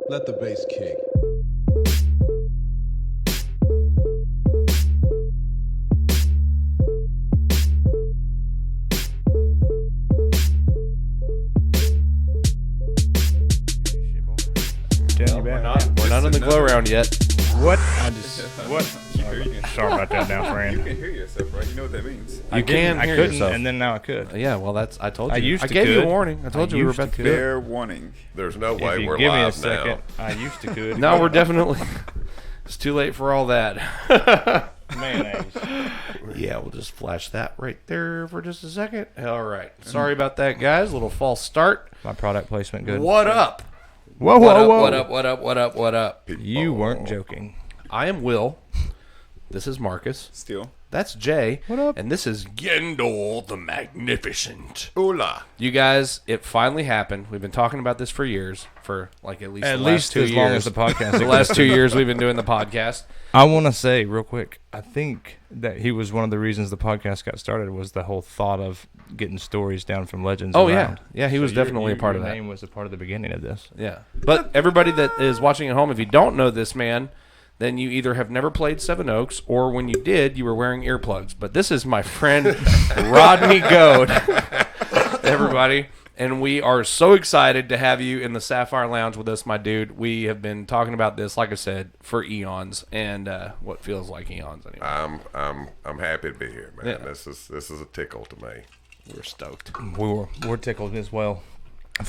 Let the bass kick. We're not on the glow round yet. What? What? Sorry about that now, You friend. can hear yourself, right? You know what that means. You can I hear couldn't, yourself. and then now I could. Yeah, well, I told you. I used to gave you a could. warning. I told you we were used about to to do it. Fair warning. There's no If way you we're give me a live second, now. I used to could. No, we're definitely. It's too late for all that. Mayonnaise. Yeah, we'll just flash that right there for just a second. All right. Sorry about that, guys. Little false start. My product placement good. What up? Whoa, What whoa, up? whoa. What up? What up? What up? What up? You weren't joking. I am Will. This is Marcus. Still. That's Jay. What up? And this is Gendel the Magnificent. Hola. You guys, it finally happened. We've been talking about this for years, for like at least At the last least 2 as years. long as the podcast. The last 2 years we've been doing the podcast. I want to say real quick, I think that he was one of the reasons the podcast got started was the whole thought of getting stories down from legends Oh, around. yeah. He was definitely a part of Your that. name was a part of the beginning of this. Yeah. But everybody that is watching at home, if you don't know this man, then you either have never played Seven Oaks, or when you did, you were wearing earplugs. But this is my friend Rodney Goad, everybody. And we are so excited to have you in the Sapphire Lounge with us, my dude. We have been talking about this, like I said, for eons, and what feels like eons anyway. I'm happy to be here, man. Yeah. This is a tickle to me. We're stoked. We're tickled as well,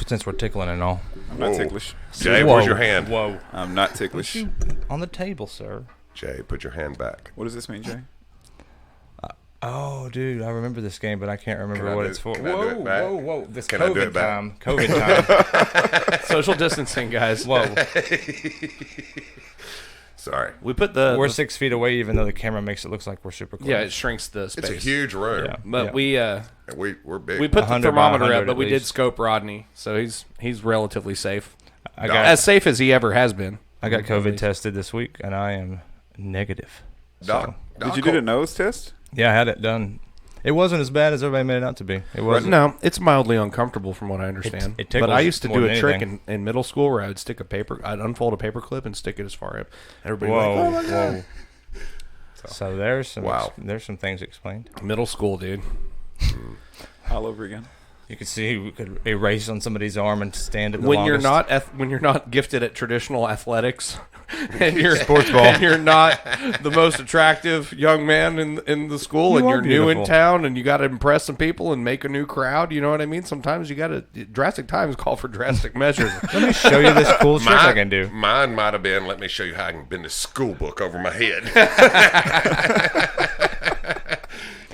since we're tickling and all. I'm not Whoa. ticklish. Jay, Whoa. where's your hand? Whoa. I'm not ticklish. On the table, sir. Jay, put your hand back. What does this mean, Jay? Oh, dude, I remember this game, but I can't remember Can I what do- it's for. can I do it back? Whoa. This Can I do COVID it back? time. COVID time. Social distancing, guys. Whoa. Sorry. We put We're the 6 feet away, even though the camera makes it look like we're super close. yeah, it shrinks the space. It's a huge room. Yeah. But we And we're big. we put the 100 by thermometer 100 up, but at we did least. scope Rodney, so he's relatively safe. I got As safe as he ever has been. I got At COVID least. tested this week, and I am negative. Doc, Did you do the nose test? Yeah, I had it done. It wasn't as bad as everybody made it out to be. It wasn't. No, it's mildly uncomfortable from what I understand. it but I tickles used to more do than a trick anything. in middle school where I'd unfold a paper clip and stick it as far up. Everybody Whoa, like, oh my God. whoa. So there's some Wow. there's some things explained. Middle school, dude. All over again. You could see we could erase on somebody's arm and stand it. When you're not gifted at traditional athletics, and you're Sports ball. and you're not the most attractive young man in the school, You and are you're new in beautiful. town, and you got to impress some people and make a new crowd. You know what I mean? Sometimes you got to drastic times call for drastic measures. Let me show you this cool trick I can do. Mine might have been, let me show you how I can bend this school book over my head.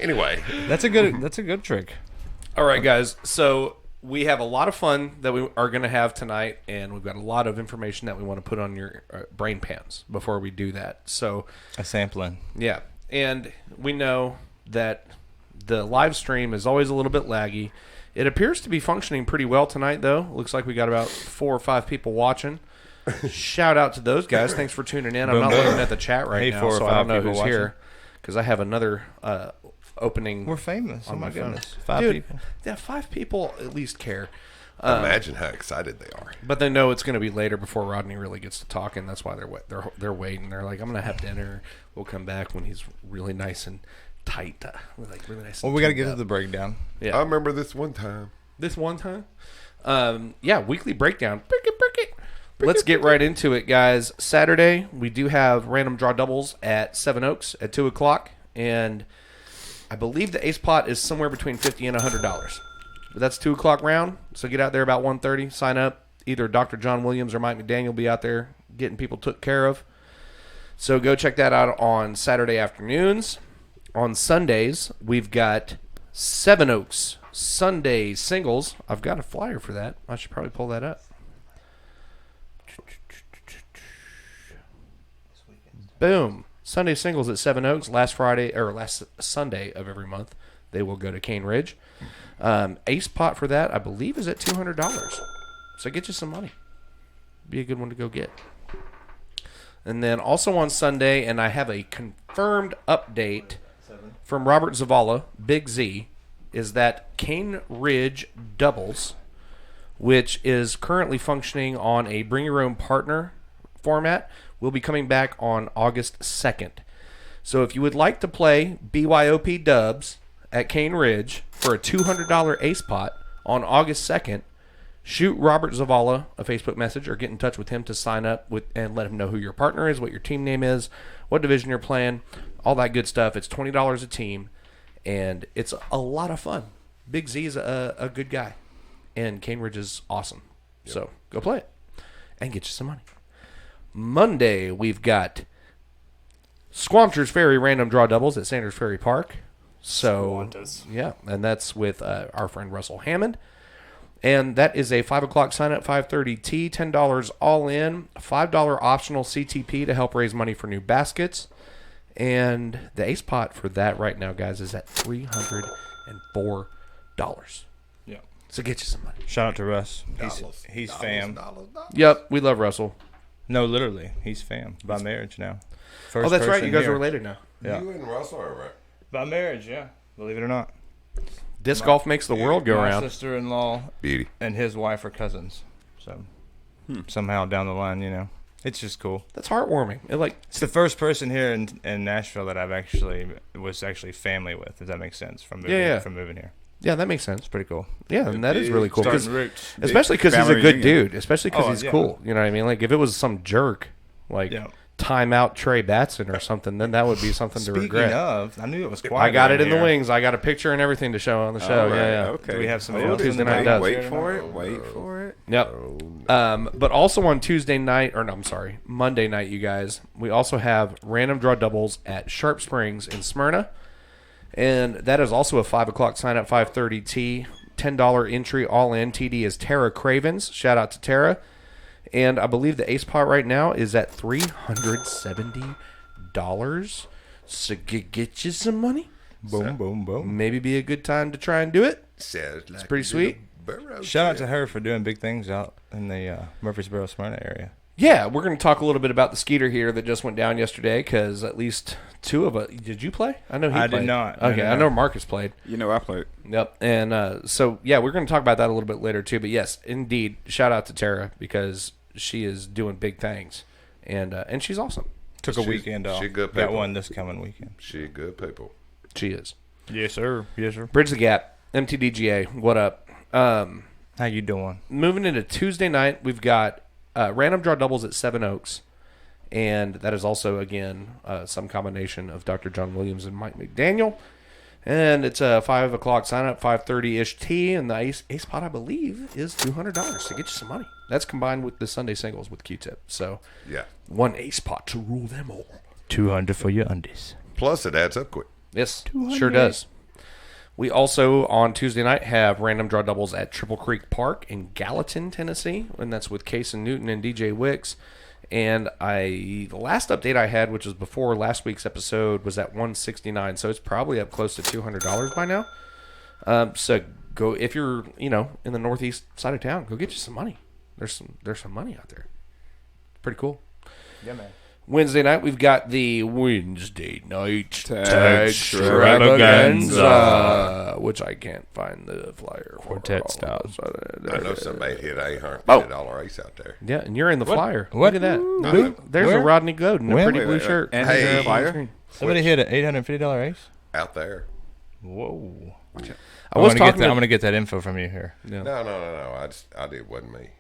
Anyway, That's a good trick. All right, guys. So we have a lot of fun that we are going to have tonight, and we've got a lot of information that we want to put on your brain pans before we do that. So, A sampling. yeah. And we know that the live stream is always a little bit laggy. It appears to be functioning pretty well tonight, though. Looks like we got about 4 or 5 people watching. Shout out to those guys. Thanks for tuning in. I'm not looking at the chat right Hey, now, 4 or so I 5 don't know people who's watching. here because I have another opening. We're famous. On Oh my my phone. goodness. 5 Dude, people. Yeah, 5 people at least care. imagine how excited they are. But they know it's going to be later before Rodney really gets to talking. That's why they're waiting. They're like, I'm going to have dinner. We'll come back when he's really nice and tight. Like really nice. Well, and we got to tuned get to up. the breakdown. Yeah. I remember this one time. This one time. Yeah, weekly breakdown. Let's get right into it, guys. Saturday, we do have random draw doubles at Seven Oaks at 2 o'clock. And I believe the ace pot is somewhere between $50 and $100. But that's 2 o'clock round. So get out there about 1:30. Sign up. Either Dr. John Williams or Mike McDaniel will be out there getting people took care of. So go check that out on Saturday afternoons. On Sundays, we've got Seven Oaks Sunday singles. I've got a flyer for that. I should probably pull that up. Boom. Sunday singles at Seven Oaks. Last Sunday of every month, they will go to Cane Ridge. Ace pot for that, I believe, is at $200. So get you some money. Be a good one to go get. And then also on Sunday, and I have a confirmed update from Robert Zavala, Big Z, is that Cane Ridge doubles which is currently functioning on a bring your own partner format, will be coming back on August 2nd. So if you would like to play BYOP dubs at Cane Ridge for a $200 ace pot on August 2nd, shoot Robert Zavala a Facebook message or get in touch with him to sign up with and let him know who your partner is, what your team name is, what division you're playing, all that good stuff. It's $20 a team, and it's a lot of fun. Big Z is a good guy, and Cane Ridge is awesome. Yep. So go play it and get you some money. Monday, we've got Squancher's Ferry random draw doubles at Sanders Ferry Park. So, yeah, and that's with our friend Russell Hammond. And that is a 5 o'clock sign up, 5:30 T, $10 all in, $5 optional CTP to help raise money for new baskets. And the ace pot for that right now, guys, is at $304. Yeah. So get you some money. Shout out to Russ. He's fam. Yep, we love Russell. No, literally, he's fam by marriage now. Oh, that's right. You guys are related now. Yeah. You and Russell are right. By marriage, yeah. Believe it or not. Disc golf makes the world go My around. sister-in-law Beauty. and his wife are cousins. So somehow down the line, it's just cool. That's heartwarming. It's the first person here in Nashville that was actually family with. Does that make sense? From moving here. Yeah, that makes sense. It's pretty cool. Yeah, and that is really cool. Starting roots. Especially because he's a family good reunion. dude. Especially because he's cool. You know what I mean? Like, if it was some jerk, time out Trey Batson or something, then that would be something to regret. Speaking of, I knew it was quiet. I got it in the here. wings. I got a picture and everything to show on the show. All right, Yeah. Okay. Do we have somebody Hold else? it. Tuesday night does. Wait for it. Yep. But also on Monday night, you guys, we also have random draw doubles at Sharp Springs in Smyrna. And that is also a 5 o'clock sign up, 5:30 T, $10 entry all in. TD is Tara Cravens. Shout out to Tara. And I believe the ace pot right now is at $370. So get you some money. Boom, boom, boom. Maybe be a good time to try and do it. Sounds like It's pretty sweet. Shout out to her for doing big things out in the Murfreesboro, Smyrna area. Yeah, we're going to talk a little bit about the skeeter here that just went down yesterday because at least two of us. Did you play? I know he played. I did not. Okay, No. I know Marcus played. I played. Yep. And so, yeah, we're going to talk about that a little bit later, too. But, yes, indeed, shout out to Tara because she is doing big things. And she's awesome. Took a weekend off. She good Got people. one this coming weekend. She good people. She is. Yes, sir. Yes, sir. Bridge the Gap, MTDGA, what up? How you doing? Moving into Tuesday night, we've got random draw doubles at Seven Oaks. And that is also, again, some combination of Dr. John Williams and Mike McDaniel. And it's a 5 o'clock sign up, 5:30-ish T. And the ace pot, I believe, is $200 to get you some money. That's combined with the Sunday singles with Q-Tip. So, Yeah. one ace pot to rule them all. 200 for your undies. Plus, it adds up quick. Yes, sure does. We also, on Tuesday night, have random draw doubles at Triple Creek Park in Gallatin, Tennessee. And that's with Case and Newton and DJ Wicks. And the last update I had, which was before last week's episode, was at $169. So it's probably up close to $200 by now. So go, if you're, in the northeast side of town, go get you some money. There's some money out there. Pretty cool. Yeah, man. Wednesday night, we've got the Wednesday night Tag extravaganza, which I can't find the flyer for. Quartet style. I know somebody hit $850 ace out there. Yeah, and you're in the flyer. What? Look at that. Who? There's Where? a Rodney Goad in a When? pretty Wait, blue wait, wait. shirt. And Hey. he's on the On the flyer? screen. Somebody hit an $850 ace? Out there. Whoa. I was talking I'm to, going to get that info from you here. yeah. No. I did. Wasn't me.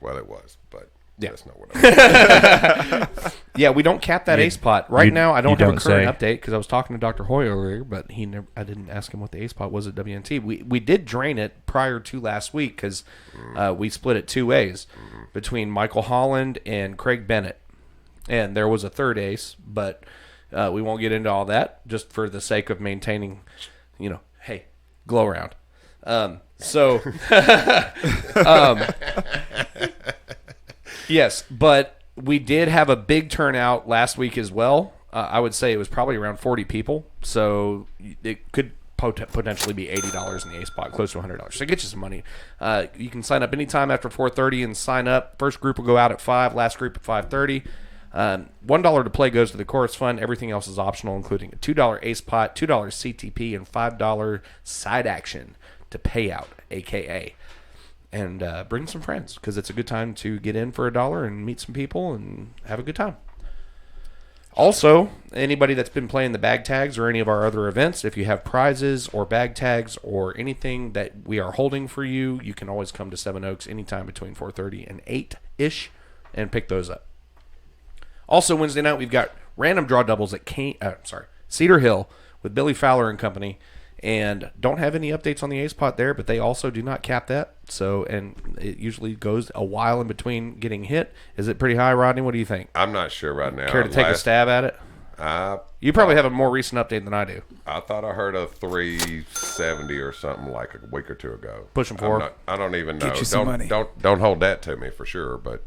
Well, it was, but Yeah. that's not what I mean. Yeah, we don't cap that ace pot. Right now, I don't you have a don't current say. update because I was talking to Dr. Hoy earlier, but I didn't ask him what the ace pot was at WNT. We did drain it prior to last week because we split it two ways between Michael Holland and Craig Bennett. And there was a third ace, but we won't get into all that just for the sake of maintaining, hey, glow around. Yes, but we did have a big turnout last week as well. I would say it was probably around 40 people, so it could potentially be $80 in the ace pot, close to $100. So get you some money. You can sign up anytime after 4:30 and sign up. First group will go out at 5, last group at 5:30. $1 to play goes to the chorus fund. Everything else is optional, including a $2 ace pot, $2 CTP, and $5 side action to payout, a.k.a. And bring some friends because it's a good time to get in for $1 and meet some people and have a good time. Also, anybody that's been playing the bag tags or any of our other events, if you have prizes or bag tags or anything that we are holding for you, you can always come to Seven Oaks anytime between 4:30 and 8-ish and pick those up. Also, Wednesday night, we've got random draw doubles at Cedar Hill with Billy Fowler and company. And don't have any updates on the ace pot there, but they also do not cap that. So, and it usually goes a while in between getting hit. Is it pretty high, Rodney? What do you think? I'm not sure right now. Care to take a stab at it? You probably have a more recent update than I do. I thought I heard a 370 or something like a week or two ago. Pushing forward. I don't even know. Get you some money. Don't hold that to me for sure. But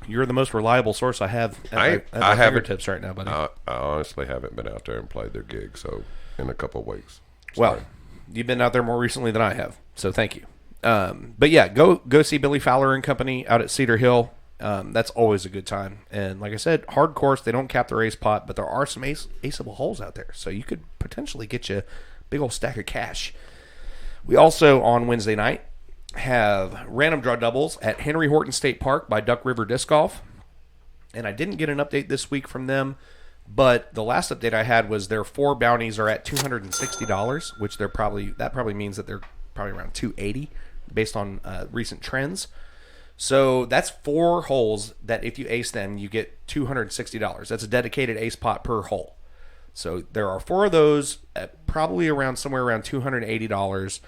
You're the most reliable source I have at I my haven't- fingertips right now, buddy. I honestly haven't been out there and played their gig. So in a couple of weeks. Well, you've been out there more recently than I have, so thank you. But yeah, go see Billy Fowler and company out at Cedar Hill. That's always a good time. And like I said, hard course, they don't cap their ace pot, but there are some aceable holes out there, so you could potentially get you a big old stack of cash. We also, on Wednesday night, have random draw doubles at Henry Horton State Park by Duck River Disc Golf. And I didn't get an update this week from them, but the last update I had was their 4 bounties are at $260, which that probably means that they're probably around $280 based on recent trends. So that's 4 holes that if you ace them, you get $260. That's a dedicated ace pot per hole. So there are 4 of those at probably around somewhere around $280.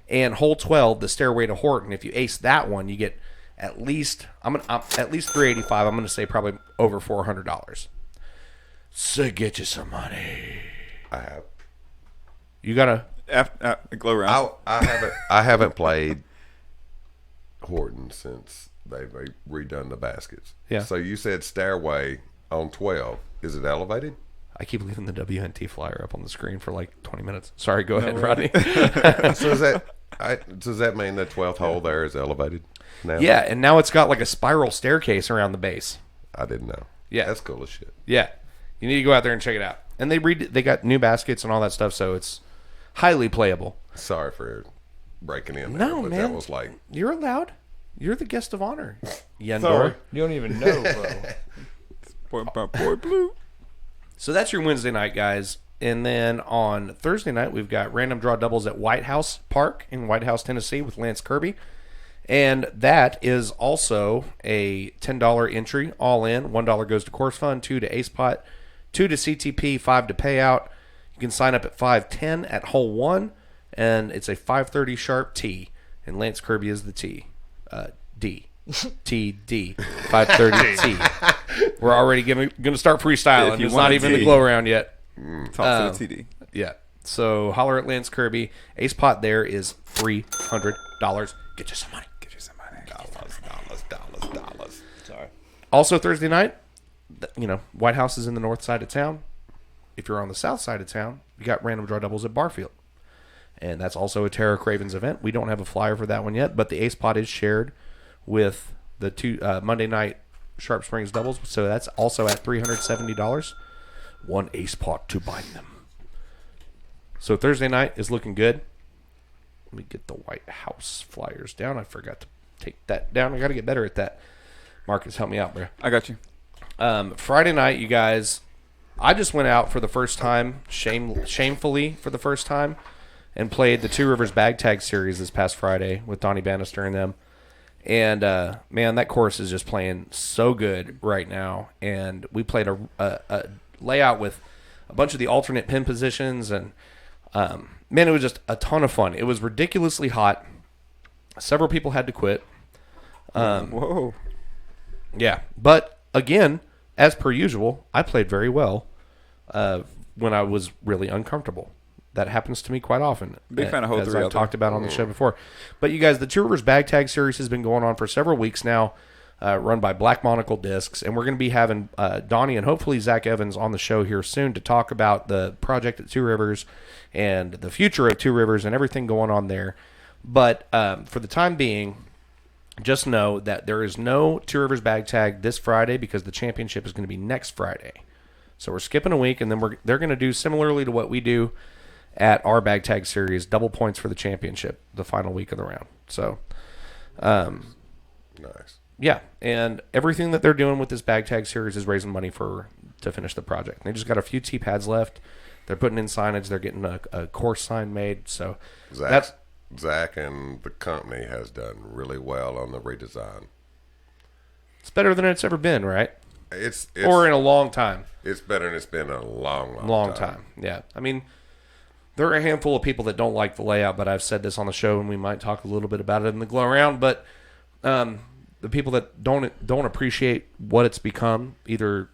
And hole 12, the Stairway to Horton, if you ace that one, you get at least at least $385. I'm going to say probably over $400. So get you some money. I have. You gotta Glow round. I haven't played Horton since they've redone the baskets. Yeah. So you said Stairway on 12. Is it elevated? I keep leaving the WNT flyer up on the screen for like 20 minutes. Sorry, go ahead, right. Rodney. So does that mean the 12th hole there is elevated now? Yeah, and now it's got like a spiral staircase around the base. I didn't know. Yeah. That's cool as shit. Yeah, you need to go out there and check it out. And they got new baskets and all that stuff, so it's highly playable. Sorry for breaking in there. No, but man. That was like, You're allowed. You're the guest of honor, Yendor. Sorry. You don't even know, bro. Boy Blue. So that's your Wednesday night, guys. And then on Thursday night, we've got random draw doubles at White House Park in White House, Tennessee with Lance Kirby. And that is also a $10 entry, all in. $1 goes to course fund, $2 to ace pot, $2 to CTP, $5 to payout. You can sign up at 5:10 at hole 1, and it's a 5:30 sharp tee. And Lance Kirby is the tee. D. TD. 5:30 T. We're already going to start freestyling. If you It's want not a even the tee. glow round yet. Talk to the TD. Yeah. So holler at Lance Kirby. Ace pot there is $300. Get you some money. Get you some money. dollars. Sorry. Also Thursday night, White House is in the north side of town. If you're on the south side of town, you got random draw doubles at Barfield. And that's also a Tara Cravens event. We don't have a flyer for that one yet, but the ace pot is shared with the 2 Monday night Sharp Springs doubles. So that's also at $370. 1 ace pot to bind them. So Thursday night is looking good. Let me get the White House flyers down. I forgot to take that down. I got to get better at that. Marcus, help me out, bro. I got you. Friday night, you guys, I just went out for the first time, shamefully for the first time, and played the Two Rivers Bag Tag Series this past Friday with Donnie Bannister and them. And, man, that course is just playing so good right now. And we played a layout with a bunch of the alternate pin positions. And, man, it was just a ton of fun. It was ridiculously hot. Several people had to quit. Whoa. Yeah. But, again, as per usual, I played very well when I was really uncomfortable. That happens to me quite often. Big fan of hole as 3 I've out there. talked about on the show before. But you guys, the Two Rivers Bag Tag Series has been going on for several weeks now, run by Black Monocle Discs, and we're going to be having Donnie and hopefully Zach Evans on the show here soon to talk about the project at Two Rivers and the future of Two Rivers and everything going on there. But for the time being, just know that there is no Two Rivers Bag Tag this Friday because the championship is going to be next Friday. So we're skipping a week, and then they're going to do similarly to what we do at our bag tag series, double points for the championship, the final week of the round. So, Nice. yeah, and everything that they're doing with this bag tag series is raising money to finish the project. They just got a few tee pads left. They're putting in signage. They're getting a course sign made. So Zach and the company has done really well on the redesign. it's better than it's ever been, right? It's Or in a long time. It's better than it's been in a Long time. Yeah. I mean, there are a handful of people that don't like the layout, but I've said this on the show, and we might talk a little bit about it in the glow around. But the people that don't appreciate what it's become either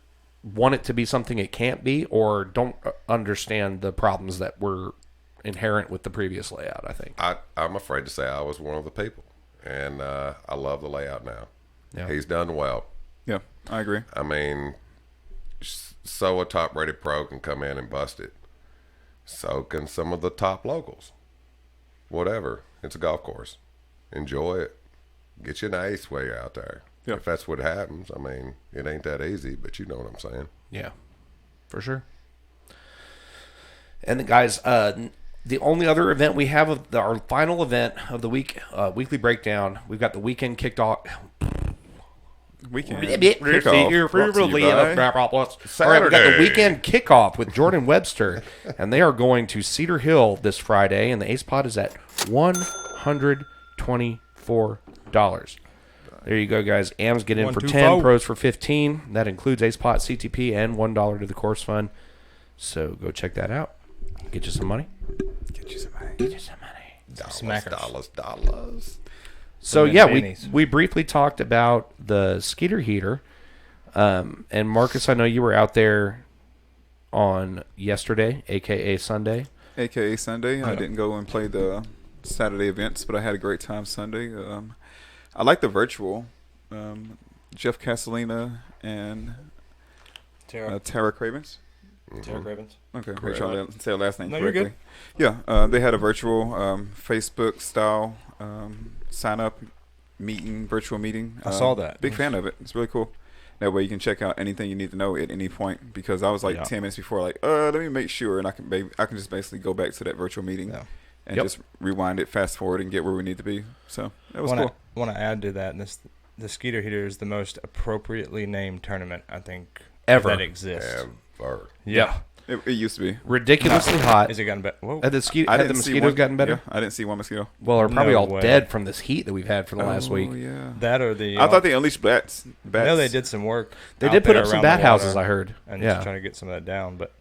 want it to be something it can't be, or don't understand the problems that were inherent with the previous layout. I think I'm afraid to say I was one of the people, and I love the layout now. Yeah. He's done well. Yeah, I agree. I mean, so a top-rated pro can come in and bust it. So can some of the top locals. Whatever. It's a golf course. Enjoy it. Get you an ace while you're out there. Yep. If that's what happens, I mean, it ain't that easy, but you know what I'm saying. Yeah, for sure. And the guys, the only other event we have of our final event of the week, weekly breakdown, we've got the weekend kicked off. Weekend Saturday. All right, we got the weekend kickoff with Jordan Webster, and they are going to Cedar Hill this Friday, and the ace pot is at $124. There you go, guys. AMs get in for 10, pros for 15. That includes ace pot, CTP, and $1 to the course fund. So go check that out. Get you some money. Get you some money. Dollars. So yeah, we briefly talked about the Skeeter heater, and Marcus, I know you were out there on yesterday, aka Sunday. AKA Sunday. I didn't go and play the Saturday events, but I had a great time Sunday. I like the virtual. Jeff Castellina and Tara Cravens. Tara Cravens. Okay, make sure I didn't say her last name No, correctly. you're good. Yeah, they had a virtual Facebook style sign up meeting, virtual meeting. I saw that. Big fan of it. It's really cool. That way you can check out anything you need to know at any point. Because I was like 10 minutes before, like, let me make sure, and I can just basically go back to that virtual meeting and just rewind it, fast forward, and get where we need to be. So that was cool. I want to add to that. The Skeeter heater is the most appropriately named tournament I think Ever. that exists. Ever. Yeah. It used to be. Ridiculously hot. Is it gotten better? Whoa. Had the mosquitoes gotten better? Yeah, I didn't see one mosquito. Well, they're probably No all way. dead from this heat that we've had for the last week. Yeah. That or the. I thought they unleashed bats. No, they did some work. They out did put there up some around bat the water houses, I heard. and Yeah. just trying to get some of that down. But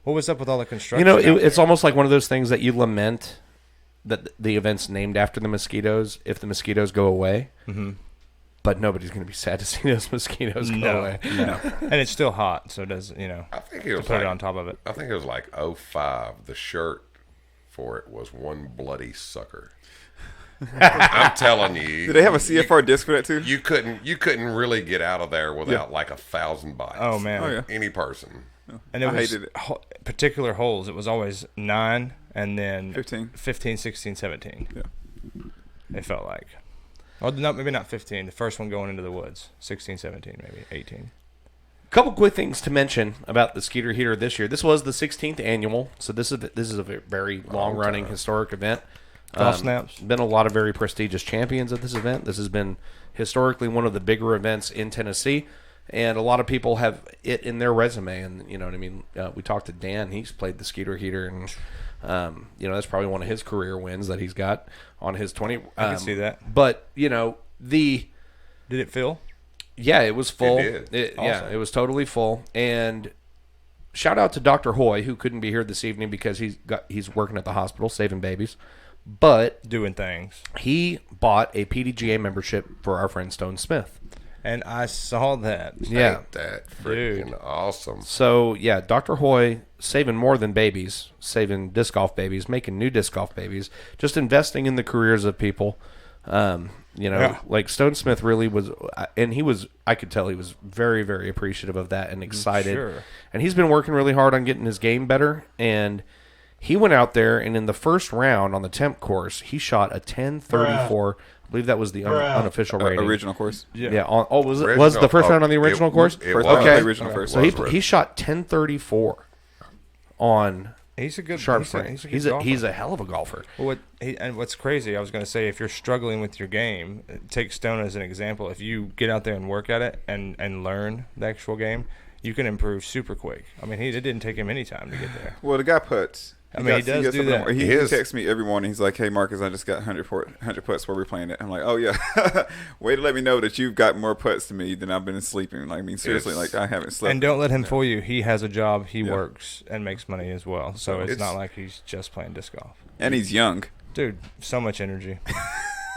what was up with all the construction? You know, out it's there? almost like one of those things that you lament that the event's named after the mosquitoes if the mosquitoes go away. Mhm. But nobody's going to be sad to see those mosquitoes go away. No, and it's still hot, so it does I think it to was put like, it on top of it. I think it was like 05. The shirt for it was one bloody sucker. I'm telling you. Did they have a CFR disc for that too? You couldn't really get out of there without like 1,000 bites. Oh man! Oh yeah. Any person. And it I was hated it. Particular holes. It was always 9 and then 15, 16, 17. Yeah. It felt like. Well, no, maybe not 15. The first one going into the woods. 16, 17, maybe 18. Couple quick things to mention about the Skeeter heater this year. This was the 16th annual, so this is a very long-running historic event. Golf snaps. Been a lot of very prestigious champions at this event. This has been historically one of the bigger events in Tennessee, and a lot of people have it in their resume. And you know what I mean. We talked to Dan; he's played the Skeeter heater, and that's probably one of his career wins that he's got on his 20. I can see that. But Did it fill? Yeah, it was full. It did. Yeah, it was totally full. And shout out to Dr. Hoy, who couldn't be here this evening because he's working at the hospital saving babies. But Doing things. he bought a PDGA membership for our friend Stone Smith. And I saw that. Yeah. Ain't that freaking Dude. awesome. So, yeah, Dr. Hoy saving more than babies, saving disc golf babies, making new disc golf babies, just investing in the careers of people. Like Stone Smith really was, and I could tell he was very, very appreciative of that and excited. Sure. And he's been working really hard on getting his game better. And he went out there, and in the first round on the temp course, he shot a 1034. I believe that was the unofficial rating. Original course. Yeah. Was the Original. first round on the original course? It First was. round, the original first. So he shot 1034 on He's a good sharp he's a- swing. he's a good golfer. He's a hell of a golfer. Well, and what's crazy, I was going to say, if you're struggling with your game, take Stone as an example. If you get out there and work at it and learn the actual game, you can improve super quick. I mean, it didn't take him any time to get there. Well, the guy putts. He does do that. He texts me every morning. He's like, "Hey, Marcus, I just got 100 putts while we're playing it." I'm like, "Oh yeah, way to let me know that you've got more putts than me than I've been sleeping." Like, I mean, seriously, like I haven't slept. And don't let him fool you. He has a job. He works and makes money as well. So it's not like he's just playing disc golf. And he's young, dude. So much energy.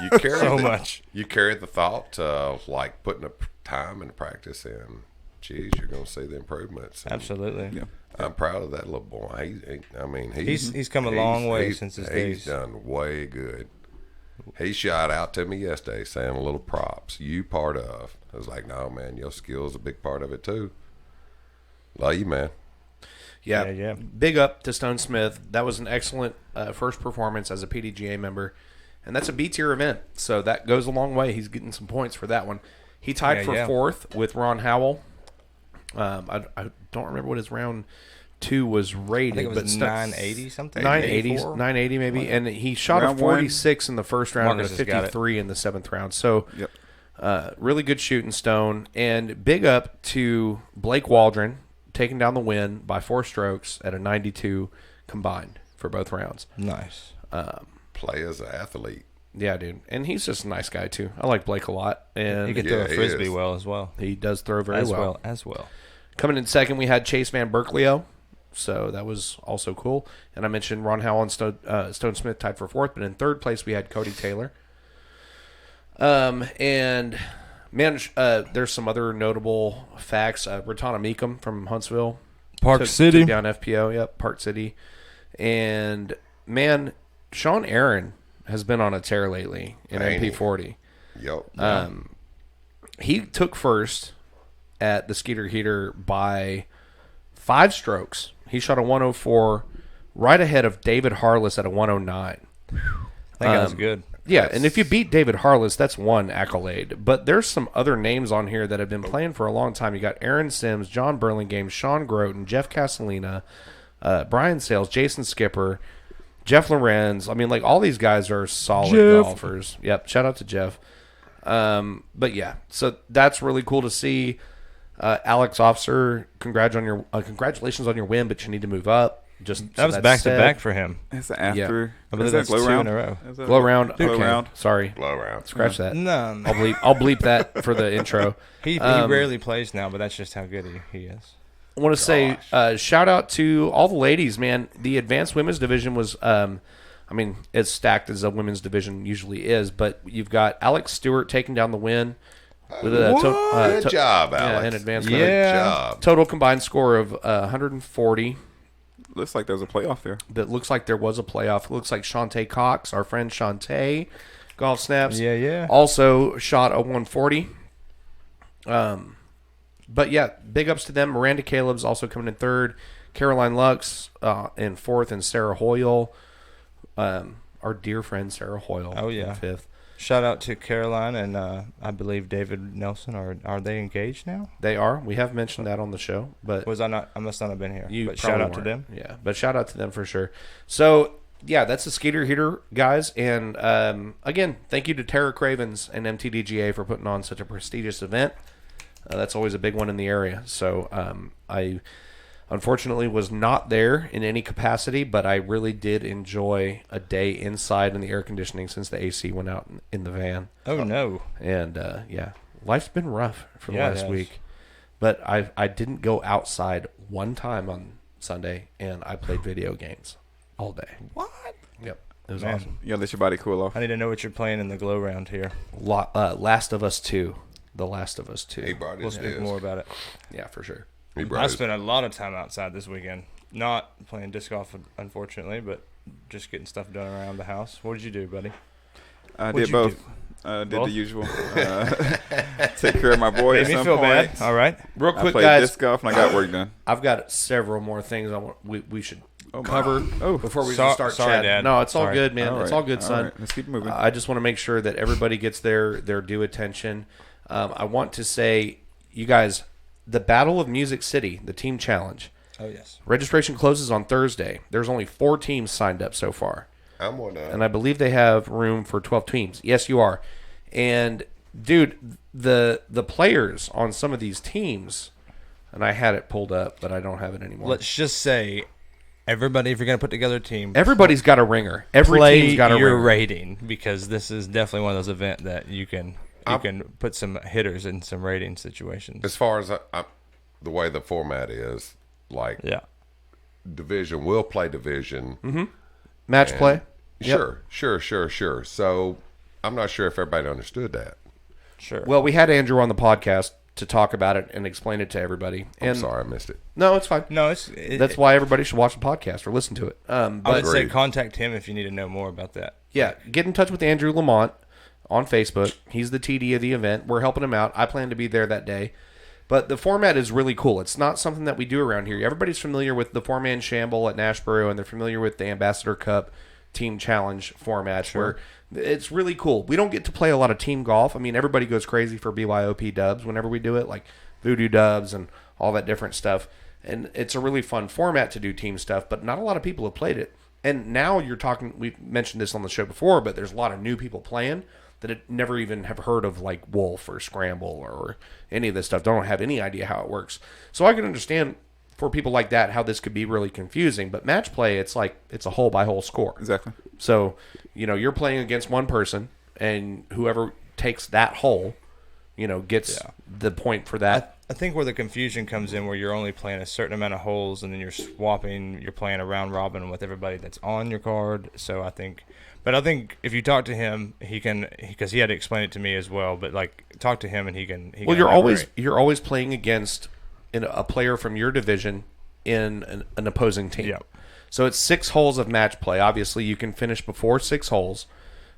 You carry so much. You carry the thought of like putting the time and practice in. Geez, you're going to see the improvements. Absolutely. Yeah. I'm proud of that little boy. He's come a long way since his days. He's done way good. He shot out to me yesterday saying a little props. You part of. I was like, no, man, your skill's a big part of it too. Love you, man. Yeah. Big up to Stone Smith. That was an excellent first performance as a PDGA member. And that's a B-tier event. So that goes a long way. He's getting some points for that one. He tied for fourth with Ron Howell. I don't remember what his round 2 was rated. I think it was 980 something. 980 maybe. And he shot round a 46 in the first round and a 53 in the 7th round. So really good shooting, Stone. And big up to Blake Waldron taking down the win by 4 strokes at a 92 combined for both rounds. Nice. Play as an athlete. Yeah, dude. And he's just a nice guy, too. I like Blake a lot. And he can throw a Frisbee well as well. He does throw very well. As well. Coming in second, we had Chase Van Berkeley. So that was also cool. And I mentioned Ron Howell and Stone Smith tied for fourth. But in third place, we had Cody Taylor. And, man, there's some other notable facts. Ratana Meekum from Huntsville. Park City. Took down FPO. Yep, Park City. And, man, Sean Aaron has been on a tear lately in MP40. Yep. He took first at the Skeeter Heater by 5 strokes. He shot a 104 right ahead of David Harless at a 109. I think that was good. Yeah, and if you beat David Harless, that's one accolade. But there's some other names on here that have been playing for a long time. You got Aaron Sims, John Burlingame, Sean Groton, Jeff Castellina, Brian Sales, Jason Skipper, Jeff Lorenz. I mean, like, all these guys are solid golfers. Yep, shout out to Jeff. But, yeah, so that's really cool to see. Alex Officer, congratulations on your win, but you need to move up. That was back-to-back for him. It's after. I believe that's glow 2 round in a row. Glow round. Glow Okay. round. Sorry. Glow round. Scratch that. No. I'll bleep that for the intro. He rarely plays now, but that's just how good he is. I want to say shout out to all the ladies, man. The advanced women's division was, as stacked as a women's division usually is, but you've got Alex Stewart taking down the win with a good job, Alex. in advanced Good job. total combined score of 140. Looks like there's a playoff there. That looks like there was a playoff. It looks like Shantae Cox, our friend Shantae, Golf Snaps, also shot a 140. But yeah, big ups to them. Miranda Caleb's also coming in third. Caroline Lux in fourth, and Sarah Hoyle, our dear friend Sarah Hoyle, in fifth. Shout out to Caroline and I believe David Nelson. Are they engaged now? They are. We have mentioned that on the show, but was I not? I must not have been here. But shout out to them. Yeah, but shout out to them for sure. So yeah, that's the Skeeter Heater, guys. And again, thank you to Tara Cravens and MTDGA for putting on such a prestigious event. That's always a big one in the area. So I unfortunately was not there in any capacity, but I really did enjoy a day inside in the air conditioning since the AC went out in the van. Oh, no. And, life's been rough for the last week. But I didn't go outside one time on Sunday, and I played video games all day. What? Yep. It was awesome. You gotta let your body cool off. I need to know what you're playing in the glow round here. Last of Us 2. The Last of Us 2. He brought We'll speak more about it. Yeah, for sure. I spent a lot of time outside this weekend. Not playing disc golf, unfortunately, but just getting stuff done around the house. What did you do, buddy? I did both. Did the usual. Take care of my boy at some point. Made me feel bad. All right. Real quick, I played guys. disc golf and I got work done. I've got several more things we should cover before we start sorry, chatting. Dad. No, it's all good, man. All it's right. all good, son. All right. Let's keep moving. I just want to make sure that everybody gets their due attention. I want to say, you guys, the Battle of Music City, the team challenge, Oh, yes. Registration closes on Thursday. There's only 4 teams signed up so far. I'm one of. And I believe they have room for 12 teams. Yes, you are. And, dude, the players on some of these teams, and I had it pulled up, but I don't have it anymore. Let's just say, everybody, if you're going to put together a team, everybody's got a ringer. Every team's got a your ringer. rating, because this is definitely one of those events that you can put some hitters in some rating situations. As far as the way the format is, like division, we'll play division. Mm-hmm. Match play? Sure. So I'm not sure if everybody understood that. Sure. Well, we had Andrew on the podcast to talk about it and explain it to everybody. I'm sorry I missed it. No, it's fine. No, that's why everybody should watch the podcast or listen to it. I would say contact him if you need to know more about that. Yeah, get in touch with Andrew Lamont on Facebook. He's the TD of the event. We're helping him out. I plan to be there that day. But the format is really cool. It's not something that we do around here. Everybody's familiar with the 4-man shamble at Nashboro, and they're familiar with the Ambassador Cup Team Challenge format, where it's really cool. We don't get to play a lot of team golf. I mean, everybody goes crazy for BYOP dubs whenever we do it, like Voodoo dubs and all that different stuff. And it's a really fun format to do team stuff, but not a lot of people have played it. And now you're talking, we've mentioned this on the show before, but there's a lot of new people playing that never even have heard of like Wolf or Scramble or any of this stuff. Don't have any idea how it works. So I can understand for people like that how this could be really confusing. But match play, it's like it's a hole by hole score. Exactly. So, you're playing against one person, and whoever takes that hole, gets the point for that. I think where the confusion comes in, where you're only playing a certain amount of holes, and then you're playing a round robin with everybody that's on your card. So I think if you talk to him, he can, because he had to explain it to me as well. But like, talk to him and he can. Well, you're always playing against a player from your division in an opposing team. Yep. So it's 6 holes of match play. Obviously, you can finish before 6 holes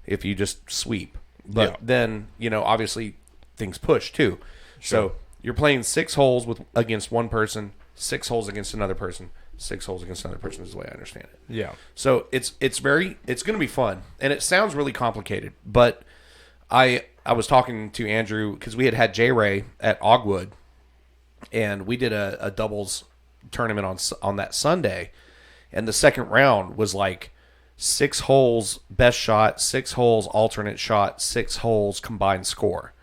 if you just sweep. But then, obviously things push too. Sure. So you're playing 6 holes against one person, 6 holes against another person, 6 holes against another person is the way I understand it. Yeah. So it's going to be fun, and it sounds really complicated. But I was talking to Andrew because we had J Ray at Ogwood, and we did a doubles tournament on that Sunday. And the second round was like 6 holes best shot, 6 holes alternate shot, 6 holes combined score.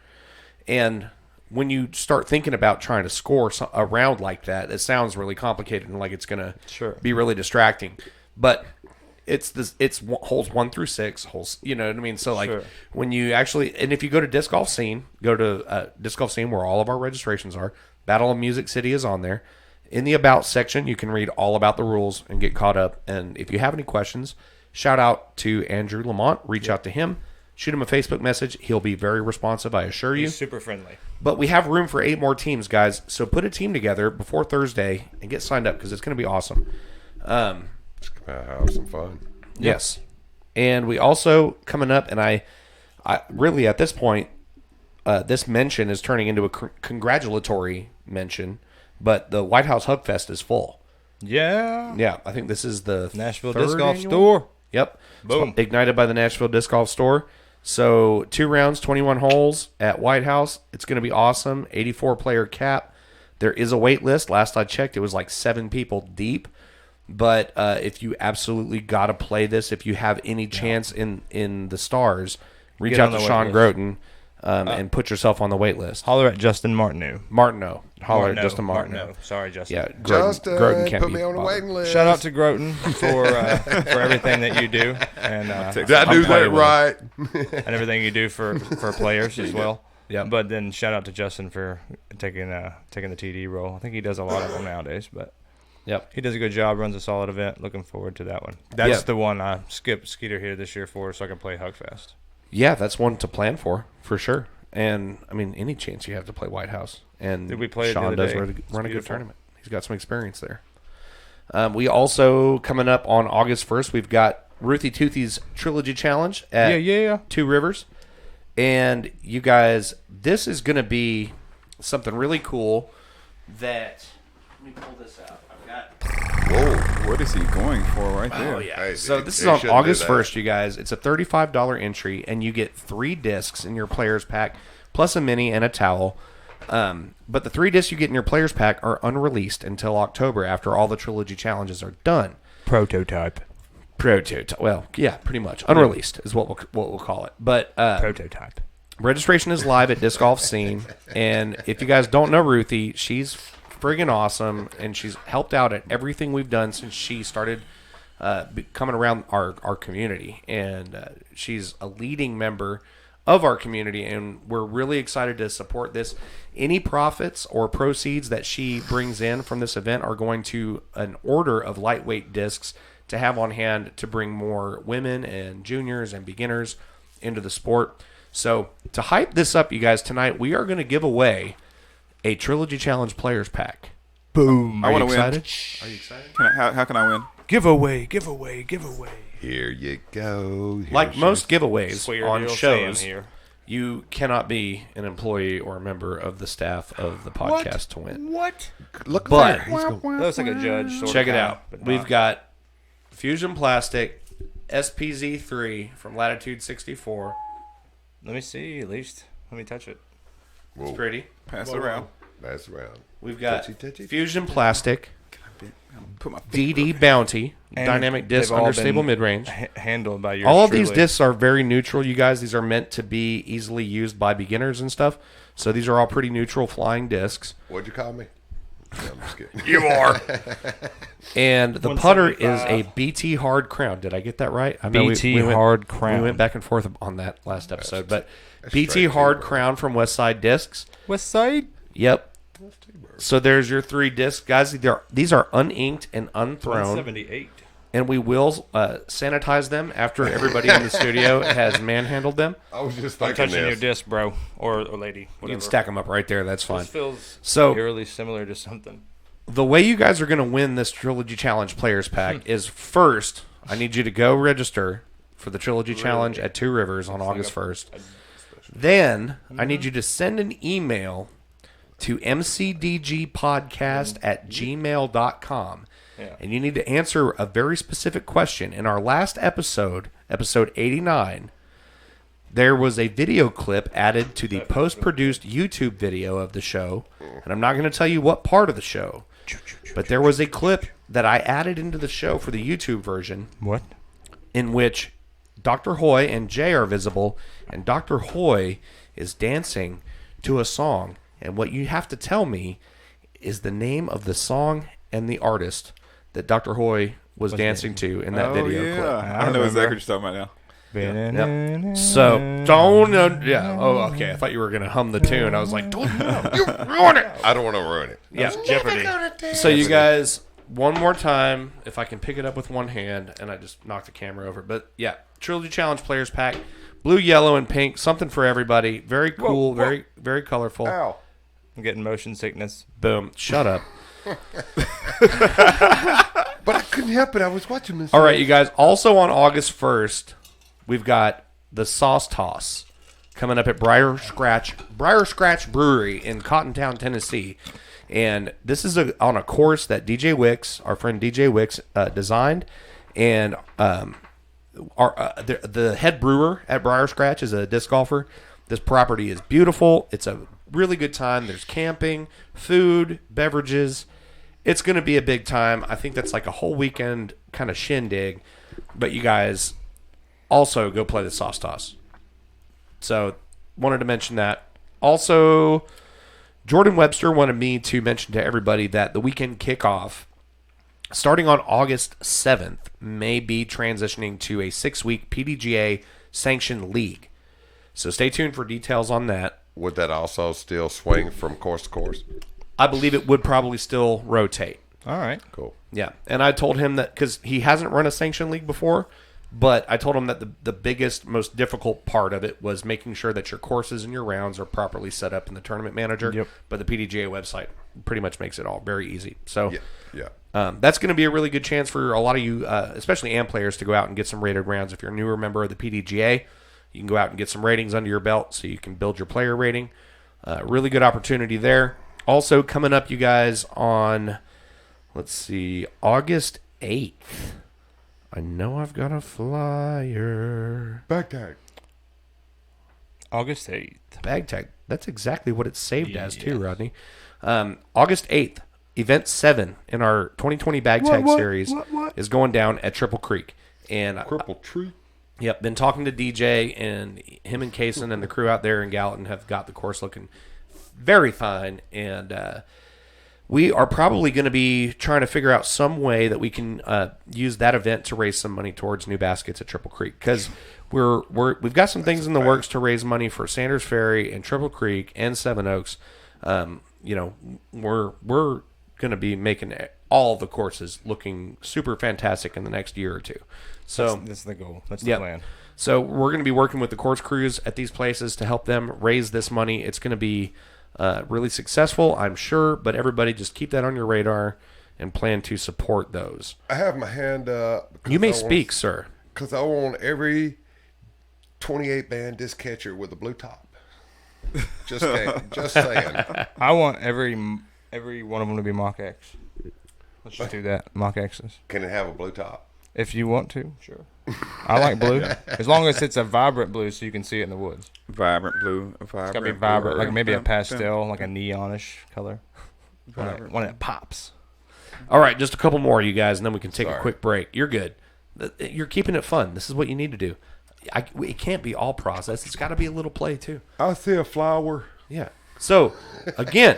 And when you start thinking about trying to score a round like that, it sounds really complicated and like it's going to be really distracting. But it's holes 1 through 6 holes. You know what I mean? So like when you actually, and if you go to Disc Golf Scene, go to Disc Golf Scene where all of our registrations are. Battle of Music City is on there. In the About section, you can read all about the rules and get caught up. And if you have any questions, shout out to Andrew Lamont. Reach out to him. Shoot him a Facebook message. He'll be very responsive, I assure you. He's super friendly. But we have room for 8 more teams, guys. So put a team together before Thursday and get signed up because it's going to be awesome. Have some fun. Yes. And we also, coming up, and I really at this point, this mention is turning into a congratulatory mention. But the White House Hug Fest is full. Yeah. Yeah, I think this is the Nashville third Disc Golf annual? Store. Yep. Boom. It's ignited by the Nashville Disc Golf Store. So 2 rounds, 21 holes at White House. It's going to be awesome. 84-player cap. There is a wait list. Last I checked, it was like 7 people deep. But if you absolutely got to play this, if you have any chance in the stars, reach out to Sean Groton. And put yourself on the wait list. Holler at Justin Martineau. Holler at Justin Martineau. Sorry, Justin. Yeah, Justin, Groton can't put me on the waiting list. Shout out to Groton for everything that you do, and did I do that right? And everything you do for players as well. Yeah. But then shout out to Justin for taking the TD role. I think he does a lot of them nowadays, but he does a good job. Runs a solid event. Looking forward to that one. That's the one I skipped Skeeter here this year for, so I can play Hugfest. Yeah, that's one to plan for sure. And I mean, any chance you have to play White House, and did we play Sean it the does other day? run a good tournament. He's got some experience there. We also coming up on August 1st, we've got Ruthie Toothy's Trilogy Challenge at 2 Rivers, and you guys, this is going to be something really cool. That let me pull this out. I've got. Whoa, what is he going for right there? Oh, yeah. Hey, so this is on August 1st, you guys. It's a $35 entry, and you get 3 discs in your player's pack, plus a mini and a towel. But the 3 discs you get in your players pack are unreleased until October after all the trilogy challenges are done. Prototype. Well, yeah, pretty much. Unreleased is what we'll call it. But Prototype. registration is live at Disc Golf Scene. And if you guys don't know Ruthie, she's friggin' awesome. And she's helped out at everything we've done since she started coming around our community. And she's a leading member of our community. And we're really excited to support this. Any profits or proceeds that she brings in from this event are going to an order of lightweight discs to have on hand to bring more women and juniors and beginners into the sport. So to hype this up, you guys, tonight we are going to give away a Trilogy Challenge Players Pack. Boom. I want to win. Are you excited? How can I win? Giveaway. Here you go. Here's Like most That's giveaways what you're on saying shows, here. you cannot be an employee or a member of the staff of the podcast to win. What? Look But- there. He's going, That looks like a judge. Sort Check of, it out. but We've not. got Fusion Plastic SPZ3 from Latitude 64. Let me see, at least. Let me touch it. It's pretty. Pass it around. That's around. We've got Touchy. Fusion Plastic, Put my DD Bounty, And Dynamic Disc they've all Understable been Mid-Range. handled by yours All of these truly. discs are very neutral, you guys. These are meant to be easily used by beginners and stuff. So these are all pretty neutral flying discs. What'd you call me? No, I'm just kidding. You are. And the putter is 175. a BT Hard Crown. Did I get that right? I know BT Hard Crown. We went back and forth on that last episode. But BT straight Hard forward. Crown from Westside Discs. West Side? Yep. So there's your 3 discs. Guys, these are uninked and unthrown. 178. And we will sanitize them after everybody in the studio has manhandled them. I was just I'm thinking touching your this. disc, bro. Or lady. You Whatever. can stack them up right there. That's fine. This feels So- eerily similar to something. The way you guys are going to win this Trilogy Challenge Players Pack is first, I need you to go register for the Trilogy Challenge at Two Rivers on August 1st. Then I need you to send an email to mcdgpodcast@gmail.com. Yeah. And you need to answer a very specific question. In our last episode, episode 89, there was a video clip added to the post-produced YouTube video of the show. And I'm not going to tell you what part of the show, but there was a clip that I added into the show for the YouTube version What? in which Dr. Hoy and Jay are visible, and Dr. Hoy is dancing to a song. And what you have to tell me is the name of the song and the artist that Dr. Hoy was dancing to in that video clip. I know exactly what you're talking about now. Yep. So, don't know. Yeah. Oh, okay. I thought you were going to hum the tune. I was like, don't you ruin it. I don't want to ruin it. Yeah. Jeopardy. So, you guys, one more time, if I can pick it up with one hand, and I just knocked the camera over. But, yeah, Trilogy Challenge Players Pack. Blue, yellow, and pink. Something for everybody. Very cool. Very, very colorful. Ow. I'm getting motion sickness. Boom. Shut up. But I couldn't help it. I was watching this. All right, you guys. Also on August 1st, we've got the Sauce Toss coming up at Briar Scratch Brewery in Cottontown, Tennessee. And this is on a course that DJ Wicks, our friend DJ Wicks, designed. And the head brewer at Briar Scratch is a disc golfer. This property is beautiful. It's a really good time. There's camping, food, beverages. It's going to be a big time. I think that's like a whole weekend kind of shindig. But you guys also go play the Sauce Toss. So, wanted to mention that. Also, Jordan Webster wanted me to mention to everybody that the weekend kickoff, starting on August 7th, may be transitioning to a 6-week PDGA sanctioned league. So, stay tuned for details on that. Would that also still swing from course to course? I believe it would probably still rotate. All right. Cool. Yeah, and I told him that because he hasn't run a sanctioned league before, but I told him that the biggest, most difficult part of it was making sure that your courses and your rounds are properly set up in the tournament manager. Yep. But the PDGA website pretty much makes it all very easy. So Yeah. that's going to be a really good chance for a lot of you, especially AM players, to go out and get some rated rounds. If you're a newer member of the PDGA, you can go out and get some ratings under your belt so you can build your player rating. Really good opportunity there. Also coming up, you guys, on, let's see, August 8th. I know I've got a flyer. Back tag. August 8th. Bag tag. That's exactly what it's saved as too, Rodney. August 8th, Event 7 in our 2020 bag tag series is going down at Triple Creek. And Triple Tree. Yep, been talking to DJ, and him and Kaysen and the crew out there in Gallatin have got the course looking very fine. And we are probably going to be trying to figure out some way that we can use that event to raise some money towards new baskets at Triple Creek, because we've got some things in the works to raise money for Sanders Ferry and Triple Creek and Seven Oaks. We're going to be making all the courses looking super fantastic in the next year or two. So that's the goal. That's the plan. So we're going to be working with the course crews at these places to help them raise this money. It's going to be really successful, I'm sure, but everybody just keep that on your radar and plan to support those. I have my hand up. You may speak, sir. Because I want every 28 band disc catcher with a blue top. Just saying. I want every one of them to be Mach X. Let's just do that. Mach X's. Can it have a blue top? If you want to, sure. I like blue. As long as it's a vibrant blue so you can see it in the woods. Vibrant blue. It's got to be vibrant, like maybe a pastel, like a neonish color. One that pops. All right, just a couple more, you guys, and then we can take a quick break. You're good. You're keeping it fun. This is what you need to do. It can't be all process. It's got to be a little play, too. I see a flower. Yeah. So, again,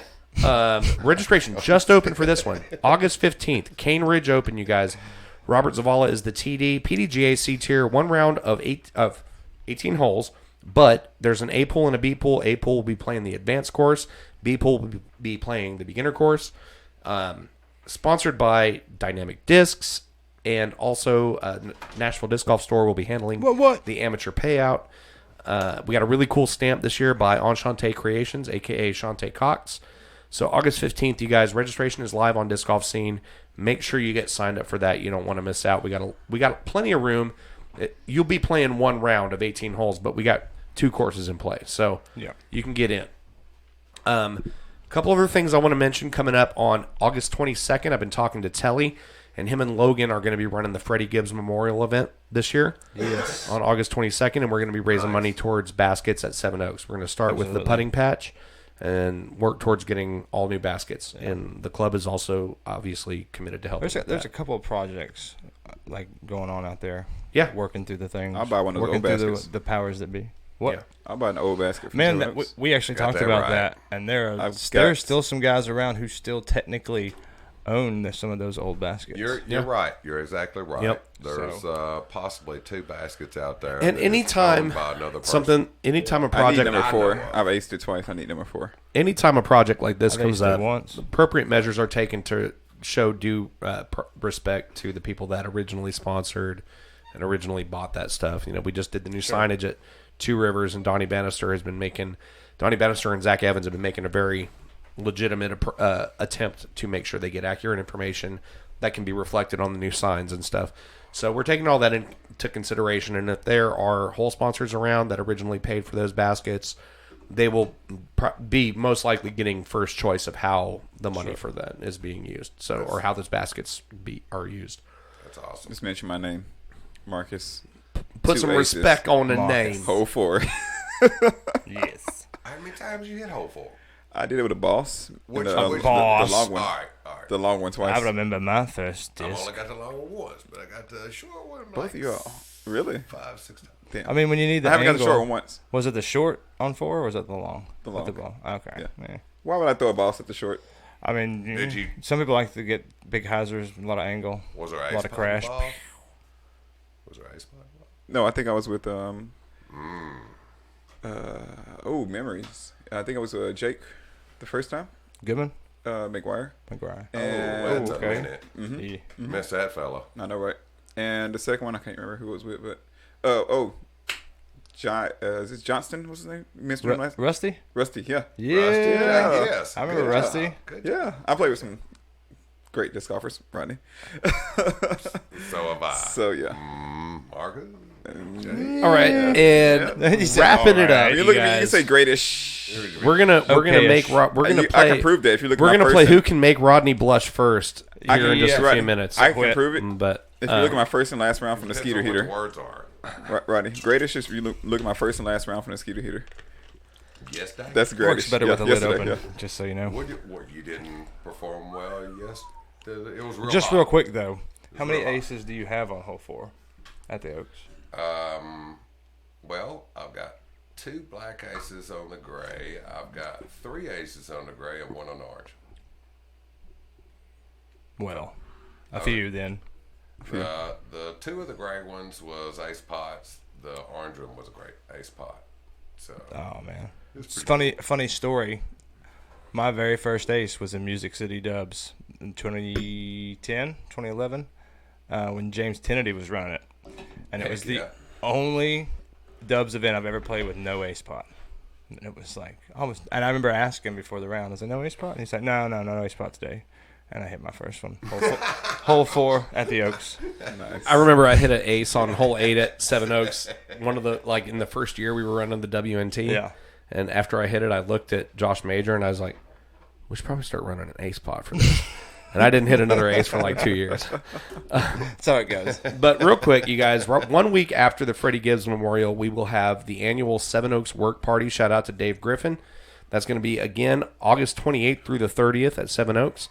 registration just opened for this one. August 15th, Cane Ridge Open, you guys. Robert Zavala is the TD. PDGA C tier, one round of 18 holes, but there's an A pool and a B pool. A pool will be playing the advanced course. B pool will be playing the beginner course. Sponsored by Dynamic Discs, and also Nashville Disc Golf Store will be handling the amateur payout. We got a really cool stamp this year by Enchante Creations, a.k.a. Shante Cox. So August 15th, you guys, registration is live on Disc Golf Scene. Make sure you get signed up for that. You don't want to miss out. We got plenty of room. You'll be playing one round of 18 holes, but we got 2 courses in play, so you can get in. A couple other things I want to mention coming up on August 22nd. I've been talking to Telly, and him and Logan are going to be running the Freddie Gibbs Memorial event this year. Yes. On August 22nd, and we're going to be raising money towards baskets at Seven Oaks. We're going to start with the putting patch and work towards getting all new baskets. Yeah. And the club is also obviously committed to helping. There's a couple of projects like going on out there. Yeah, working through the things. I'll buy one of those old baskets. The powers that be. What? Yeah. I'll buy an old basket. Man, we actually talked about that, and there's still some guys around who still technically own some of those old baskets. You're right. You're exactly right. Yep. There's possibly 2 baskets out there. And anytime anytime a project I need number 4. I've aced it twice. I need number 4. Anytime a project like this comes up, once. appropriate measures are taken to show due respect to the people that originally sponsored and originally bought that stuff. We just did the new signage at Two Rivers, and Donnie Bannister and Zach Evans have been making a very legitimate attempt to make sure they get accurate information that can be reflected on the new signs and stuff. So we're taking all that into consideration, and if there are hole sponsors around that originally paid for those baskets, they will be most likely getting first choice of how the money for that is being used, or how those baskets are used. That's awesome. Just mention my name, Marcus. Put some respect on the name. Hole 4. Yes. How many times you hit hole 4? I did it with a boss. Which boss? The long one. All right. The long one twice. I remember my first disc. I've only got the long one once, but I got the short one. Both of y'all. Really? 5, 6 times. Damn. I mean, when you need the I haven't angle, got the short one once. Was it the short on 4 or was it the long? The long. With the ball. Okay. Yeah. Why would I throw a boss at the short? I mean, some people like to get big hyzers, a lot of angle, Was there a lot of crash. Was there ace ball? No, I think I was with memories. I think I was Jake the first time. Goodman? McGuire. And okay. A minute. Mm-hmm. Yeah. Missed that fella. I know, right? And the second one, I can't remember who it was with, but is this Johnston? What's his name? Mr. Rusty? Rusty, yeah. Yeah. Rusty, yes. I remember Rusty. Yeah, I played with some great disc golfers, Rodney. So have I. So yeah. Marcus. All right, and wrapping it up. You look at me, you can say greatish. We're gonna play. I can prove that if you look. We're at my gonna play who can make Rodney blush first here in just a right. few minutes. I can prove it. But If you look at my first and last round from the Skeeter Depends on what heater, the words are. Rodney, greatest is if you look at my first and last round from the skeeter heater. Yesterday? That's the greatest. Works better with the lid open, yeah. just so you know. What you didn't perform well yesterday? It was real Just hot. real quick, though. How many real hot. aces do you have on hole 4 at the Oaks? Well, I've got 2 black aces on the gray. I've got 3 aces on the gray and 1 on the orange. Well, a few then. The 2 of the gray ones was ace pots. The orange one was a great ace pot. So Oh, man. It's pretty funny story. My very first ace was in Music City Dubs in 2010, 2011, when James Kennedy was running it. And it was the only Dubs event I've ever played with no ace pot. And it was like, almost. And I remember asking before the round, I was like, no ace pot? And he said, no ace pot today. And I hit my first one. Hole 4 at the Oaks. Nice. I remember I hit an ace on hole 8 at Seven Oaks. One of the, like, in the first year we were running the WNT. Yeah. And after I hit it, I looked at Josh Major and I was like, we should probably start running an ace pot for this. And I didn't hit another ace for like 2 years. That's how it goes. But real quick, you guys, 1 week after the Freddie Gibbs Memorial, we will have the annual Seven Oaks Work Party. Shout out to Dave Griffin. That's going to be, again, August 28th through the 30th at Seven Oaks.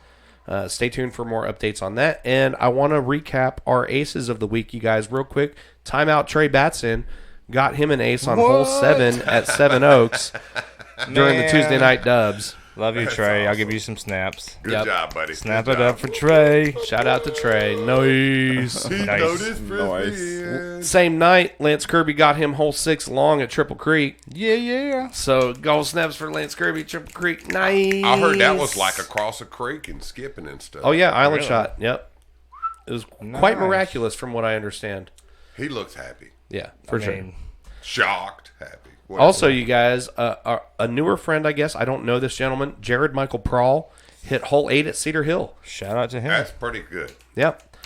Stay tuned for more updates on that. And I want to recap our aces of the week, you guys, real quick. Timeout Trey Batson got him an ace on hole 7 at Seven Oaks during the Tuesday night dubs. Love you, That's Trey. I'll awesome. give you some snaps. Good job, buddy. Snap Good it up job. for Trey. Shout out to Trey. Nice. He Nice. throwed his frisbee in. Same night, Lance Kirby got him hole 6 long at Triple Creek. Yeah. So gold snaps for Lance Kirby at Triple Creek. Nice. I heard that was like across a creek and skipping and stuff. Oh, yeah, island Really? shot. Yep. It was quite Nice. miraculous from what I understand. He looks happy. Yeah, for sure. Shocked, happy. What Also, you guys, a newer friend, I guess, I don't know this gentleman, Jared Michael Prawl, hit hole 8 at Cedar Hill. Shout out to him. That's pretty good. Yep.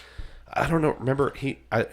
I don't know. Remember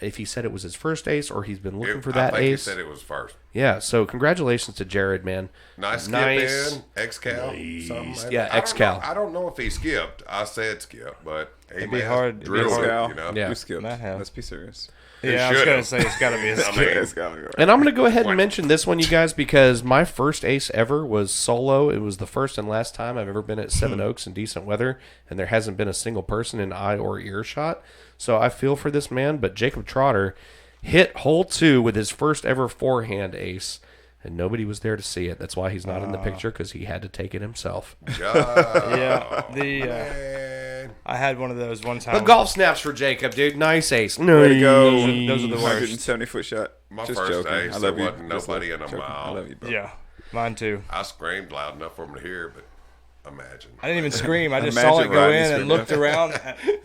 if he said it was his first ace or he's been looking for that I think ace. he said it was first. Yeah, so congratulations to Jared, man. Nice skip Nice. in, X-Cal. something. Yeah, I don't X-Cal. know- I don't know if he skipped. I said skip, but he It'd be may have hard- it'd be drilled it, hard. you know? Yeah. We skipped. Might have. Let's be serious. Yeah, I was going to should've. say it's got to be a I skip. mean, It's gotta go. And I'm going to go ahead and mention this one, you guys, because my first ace ever was solo. It was the first and last time I've ever been at Seven Oaks in decent weather, and there hasn't been a single person in eye or earshot. So I feel for this man, but Jacob Trotter hit hole 2 with his first ever forehand ace, and nobody was there to see it. That's why he's not in the picture, because he had to take it himself. Yeah, Man. I had one of those one time. But golf snaps for Jacob, dude. Nice ace. Way to go. Those are the worst. 170-foot shot. My Just first joking. ace, I there love you. wasn't Just nobody love- in a joking. mile. I love you, bro. Yeah, mine too. I screamed loud enough for him to hear, but imagine. I didn't even scream. I just Imagine saw it go Rodney in and screaming. looked around.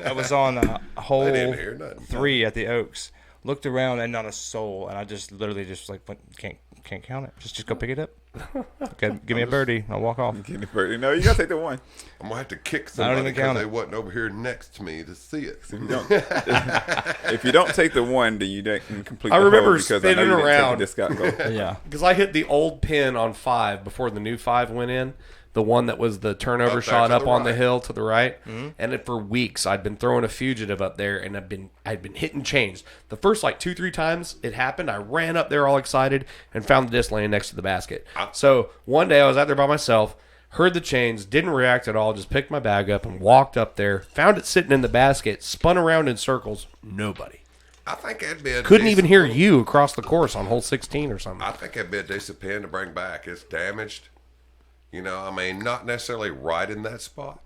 I was on hole I didn't hear nothing. 3 at the Oaks. Looked around and not a soul, and I just literally just like went, can't count it. Just go pick it up. Okay, give me a birdie. I'll walk off. Get it, Birdie. No, you gotta take the one. I'm going to have to kick I don't somebody even because count they it. wasn't over here next to me to see it. If you don't, if you don't take the one, then you didn't complete. I the remember hole because I know spinning you didn't around. take the disc out goal. Yeah. Because I hit the old pin on 5 before the new 5 went in. The one that was the turnover Up there shot to up the on the right. hill to the right. And for weeks, I'd been throwing a fugitive up there, and I'd been hitting chains. The first like 2-3 times it happened, I ran up there all excited and found the disc laying next to the basket. So one day I was out there by myself, heard the chains, didn't react at all, just picked my bag up and walked up there, found it sitting in the basket, spun around in circles, nobody. I think that'd be a Couldn't even decent hear little- you across the course on hole 16 or something. I think that'd be a decent pin to bring back. It's damaged. You know, I mean, not necessarily right in that spot.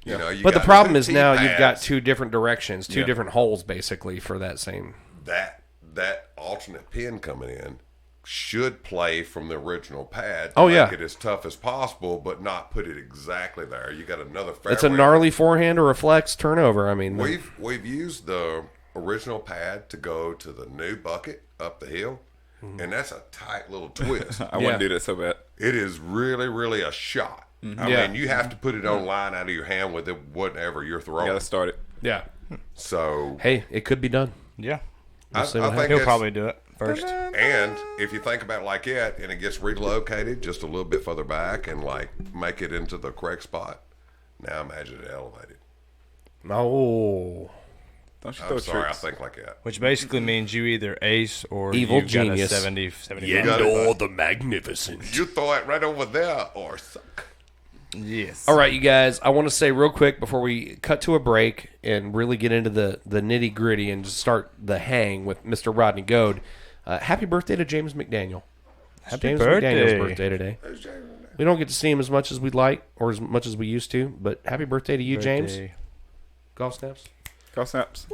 You know, you But the got problem two is now tee you've got pads. 2 different directions, 2 Yeah. different holes basically for that same. that alternate pin coming in should play from the original pad to Oh, make yeah. it as tough as possible, but not put it exactly there. You got another fairway. It's a gnarly forehand or a flex turnover. I mean, We've used the original pad to go to the new bucket up the hill, and that's a tight little twist. I want to do that so bad. It is really, really a shot. I Yeah. mean, you have to put it on line out of your hand with it, whatever you're I throwing. gotta start it. yeah. So, Hey, it could be done. Yeah. I see what think He'll it's- probably do it first. And if you think about it like that, and it gets relocated just a little bit further back, and like make it into the correct spot, now imagine it elevated. Oh, Don't you I'm throw sorry, tricks. I think like that. Which basically means you either ace or Evil you've genius. got a 70. You got it. the Magnificent. You throw it right over there or suck. Yes. All right, you guys, I want to say real quick before we cut to a break and really get into the nitty gritty and just start the hang with Mr. Rodney Goad. Happy birthday to James McDaniel. It's Happy James birthday. McDaniel's birthday today. We don't get to see him as much as we'd like or as much as we used to, but happy birthday to you, James. Golf snaps. Golf snaps.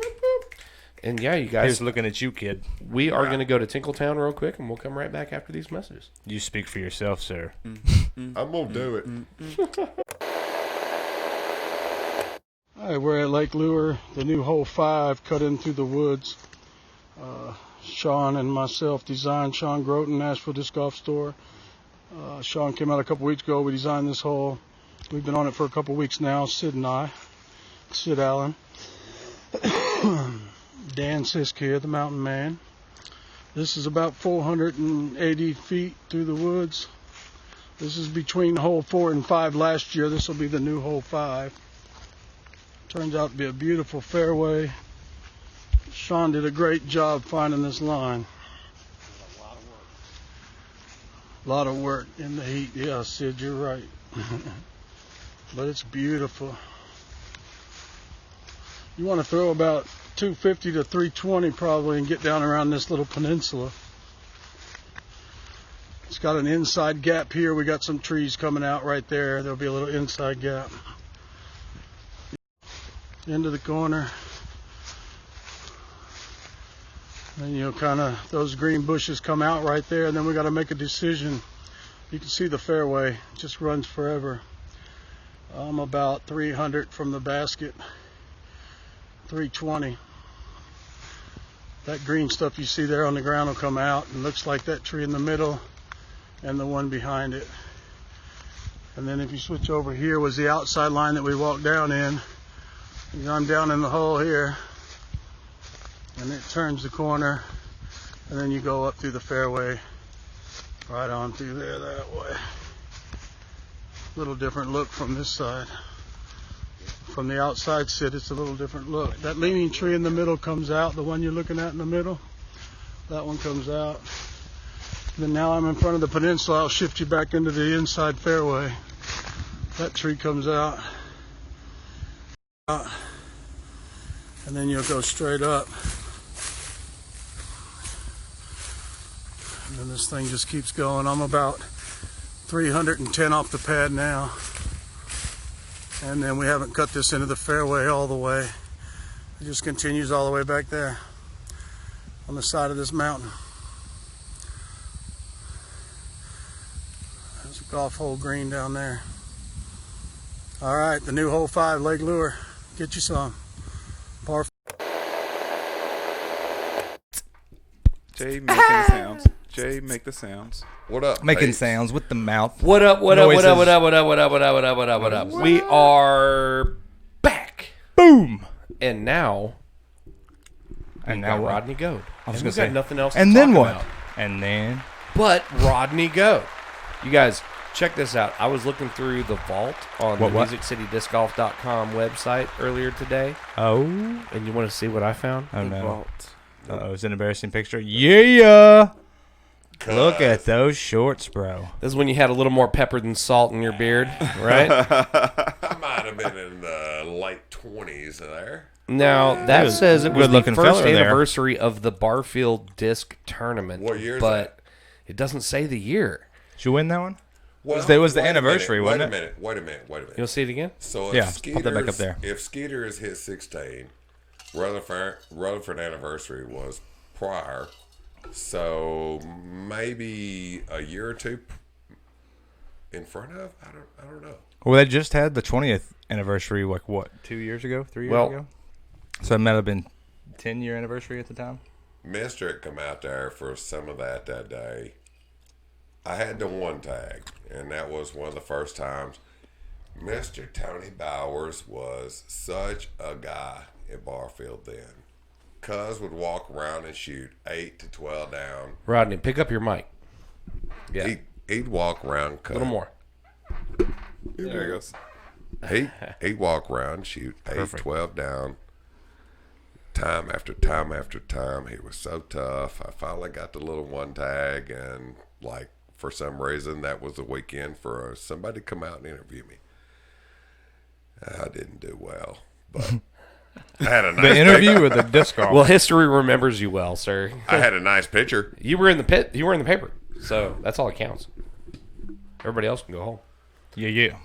And yeah, you He's guys, looking at you, kid. we are going to go to Tinkletown real quick, and we'll come right back after these messages. You speak for yourself, sir. I'm going to do it. All right, we're at Lake Lure, the new hole 5 cut in through the woods. Sean and myself designed. Sean Groton, Nashville Disc Golf Store. Sean came out a couple weeks ago. We designed this hole. We've been on it for a couple weeks now, Sid and I. Sid Allen. Dan Sisk here, the mountain man. This is about 480 feet through the woods. This is between hole 4 and 5 last year. This will be the new hole 5. Turns out to be a beautiful fairway. Sean did a great job finding this line. A lot of work in the heat. Yeah, Sid, you're right. But it's beautiful. You want to throw about 250 to 320 probably and get down around this little peninsula. It's got an inside gap here. We got some trees coming out right there. There'll be a little inside gap. Into the corner. And you'll kind of, those green bushes come out right there, and then we got to make a decision. You can see the fairway, it just runs forever. I'm about 300 from the basket, 320. That green stuff you see there on the ground will come out, and looks like that tree in the middle and the one behind it. And then if you switch over here was the outside line that we walked down in. I'm down in the hole here, and it turns the corner, and then you go up through the fairway, right on through there that way. Little different look from this side. From the outside sit, it's a little different look. That leaning tree in the middle comes out, the one you're looking at in the middle, that one comes out. Then now I'm in front of the peninsula, I'll shift you back into the inside fairway. That tree comes out. And then you'll go straight up. And then this thing just keeps going. I'm about 310 off the pad now. And then we haven't cut this into the fairway all the way. It just continues all the way back there on the side of this mountain. There's a golf hole green down there. All right, the new hole 5, Lake Lure. Get you some. Par. Jay making the sounds. Jay, make the sounds. What up? Making Pace? sounds with the mouth. What up, what up, what up, Noises. what up, what up, what up, what up, what up, what up, what up? We are back. Boom. And now, And got now what? Rodney Goad. I was And gonna we've say got nothing else And to then talk what? about And then but Rodney Goad. You guys, check this out. I was looking through the vault on the What? MusicCityDiscGolf.com website earlier today, oh and you want to see what I found? no. Vault. Uh-oh, it's an embarrassing picture. Yeah. Look at those shorts, bro. This is when you had a little more pepper than salt in your beard, right? I might have been in the late 20s there. Now, that was says it was the good-looking first fella there. anniversary of the Barfield Disc Tournament. What year is but it doesn't say the year. Did you win that one? Well, It was the wait a anniversary, minute, wasn't it? Wait a minute. You'll see it again? So if Yeah, Skeeters, pop that back up there. If Skeeters hit 16, Rutherford anniversary was prior. So maybe a year or two in front of? I don't know. Well, they just had the 20th anniversary, like what, 2 years ago, 3 years Well- ago? So it might have been 10-year anniversary at the time. Mister had come out there for some of that day. I had the one tag, and that was one of the first times. Mr. Tony Bowers was such a guy at Barfield then. Cuz would walk around and shoot 8 to 12 down. Rodney, pick up your mic. Yeah, He'd walk around. a little more. There it goes. He'd walk around, shoot 8, Perfect. 12 down. time after time after time. He was so tough. I finally got the little one tag, and like for some reason that was the weekend for somebody to come out and interview me. I didn't do well, but I had a nice The interview or the disc golf? Well, history remembers you well, sir. I had a nice picture. You were in the pit. You were in the paper. So that's all that counts. Everybody else can go home. Yeah.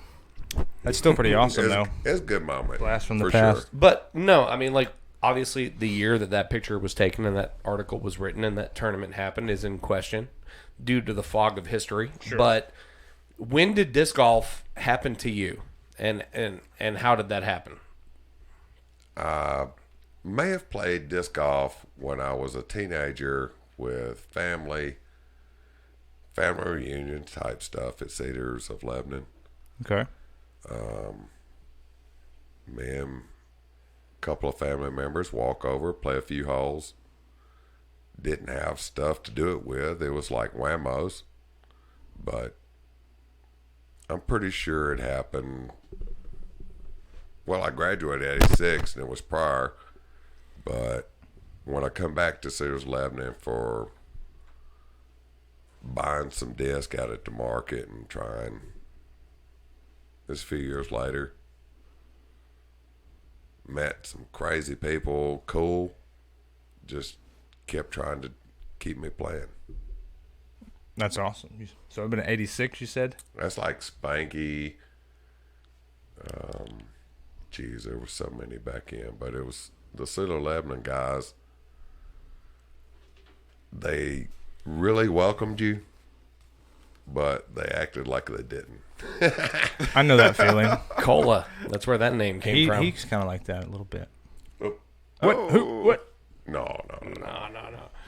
That's still pretty awesome, though. It's a good moment. Blast from the for past. Sure. But no, I mean, like, obviously the year that picture was taken and that article was written and that tournament happened is in question due to the fog of history. Sure. But when did disc golf happen to you? And how did that happen? May have played disc golf when I was a teenager with family reunion type stuff at Cedars of Lebanon. Okay. Me and a couple of family members walk over, play a few holes. Didn't have stuff to do it with. It was like whammos. But I'm pretty sure it happened. Well, I graduated at 86 and it was prior. But when I come back to Cedars Lebanon for buying some disc out at the market and trying this a few years later, met some crazy people, cool, just kept trying to keep me playing. That's awesome. So it been 86, you said? That's like Spanky. Geez, there were so many back in, but it was the Cedar Lebanon guys. They really welcomed you, but they acted like they didn't. I know that feeling. Cola. That's where that name came from. He's kind of like that a little bit. Oh. What? Who? What? No.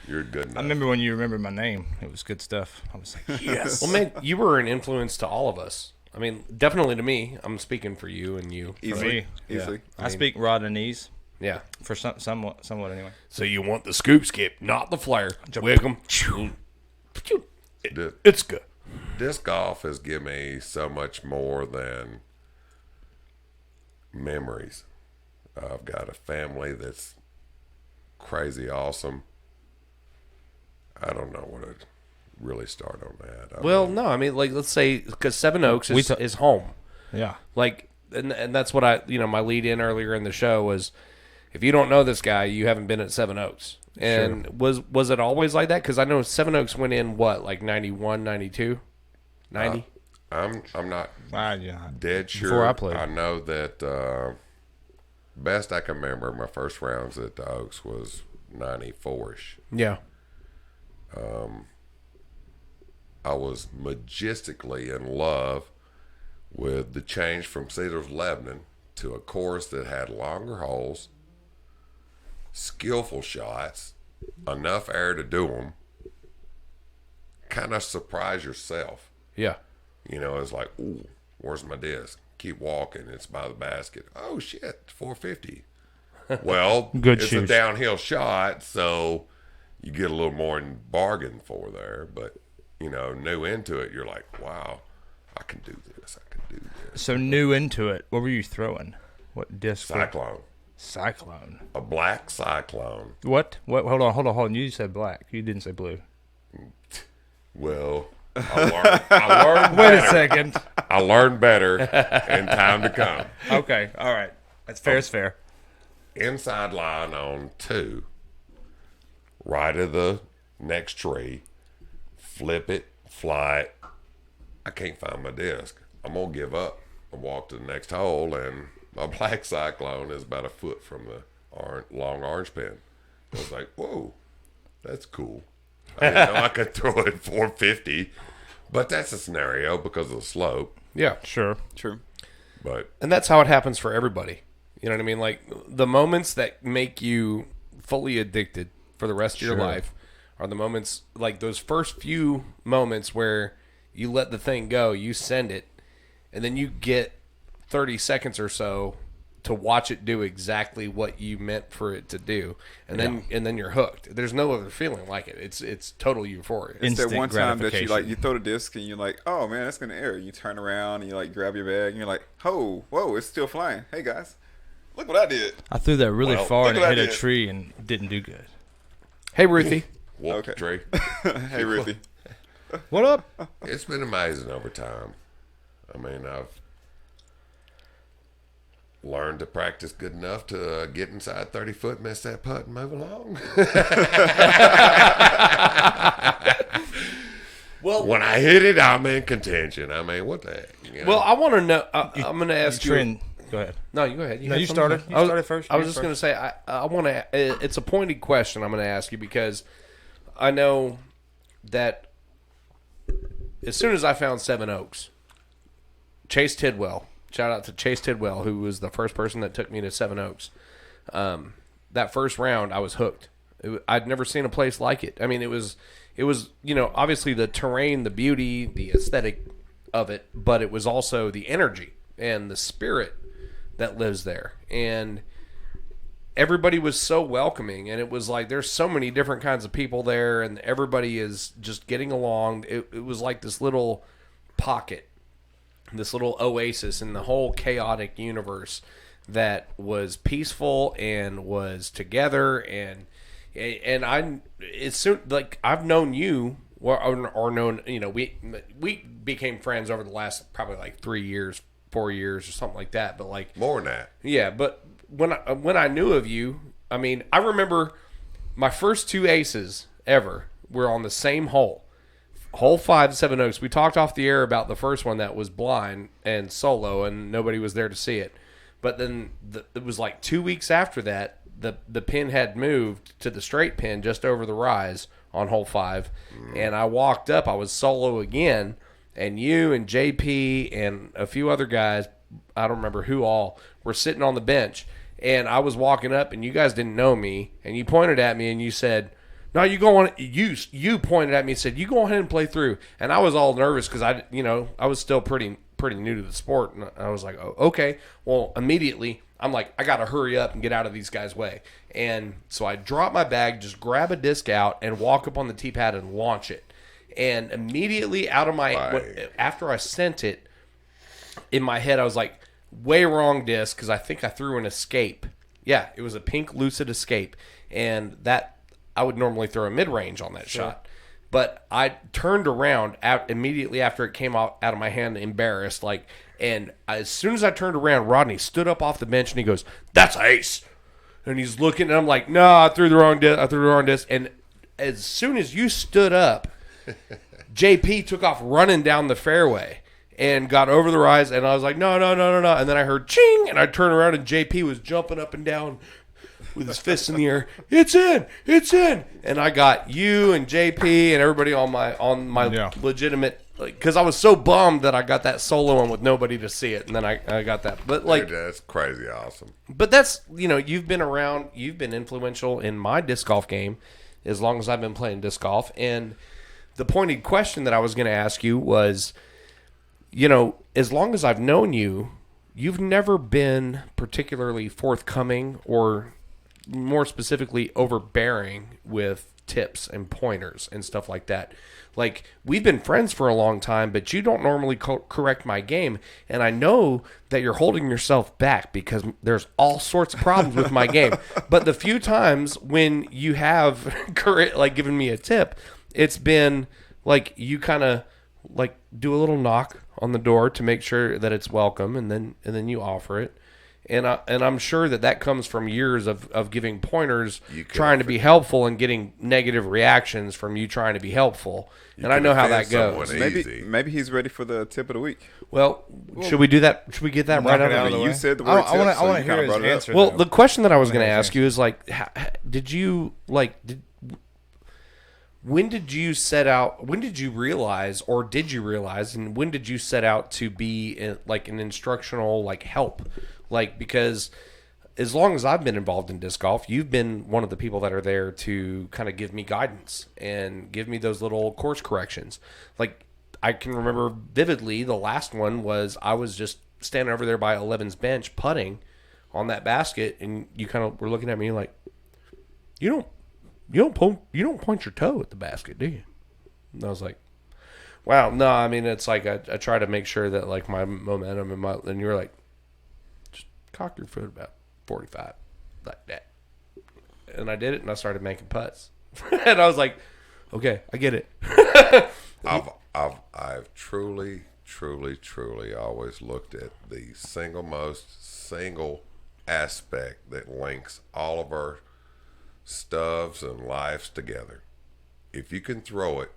You're good enough. I remember when you remembered my name. It was good stuff. I was like, yes. Well, man, you were an influence to all of us. I mean, definitely to me. I'm speaking for you and you. Easily. Easily. I speak Rodney's. Yeah. For somewhat anyway. So you want the scoop skip, not the flare. Wiggle. The It's good. disc golf has given me so much more than memories. I've got a family that's crazy awesome. I don't know where to really start on that. No, I mean, like, let's say, because Seven Oaks is home. Yeah. Like, and that's what my lead in earlier in the show was, if you don't know this guy, you haven't been at Seven Oaks. And was it always like that? Because I know Seven Oaks went in, like 91, 92, 90? I'm not dead sure. Before I played. I know that best I can remember, my first rounds at the Oaks was 94-ish. Yeah. I was majestically in love with the change from Cedars Lebanon to a course that had longer holes, skillful shots, enough air to do them, kind of surprise yourself. Yeah. You know, it's like, ooh, where's my disc? Keep walking. It's by the basket. Oh, shit, 450. Well, Good it's shoes. a downhill shot, so you get a little more in bargain for there. But, you know, new into it, you're like, wow, I can do this. I can do this. So new into it, what were you throwing? What disc? Cyclone. A black Cyclone. What? Hold on. You said black. You didn't say blue. Well, I learned Wait better. a second. I learned better in time to come. Okay. All right. That's fair. It's fair. Inside line on 2, right of the next tree, flip it, fly it. I can't find my disc. I'm going to give up. I walk to the next hole, and my black Cyclone is about a foot from the long orange pin. I was like, whoa, that's cool. I didn't know I could throw it 450, but that's a scenario because of the slope. Yeah. Sure. True. But And that's how it happens for everybody. You know what I mean? Like, the moments that make you fully addicted for the rest of your life are the moments, like those first few moments where you let the thing go, you send it, and then you get 30 seconds or so to watch it do exactly what you meant for it to do, and then you're hooked. There's no other feeling like it. It's total euphoria. It's that Instant one time that gratification. you throw the disc and you're like, oh man, that's gonna air. You turn around and you like grab your bag and you're like, whoa, it's still flying. Hey guys. Look what I did. I threw that really Well, far and look it what I hit a did. tree and didn't do good. Hey, Ruthie. Whoop, Okay. tree. Hey, Ruthie. What up? It's been amazing over time. I mean, I've learned to practice good enough to get inside 30 foot, miss that putt, and move along. Well, when I hit it, I'm in contention. I mean, what the heck? You know? well, I want to know. I'm going to ask you. Go ahead. No, you go ahead. No, had you something? started. You started first. I was just going to say, I want to. It's a pointed question I'm going to ask you because I know that as soon as I found Seven Oaks, Chase Tidwell, shout out to Chase Tidwell, who was the first person that took me to Seven Oaks. That first round, I was hooked. I'd never seen a place like it. I mean, it was obviously the terrain, the beauty, the aesthetic of it, but it was also the energy and the spirit that lives there. And everybody was so welcoming, and it was like there's so many different kinds of people there, and everybody is just getting along. It was like this little pocket, this little oasis in the whole chaotic universe that was peaceful and was together. And it's soon, like I've known you or known, we became friends over the last probably like 3 years, 4 years or something like that. But like more than that. yeah, but when I knew of you, I mean, I remember my first two aces ever were on the same hole. Hole 5, Seven Oaks. We talked off the air about the first one that was blind and solo, and nobody was there to see it. But then it was like 2 weeks after that, the pin had moved to the straight pin just over the rise on hole 5, and I walked up. I was solo again, and you and JP and a few other guys, I don't remember who all, were sitting on the bench, and I was walking up, and you guys didn't know me, and you pointed at me and you said, "No, you go on." You pointed at me and said, "You go ahead and play through." And I was all nervous because I was still pretty new to the sport, and I was like, "Oh, okay." Well, immediately I'm like, I got to hurry up and get out of these guys' way. And so I drop my bag, just grab a disc out, and walk up on the tee pad and launch it. And immediately out of after I sent it, in my head, I was like, way wrong disc, because I think I threw an Escape. Yeah, it was a pink Lucid Escape. And that, I would normally throw a mid-range on that shot. But I turned around immediately after it came out of my hand, embarrassed, and as soon as I turned around, Rodney stood up off the bench and he goes, "That's ace." And he's looking, and I'm like, "No, I threw the wrong disc. And as soon as you stood up, JP took off running down the fairway and got over the rise, and I was like, no. And then I heard ching, and I turned around, and JP was jumping up and down with his fists in the air. It's in. And I got you and JP and everybody on my legitimate, because I was so bummed that I got that solo one with nobody to see it, and then I got that. But Dude, that's crazy awesome. But that's, you've been around, you've been influential in my disc golf game as long as I've been playing disc golf. And the pointed question that I was going to ask you was, as long as I've known you, you've never been particularly forthcoming or more specifically overbearing with tips and pointers and stuff like that. Like, we've been friends for a long time, but you don't normally correct my game, and I know that you're holding yourself back because there's all sorts of problems with my game. But the few times when you have given me a tip, it's been like you kind of like do a little knock on the door to make sure that it's welcome, and then you offer it. And I'm sure that comes from years of giving pointers, trying to be helpful, and getting negative reactions from you trying to be helpful. And I know how that goes. Maybe he's ready for the tip of the week. Well, should we do that? Should we get that right out of the way? You said the word tip, I want to hear his answer. Well, the question that I was going to ask you is when did you set out? When did you realize, or did you realize, and when did you set out to be an instructional help? Because as long as I've been involved in disc golf, you've been one of the people that are there to kind of give me guidance and give me those little course corrections. I can remember vividly the last one was I was just standing over there by 11's bench putting on that basket, and you kind of were looking at me like, you don't point your toe at the basket, do you? And I was like, wow, no. I mean, it's like I try to make sure that my momentum and you were like, just cock your foot about 45, like that. And I did it, and I started making putts. And I was like, okay, I get it. I've truly always looked at the single aspect that links all of our stuffs and lives together. If you can throw it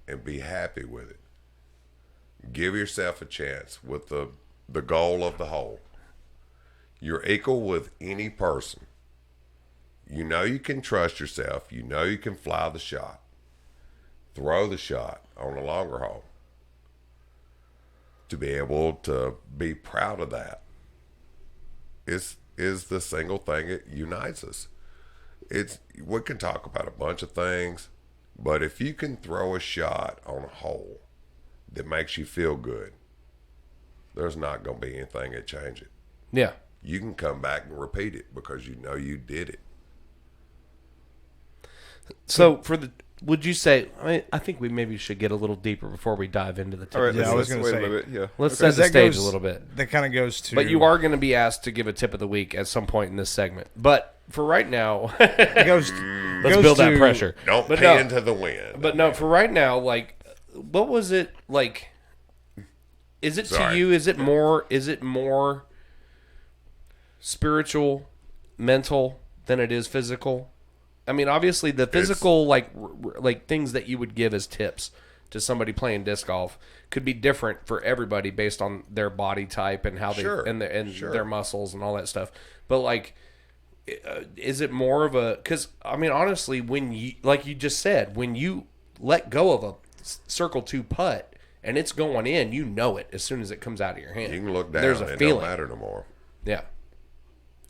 and be happy with it, give yourself a chance with the goal of the whole. You're equal with any person. You know you can trust yourself. You know you can fly the shot. Throw the shot on a longer hole. To be able to be proud of that is the single thing that unites us. We can talk about a bunch of things, but if you can throw a shot on a hole that makes you feel good, there's not going to be anything that change it. Yeah. You can come back and repeat it because you know you did it. So would you say? I think we maybe should get a little deeper before we dive into the tip. All right, Yeah, I was let's gonna wait a say- little bit. Yeah. Let's Because set the that stage goes- a little bit. That kind of goes to. But you are going to be asked to give a tip of the week at some point in this segment. But for right now, It goes. let's goes build that to- pressure. Don't But pay no. into the wind. But no, for right now, like, what was it like? Is it Sorry. to you? Is it more spiritual, mental than it is physical? I mean, obviously, the physical, like things that you would give as tips to somebody playing disc golf could be different for everybody based on their body type and how they Sure, and sure. their muscles and all that stuff. But like, is it more of a? Because I mean, honestly, when you like you just said, when you let go of a circle 2 putt and it's going in, you know it as soon as it comes out of your hand. You can look down. There's a It feeling. don't matter no more. Yeah.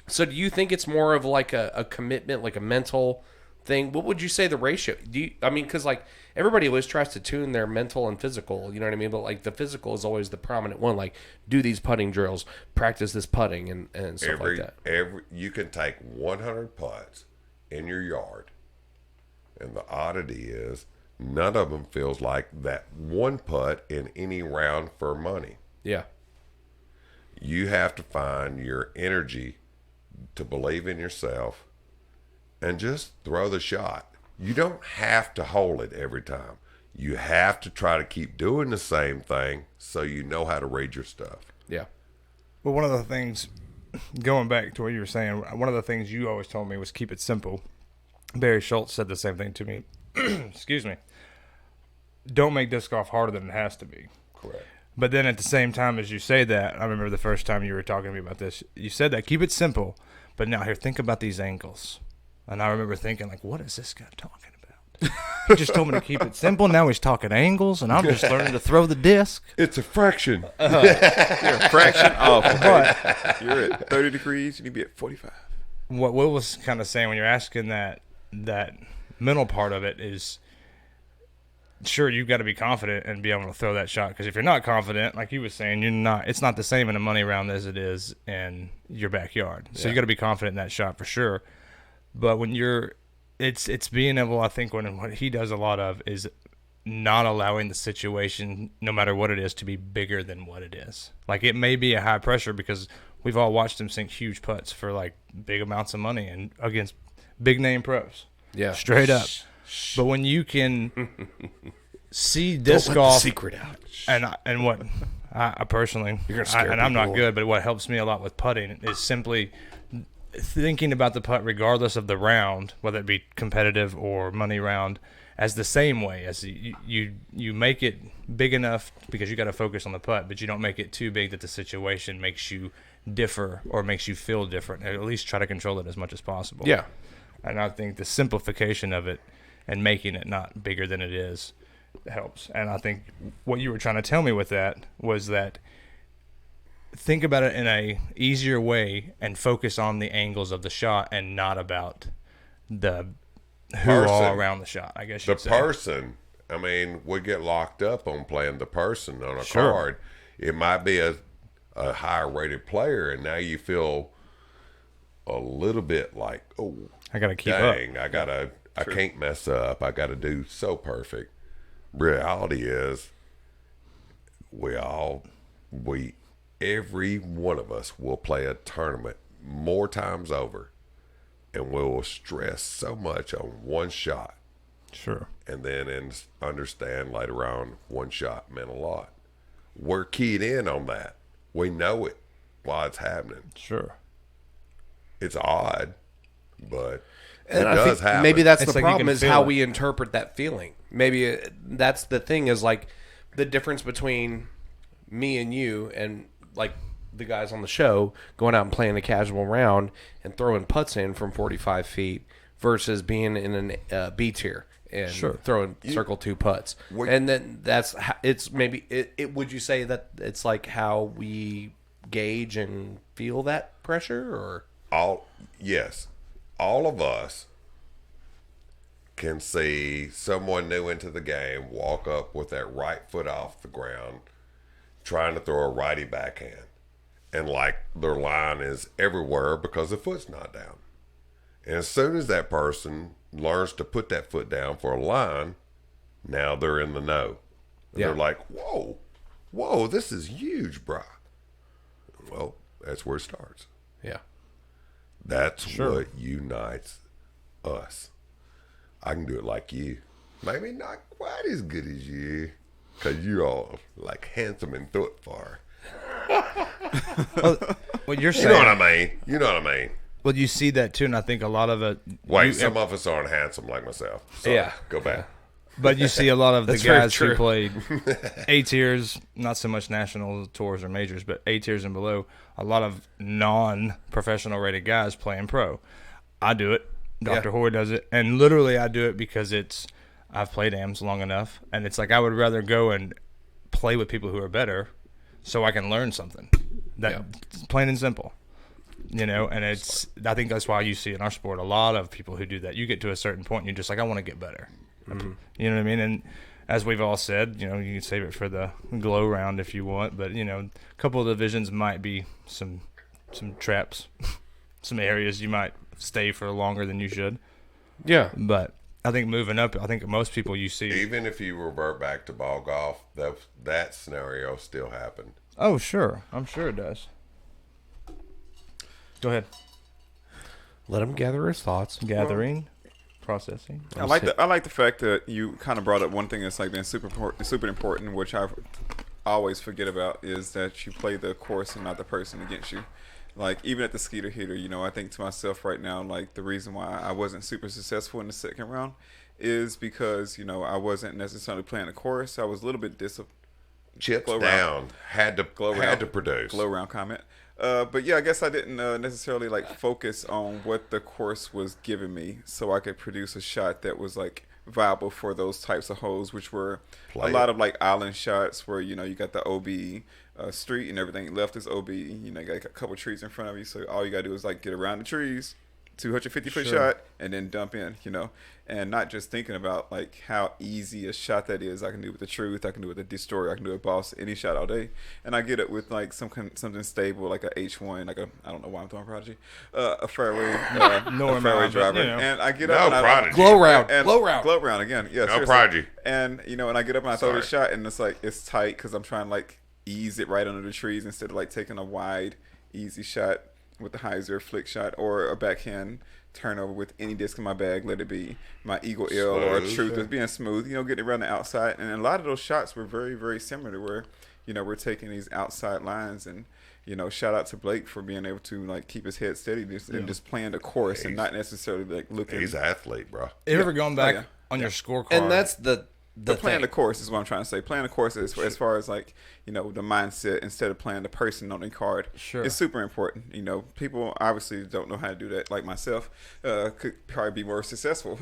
So do you think it's more of like a commitment, like a mental thing? What would you say the ratio? Because like everybody always tries to tune their mental and physical, you know what I mean? But like the physical is always the prominent one. Like do these putting drills, practice this putting and stuff like that. You can take 100 putts in your yard, and the oddity is none of them feels like that one putt in any round for money. Yeah. You have to find your energy to believe in yourself and just throw the shot. You don't have to hold it every time. You have to try to keep doing the same thing so you know how to read your stuff. Yeah. Well, one of the things, going back to what you were saying, one of the things you always told me was keep it simple. Barry Schultz said the same thing to me. Excuse me. Don't make disc golf harder than it has to be. Correct. But then at the same time as you say that, I remember the first time you were talking to me about this, you said that, keep it simple, but now here, think about these angles. And I remember thinking, like, what is this guy talking about? He just told me to keep it simple. Now he's talking angles, and I'm just learning to throw the disc. It's a fraction. You're a fraction off. But you're at 30 degrees. You need to be at 45. What Will was kind of saying when you're asking that mental part of it is, sure, you've got to be confident and be able to throw that shot. Because if you're not confident, like you was saying, you're not. It's not the same in a money round as it is in your backyard. So you got to be confident in that shot for sure. But when you're, it's being able. I think what he does a lot of is not allowing the situation, no matter what it is, to be bigger than what it is. Like it may be a high pressure because we've all watched him sink huge putts for like big amounts of money and against big name pros. Yeah. Straight up. But when you can see disc golf, secret out. and what I personally, and I'm not good, but what helps me a lot with putting is simply thinking about the putt, regardless of the round, whether it be competitive or money round, as the same way as you make it big enough because you got to focus on the putt, but you don't make it too big that the situation makes you differ or makes you feel different. At least try to control it as much as possible. Yeah. And I think the simplification of it and making it not bigger than it is helps. And I think what you were trying to tell me with that was that think about it in a easier way and focus on the angles of the shot and not about the who all around the shot, I guess The you'd say. person, I mean, we get locked up on playing the person on a card. It might be a higher rated player, and now you feel a little bit like, oh, I got to keep up. dang, I can't mess up. I got to do so perfect. Reality is, every one of us will play a tournament more times over, and we will stress so much on one shot. Sure. And then understand later on one shot meant a lot. We're keyed in on that. We know it while it's happening. Sure. It's odd, but And it I does think happen. maybe that's It's the like you problem can is feel how it. we interpret that feeling. Maybe that's the thing is like the difference between me and you and like the guys on the show going out and playing a casual round and throwing putts in from 45 feet versus being in an B tier and throwing circle 2 putts. And then it's maybe it would you say that it's like how we gauge and feel that pressure or Yes, all of us can see someone new into the game walk up with that right foot off the ground trying to throw a righty backhand, and like their line is everywhere because the foot's not down. And as soon as that person learns to put that foot down for a line, now they're in the know. And they're like, whoa, this is huge, brah. Well, that's where it starts. yeah. That's what unites us. I can do it like you. Maybe not quite as good as you, because you're all like handsome and throw it far. What you're You saying. know what I mean? Well, you see that too, and I think a lot of it. Wait, some of us aren't handsome like myself. So Yeah. Go back. But you see a lot of the That's very guys who true. played A tiers, not so much national tours or majors, but A tiers and below. A lot of non-professional rated guys playing pro. I do it. Dr. Hoy does it, and literally I do it because I've played AMs long enough, and it's like I would rather go and play with people who are better, so I can learn something. Plain and simple. And I think that's why you see in our sport a lot of people who do that. You get to a certain point and you're just like, I want to get better. Mm-hmm. You know what I mean? And as we've all said, you can save it for the glow round if you want, but a couple of divisions might be some traps, some areas you might stay for longer than you should. Yeah. But I think moving up, I think most people you see. Even if you revert back to ball golf, that scenario still happened. Oh, sure. I'm sure it does. Go ahead. Let him gather his thoughts. Gathering, processing. I like the fact that you kind of brought up one thing that's like been super important, which I always forget about, is that you play the course and not the person against you. Like even at the Skeeter Heater, I think to myself right now, like the reason why I wasn't super successful in the second round is because I wasn't necessarily playing the course. I was a little bit Chips glow down. round. Had to produce. Glow round comment. But yeah, I guess I didn't necessarily like focus on what the course was giving me, so I could produce a shot that was like viable for those types of holes, which were a lot of like island shots where you got the OB street and everything left is OB. You got a couple trees in front of you, so all you gotta do is like get around the trees, 250-foot shot, and then dump in. And not just thinking about like how easy a shot that is. I can do it with the truth, I can do it with the destroyer, I can do it boss, any shot all day, and I get it with like something stable like a H1, like I don't know why I'm throwing Prodigy, a fairway, a fairway driver, and I get up and Prodigy. Glow round. Glow round again, yeah, No Prodigy. and and I get up and I throw the shot, and it's like it's tight because I'm trying to like ease it right under the trees instead of like taking a wide easy shot with the hyzer flick shot or a backhand turnover with any disc in my bag, let it be my Eagle L or a truth, just being smooth, getting around the outside. And a lot of those shots were very, very similar to where, we're taking these outside lines, and, shout out to Blake for being able to like keep his head steady and just playing the course and not necessarily like looking. He's an athlete, bro. You ever gone back on your scorecard? And that's the playing thing. the course is what I'm trying to say. Playing the course is as far as like the mindset instead of playing the person on the card. Sure, it's super important. People obviously don't know how to do that. Like myself, could probably be more successful.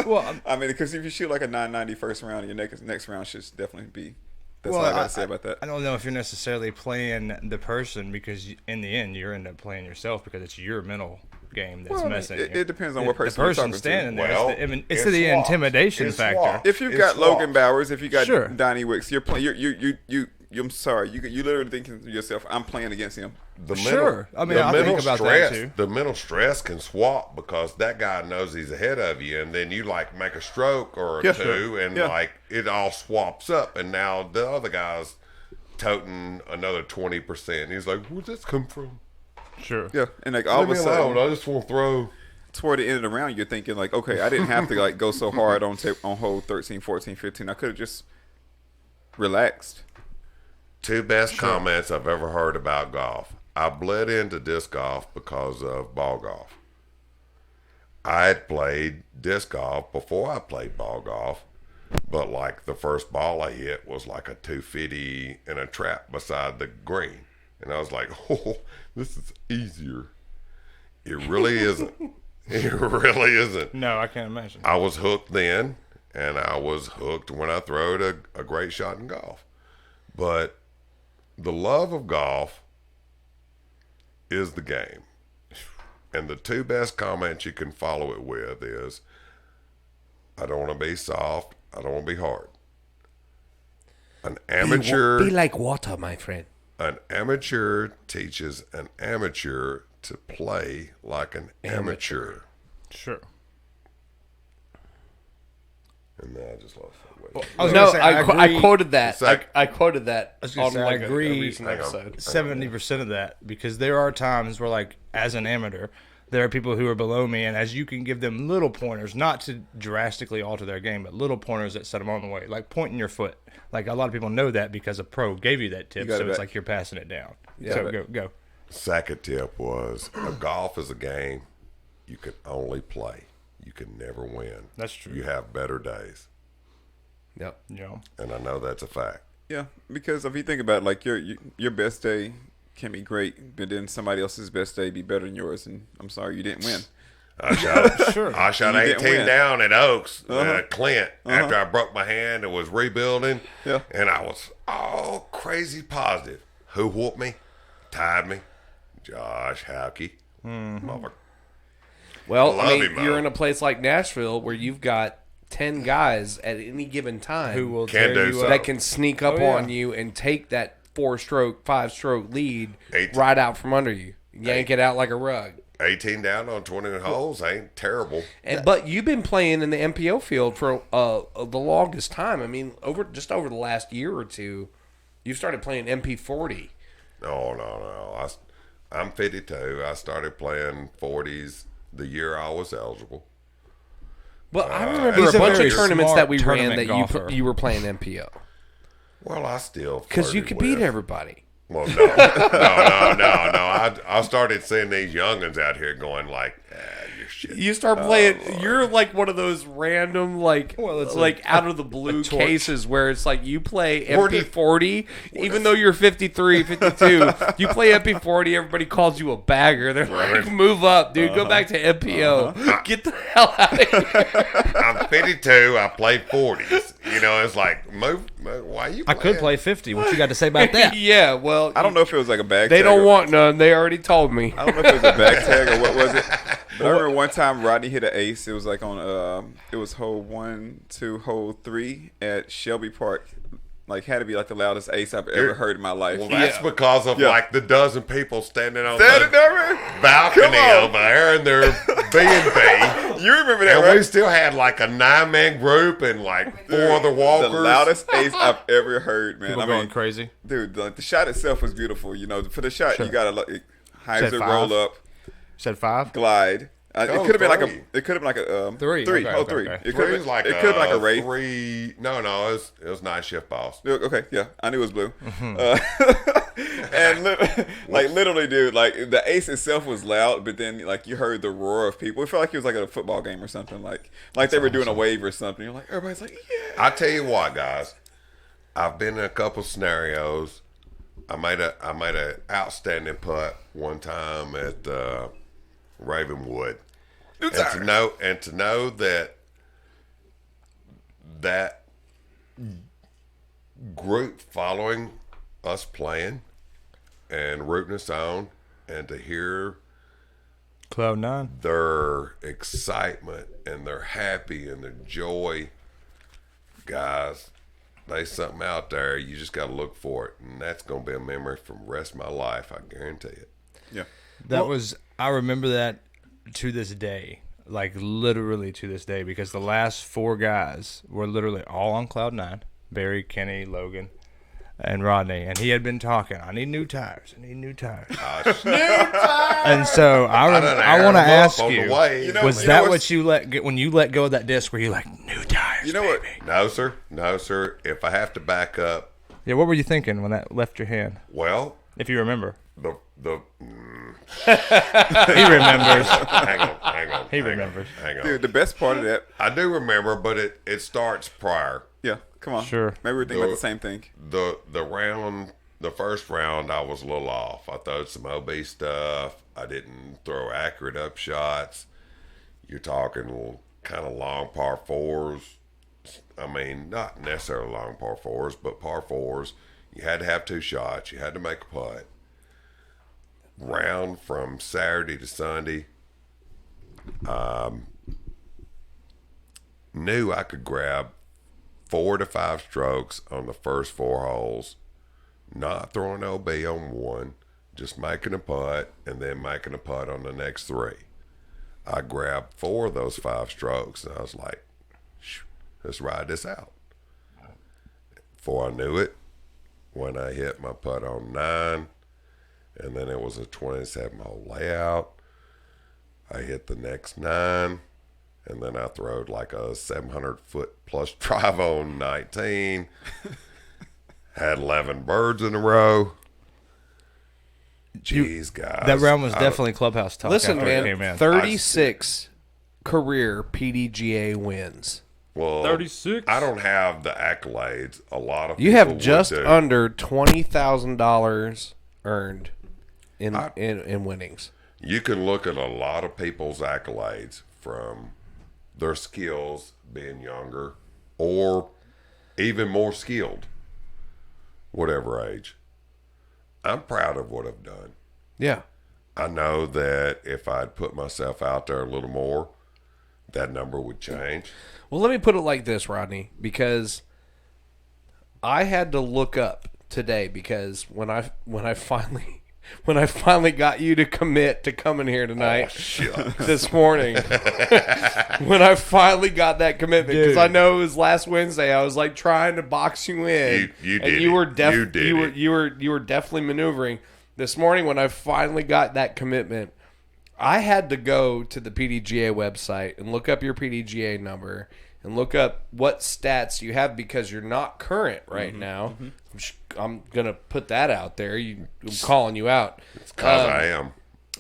Well, I mean, because if you shoot like a 990 first round, your next round should definitely be. That's all I gotta say about that. I don't know if you're necessarily playing the person because in the end you end up playing yourself because it's your mental game that's messing. It depends on what person the you're person talking standing to. there. Well, it's the swaps. intimidation It's factor. swaps. If you've It's got Logan swaps. Bowers, if you got Sure. Donnie Wicks, you're playing. You. I'm sorry. You literally thinking to yourself, I'm playing against him. Sure. I mean, I think about that too. The mental stress can swap because that guy knows he's ahead of you, and then you like make a stroke or Yeah, two, sure. and Yeah. like it all swaps up, and now the other guy's toting another 20%. He's like, where'd this come from? Sure. Yeah, and like all of a sudden, I just want to throw. toward the end of the round, you're thinking like, okay, I didn't have to like go so hard on hole 13, 14, 15. I could have just relaxed. Two best comments I've ever heard about golf. I bled into disc golf because of ball golf. I had played disc golf before I played ball golf, but like the first ball I hit was like a 250 in a trap beside the green. And I was like, oh, this is easier. It really isn't. It really isn't. No, I can't imagine. I was hooked then, and I was hooked when I throwed a great shot in golf. But the love of golf is the game. And the two best comments you can follow it with is, I don't want to be soft, I don't want to be hard. An amateur... Be like water, my friend. An amateur teaches an amateur to play like an amateur. Sure. And then I just lost that. I quoted that. Zach- I quoted that I was gonna on say, I like agree. a recent episode. 70% of that, because there are times where, like, as an amateur, there are people who are below me, and as you can give them little pointers, not to drastically alter their game, but little pointers that set them on the way, like pointing your foot. Like, a lot of people know that because a pro gave you that tip, so it's like you're passing it down. So go. Second tip was, a golf is a game you can only play. You can never win. That's true. You have better days. Yep. Yeah. And I know that's a fact. Yeah, because if you think about it, like your best day can be great, but then somebody else's best day be better than yours, and I'm sorry you didn't win. I shot, Sure. I shot You didn't 18 win. down at Oaks, Uh-huh. Clint, after I broke my hand and was rebuilding. Yeah. And I was all crazy positive. Who whooped me? Tied me? Josh Howkey. Mother. Well, I I love mean, him, you're though. in a place like Nashville where you've got 10 guys at any given time Who will Can tear do you so. up. that can sneak up Oh, yeah. on you and take that 4-stroke, 5-stroke lead 18. right out from under you. Yank it out like a rug. 18 down on 20 holes ain't terrible. But you've been playing in the MPO field for the longest time. I mean, over the last year or two, you started playing MP40. No. I'm 52. I started playing 40s the year I was eligible. Well, I remember He's a a bunch very of tournaments smart that we ran tournament that golfer. you were playing MPO Well, I still because you flirted could beat with- everybody. Well, no. I started seeing these youngins out here going like, you're shit. You start playing. You're like one of those random, like, it's out of the blue torch. cases where it's like you play Where did- MP40, even though you're 53, 52. You play MP40, everybody calls you a bagger. They're like, move up, dude. Go back to MPO. Get the hell out of here. I'm 52. I play 40s. You know, it's like, move why you I playing? could play 50. What you got to say about that? Yeah, well, I don't know if it was like a bag they tag. don't want none. They already told me. I don't know if it was a bag tag or what was it. But I remember one time Rodney hit an ace. It was like on it was hole 1, 2, hole 3 at Shelby Park. Like had to be like the loudest ace I've ever heard in my life. Well, that's Yeah. because of Yeah. like the dozen people standing on Standing the there, man. balcony Come on. over there and their B&B. You remember that, And right? we still had like a 9-man group and like 4 other walkers. The loudest ace I've ever heard, man. People I mean, going crazy. dude, like, the shot itself was beautiful. You know, for the shot, you gotta like, Said hyzer 5. roll up, Said 5. glide. It Oh, could have been like three. a. It could have been like a 3. Three. Okay, Oh, okay, 3. okay. It could Three have was like it could have been like a wraith. 3. No, it was night shift boss. Okay, yeah, I knew it was blue. And literally, dude, like the ace itself was loud, but then like you heard the roar of people. It felt like it was like at a football game or something, like they were doing a wave or something. You're like, everybody's like, yeah. I tell you what, guys, I've been in a couple scenarios. I made a outstanding putt one time at Ravenwood, and to know that group following us playing and rooting us on, and to hear Cloud 9. their excitement and their happy and their joy, guys, there's something out there. You just got to look for it, and that's going to be a memory for the rest of my life. I guarantee it. Yeah. I remember that to this day, like literally to this day, because the last 4 guys were literally all on Cloud 9. Barry, Kenny, Logan. and Rodney, and he had been talking. I need new tires. I need new tires. New tires. And so I want to ask you, was you that know what you when you let go of that disc? Were you like new tires? You know baby? what? No, sir. No, sir. If I have to back up, Yeah. What were you thinking when that left your hand? well, If you remember, the he remembers. hang on. He remembers. Hang on. Dude, the best part of that. I do remember, but it starts prior. Yeah, come on. Sure. Maybe we're thinking about the same thing. The first round, I was a little off. I throwed some OB stuff. I didn't throw accurate up shots. You're talking kind of long par fours. I mean, not necessarily long par fours, but par fours. You had to have 2 shots. You had to make a putt. Round from Saturday to Sunday, knew I could grab 4 to 5 strokes on the first 4 holes, not throwing OB on one, just making a putt, and then making a putt on the next 3. I grabbed 4 of those 5 strokes, and I was like, let's ride this out. Before I knew it, when I hit my putt on 9, and then it was a 27-hole layout, I hit the next 9, and then I throwed like a 700-foot plus drive on 19. Had 11 birds in a row. Jeez, guys. That round was definitely clubhouse talk. Listen, after it came man, in. 36 career PDGA wins. Well, 36. I don't have the accolades. A lot of You people have just would do. under $20,000 earned in winnings. You can look at a lot of people's accolades from their skills being younger or even more skilled, whatever age. I'm proud of what I've done. Yeah. I know that if I'd put myself out there a little more, that number would change. Well, let me put it like this, Rodney, because I had to look up today because when I finally got you to commit to coming here tonight this morning, when I finally got that commitment, because I know it was last Wednesday, I was like trying to box you in, you and did you were you were definitely maneuvering. This morning, when I finally got that commitment, I had to go to the PDGA website and look up your PDGA number and look up what stats you have because you're not current right now. I'm going to put that out there. I'm calling you out. It's because I am.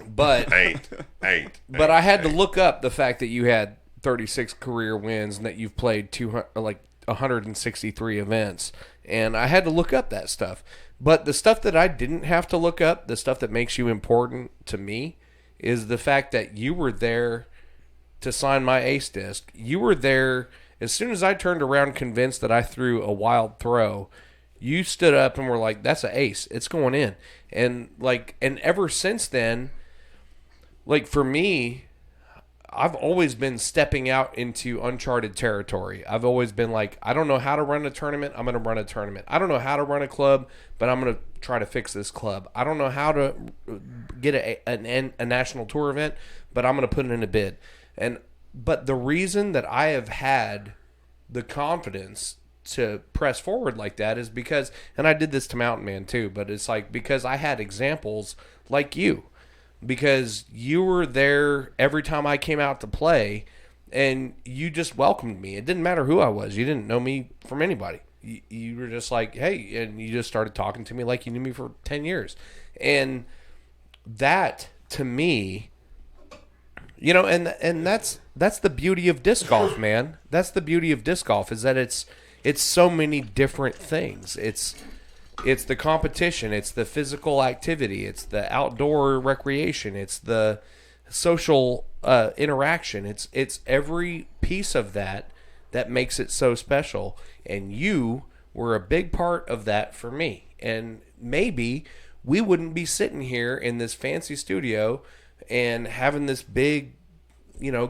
But Ain't. I had to look up the fact that you had 36 career wins and that you've played 163 events. And I had to look up that stuff. But the stuff that I didn't have to look up, the stuff that makes you important to me, is the fact that you were there to sign my ace disc. You were there as soon as I turned around convinced that I threw a wild throw. You stood up and were like, that's an ace. It's going in. And ever since then, like for me, I've always been stepping out into uncharted territory. I've always been like, I don't know how to run a tournament. I'm going to run a tournament. I don't know how to run a club, but I'm going to try to fix this club. I don't know how to get a national tour event, but I'm going to put it in a bid. But the reason that I have had the confidence to press forward like that is because, and I did this to Mountain Man too, but it's like because I had examples like you. Because you were there every time I came out to play, and you just welcomed me. It didn't matter who I was. You didn't know me from anybody. You were just like, hey, and you just started talking to me like you knew me for 10 years. And that, to me, you know, and that's the beauty of disc golf, man. That's the beauty of disc golf, is that it's so many different things. It's the competition, it's the physical activity, it's the outdoor recreation, it's the social interaction. It's every piece of that makes it so special. And you were a big part of that for me. And maybe we wouldn't be sitting here in this fancy studio and having this big,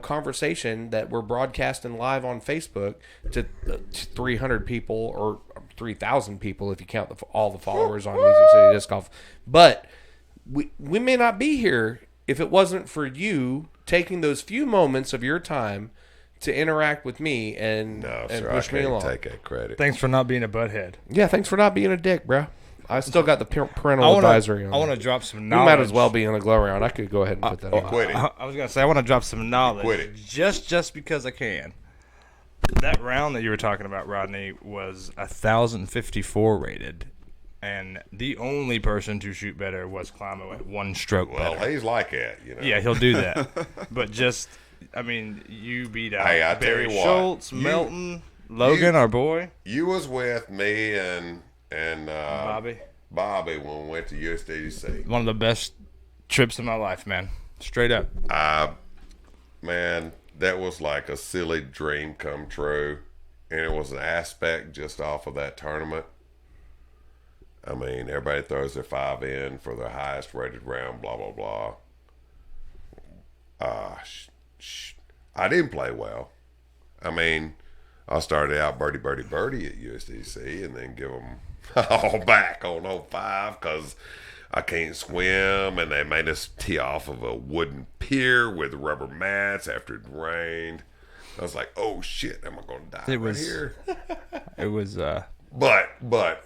conversation that we're broadcasting live on Facebook to 300 people or 3,000 people if you count all the followers on Music City Disc Golf. But we may not be here if it wasn't for you taking those few moments of your time to interact with me and No, and sir, push I me can't along. take that credit. Thanks for not being a butthead. Yeah, thanks for not being a dick, bro. I still got the parental advisory on. I want to drop some We knowledge. might as well be in a glow round. I could go ahead and put that on. Quit it. I was gonna say I want to drop some knowledge. Quit it. Just because I can. That round that you were talking about, Rodney, was 1,054 rated, and the only person to shoot better was Climo at 1 stroke Well, better. he's like that, you know. Yeah, he'll do that. But just, I mean, you beat out Hey, I tell Barry you what, Schultz, Melton, Logan, our boy, You was with me and Bobby. when we went to USDC. One of the best trips of my life, man. Straight up. Man, that was like a silly dream come true, and it was an aspect just off of that tournament. I mean, everybody throws their 5 in for their highest rated round, blah blah blah. I didn't play well. I mean, I started out birdie at USDC, and then give them all back on 05 because I can't swim, and they made us tee off of a wooden pier with rubber mats after it rained. I was like, "Oh shit, am I going to die right here?" It was. But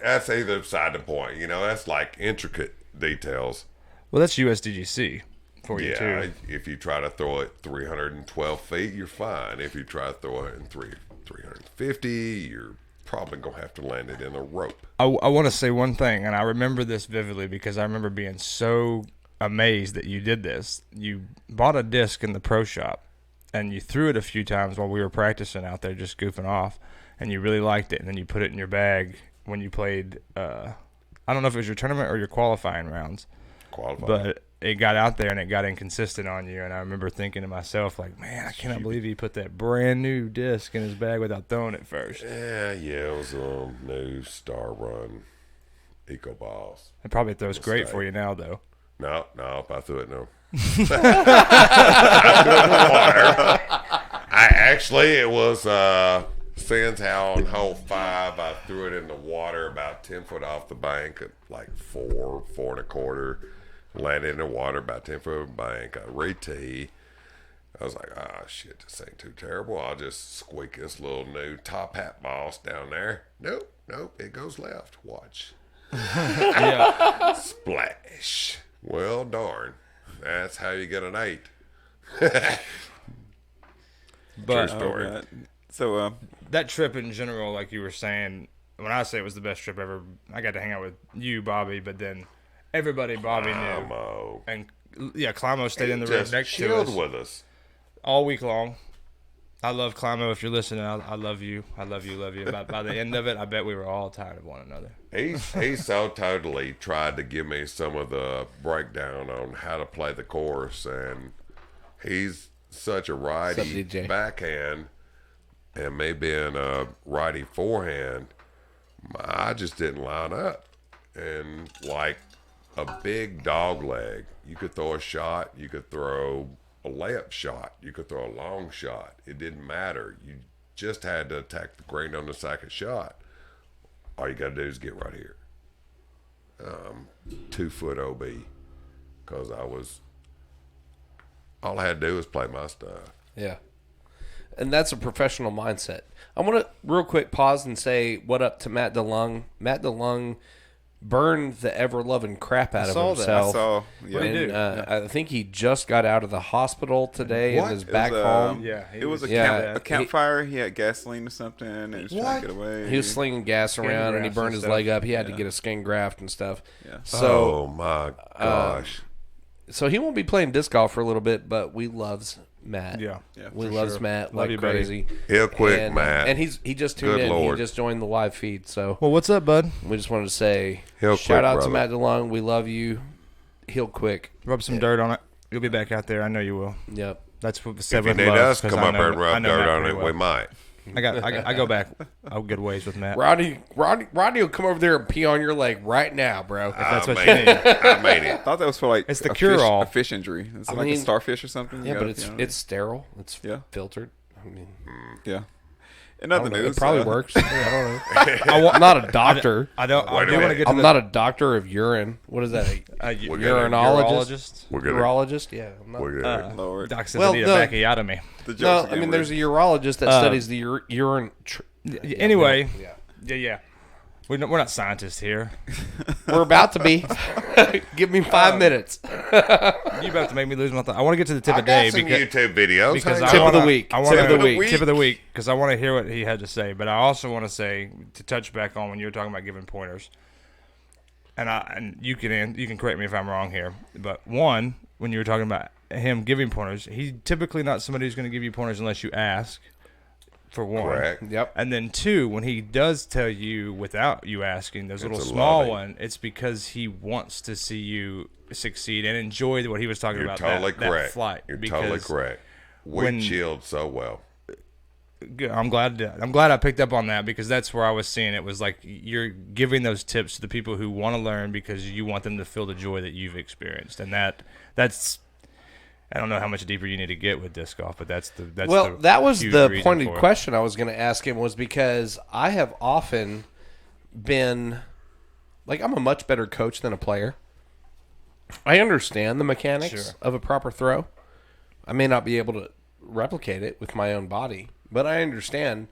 that's either side of the point. You know, that's like intricate details. Well, that's USDGC for you Yeah, too. if you try to throw it 312 feet, you're fine. If you try to throw it in 350, you're probably going to have to land it in a rope. I want to say one thing, and I remember this vividly because I remember being so amazed that you did this. You bought a disc in the pro shop, and you threw it a few times while we were practicing out there just goofing off, and you really liked it, and then you put it in your bag when you played, I don't know if it was your tournament or your qualifying rounds. But it got out there and it got inconsistent on you, and I remember thinking to myself, like, man, I cannot believe he put that brand new disc in his bag without throwing it first. Yeah, it was a new Star Run Eco Balls. It probably throws great Mistake. for you now, though. No, if I threw it, no. I threw it in the water. It was since how on hole 5 I threw it in the water about 10 foot off the bank at like 4.25. Landed in the water about 10 foot of the bank. I re-tee. I was like, shit, this ain't too terrible. I'll just squeak this little new top hat boss down there. Nope, it goes left. Watch. Yeah. Splash. Well, darn. That's how you get an 8. But True story. Right. So, that trip in general, like you were saying, when I say it was the best trip ever, I got to hang out with you, Bobby, but then everybody Bobby knew. Climo. And, yeah, Climo stayed in the room Just next to chilled us with us. all week long. I love Climo. If you're listening, I love you. I love you. By the end of it, I bet we were all tired of one another. He's so totally tried to give me some of the breakdown on how to play the course, and he's such a righty DJ? backhand, and me being a righty forehand, I just didn't line up. And like a big dog leg, you could throw a shot, you could throw a layup shot, you could throw a long shot. It didn't matter. You just had to attack the green on the second shot. All you got to do is get right here. 2 foot OB, because all I had to do was play my stuff. Yeah. And that's a professional mindset. I want to real quick pause and say what up to Matt DeLung. Matt DeLung burned the ever-loving crap out of himself. I saw. Yeah. And I think he just got out of the hospital today and is back home. Yeah, It was Yeah. a campfire. He had gasoline or something, and he was trying to get away. He was slinging gas around and he grafts burned and his stuff. leg up. He had to get a skin graft and stuff. Yeah. So, Oh my gosh. so he won't be playing disc golf for a little bit, but we loves Matt. Yeah. We for loves sure. Matt Love like you, buddy. crazy. He'll quit, and, Matt. And he just tuned Good in. Lord. He just joined the live feed. So Well, what's up, bud? we just wanted to say He'll shout quit, out brother. to Matt DeLong. We love you. He'll quick. Rub some dirt on it. You'll be back out there. I know you will. Yep. That's what If said you with need love, us, 'cause come I up know- here and I rub know dirt Matt on pretty it. well. We might. I go back a good ways with Matt. Rodney will come over there and pee on your leg right now, bro. That's what I you made need. it. I made it. I thought that was for like It's the a cure-all. fish, a fish injury. It's I like mean, a starfish or something. Yeah, You but gotta, it's sterile. It's Yeah. filtered. I mean, yeah. In other news, It probably works. I don't know. I'm not a doctor. I do want to get to I'm not a doctor of urine. What is that? A urinologist? Urologist? Yeah. I'm not. Lord. Doc says I need a backiotomy. No, I mean, there's a urologist that studies the urine. Anyway, yeah. We're not scientists here. We're about to be. Give me 5 minutes. You're about to make me lose my thought. I want to get to the tip of the day. Some YouTube videos. Because Tip of the week. Tip of the week. Because I want to hear what he had to say. But I also want to say, to touch back on when you were talking about giving pointers, and you can correct me if I'm wrong here. But one, when you were talking about him giving pointers, he's typically not somebody who's going to give you pointers unless you ask. For one. Correct. Yep. And then two, when he does tell you without you asking, those little small one, it's because he wants to see you succeed and enjoy what he was talking about. Totally correct. That flight. You're totally correct. We chilled so well. I'm glad I picked up on that, because that's where I was seeing it was like you're giving those tips to the people who want to learn because you want them to feel the joy that you've experienced, and that's. I don't know how much deeper you need to get with disc golf, but that was the pointed question I was going to ask him, was because I have often been like, I'm a much better coach than a player. I understand the mechanics of a proper throw. I may not be able to replicate it with my own body, but I understand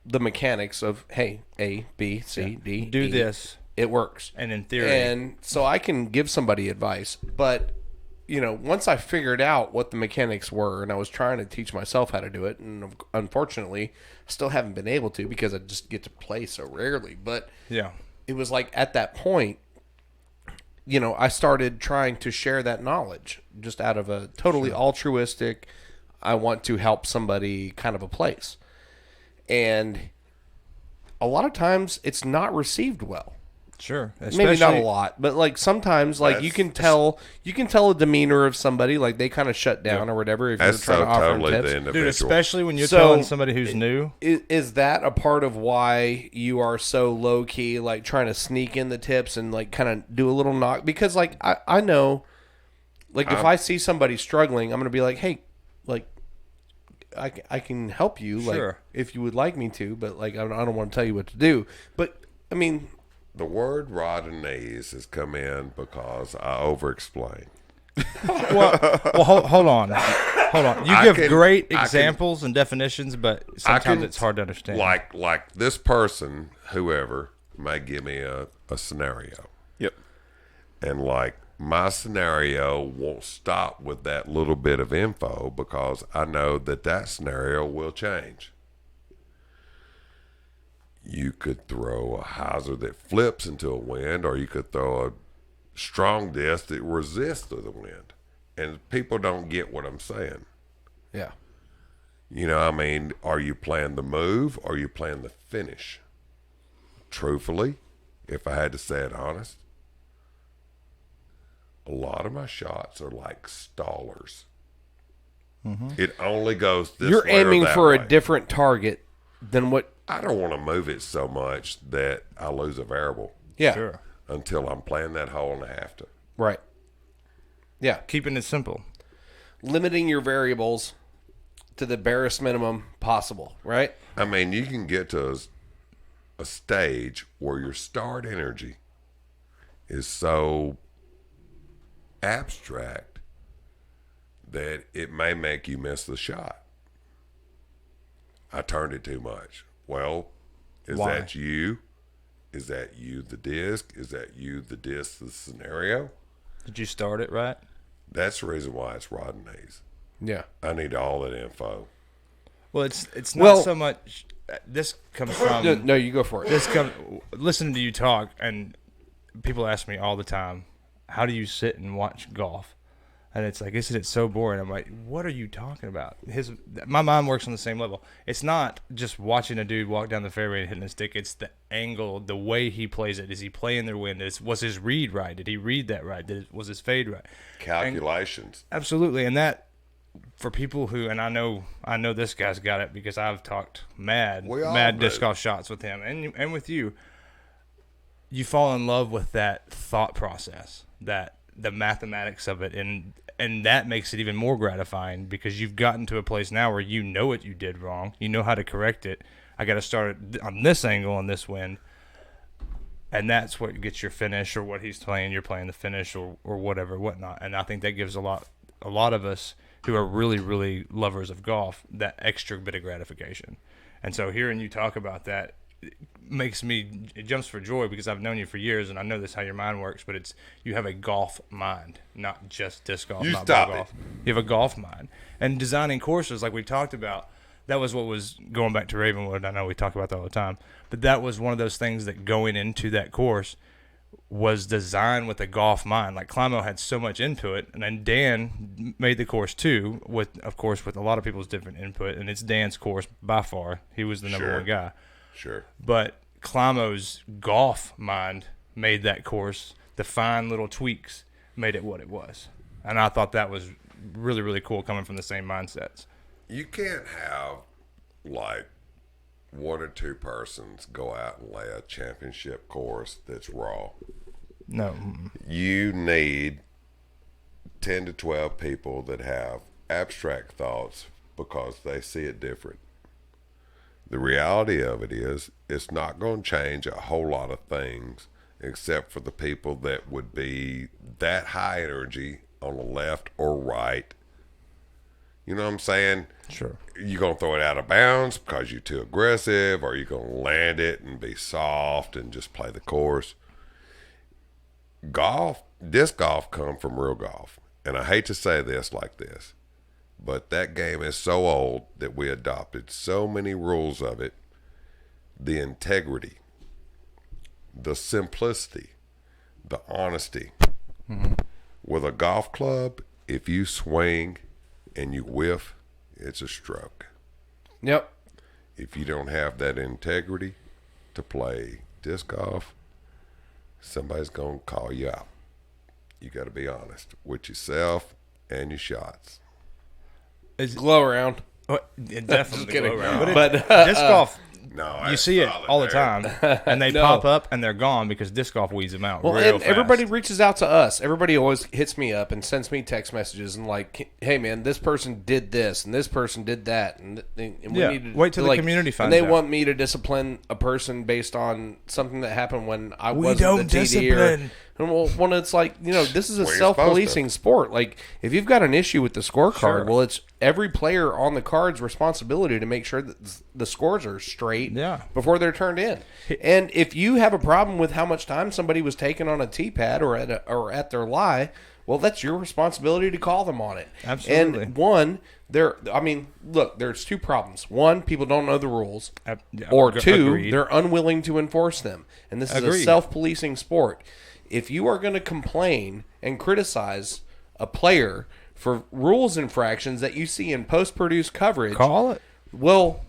the mechanics of, hey, A, B, C, D, do E. this. It works. And in theory. And so I can give somebody advice, but once I figured out what the mechanics were, and I was trying to teach myself how to do it, and unfortunately, still haven't been able to because I just get to play so rarely. But it was like at that point, I started trying to share that knowledge just out of a totally altruistic, I want to help somebody kind of a place. And a lot of times it's not received well. Sure. Maybe not a lot, but like sometimes, like you can tell a demeanor of somebody, like they kind of shut down or whatever. If you're trying to offer them tips, dude, especially when you're telling somebody who's new. Is that a part of why you are so low key, like trying to sneak in the tips and like kind of do a little knock? Because like I know, like if I see somebody struggling, I'm gonna be like, hey, like I can help you, like if you would like me to, but like I don't want to tell you what to do. But I mean. The word Rodney's has come in because I over-explain. well, hold on. You give great examples and definitions, but sometimes it's hard to understand. Like this person, whoever, may give me a scenario. Yep. And like my scenario won't stop with that little bit of info because I know that scenario will change. You could throw a hyzer that flips into a wind, or you could throw a strong disc that resists to the wind. And people don't get what I'm saying. Yeah. I mean, are you playing the move or are you playing the finish? Truthfully, if I had to say it honest, a lot of my shots are like stallers. Mm-hmm. It only goes this way. You're aiming for way. A different target than what. I don't want to move it so much that I lose a variable. Yeah. Sure. Until I'm playing that hole and I have to. Right. Yeah. Keeping it simple. Limiting your variables to the barest minimum possible, right? I mean, you can get to a stage where your start energy is so abstract that it may make you miss the shot. I turned it too much. Well, is Why? that you? Is that you, the disc? Is that you, the disc, the scenario? Did you start it right? That's the reason why it's Rodney's. Yeah. I need all that info. Well, it's not so much. This comes from. No, you go for it. Listening to you talk, and people ask me all the time, how do you sit and watch golf? And it's like, isn't it so boring? I'm like, what are you talking about? My mind works on the same level. It's not just watching a dude walk down the fairway and hitting his stick. It's the angle, the way he plays it. Is he playing the wind? Was his read right? Did he read that right? Was his fade right? Calculations. Absolutely. And that, for people who, and I know this guy's got it because I've talked mad disc golf shots with him and with you. You fall in love with that thought process, that the mathematics of it, and And that makes it even more gratifying because you've gotten to a place now where you know what you did wrong. You know how to correct it. I got to start on this angle on this wind. And that's what gets your finish, or what he's playing. You're playing the finish, or whatever, whatnot. And I think that gives a lot of us who are really, really lovers of golf that extra bit of gratification. And so hearing you talk about that it jumps for joy because I've known you for years and I know this how your mind works. But you have a golf mind, not just disc golf. Not ball golf. You have a golf mind, and designing courses like we talked about. That was what was going back to Ravenwood. I know we talk about that all the time, but that was one of those things that going into that course was designed with a golf mind. Like Climo had so much input, and then Dan made the course too, with a lot of people's different input. And it's Dan's course by far. He was the number one guy. Sure. But Climo's golf mind made that course. The fine little tweaks made it what it was, and I thought that was really, really cool coming from the same mindsets. You can't have like one or two persons go out and lay a championship course that's raw. No. You need 10 to 12 people that have abstract thoughts because they see it different. The reality of it is it's not going to change a whole lot of things except for the people that would be that high energy on the left or right. You know what I'm saying? Sure. You're going to throw it out of bounds because you're too aggressive, or you're going to land it and be soft and just play the course. Disc golf come from real golf. And I hate to say this like this, but that game is so old that we adopted so many rules of it. The integrity, the simplicity, the honesty. Mm-hmm. With a golf club, if you swing and you whiff, it's a stroke. Yep. If you don't have that integrity to play disc golf, somebody's going to call you out. You got to be honest with yourself and your shots. Glow around. Definitely the glow around. But disc golf, no, you see it all the time, and they pop up and they're gone because disc golf weeds them out. Well, real and fast. everybody reaches out to us. Everybody always hits me up and sends me text messages and like, "Hey, man, this person did this and this person did that," and we need to wait till the community finds out. And they out. want me to discipline a person based on something that happened when I wasn't don't the TD. discipline. When it's like, this is a Well, you're self-policing sport. Like, if you've got an issue with the scorecard, Sure. well, it's every player on the card's responsibility to make sure that the scores are straight before they're turned in. And if you have a problem with how much time somebody was taking on a tee pad or at their lie, well, that's your responsibility to call them on it. Absolutely. And there's two problems. One, people don't know the rules. Or two, agreed. they're unwilling to enforce them. And this is a self-policing sport. If you are going to complain and criticize a player for rules infractions that you see in post-produced coverage, Call it. Well,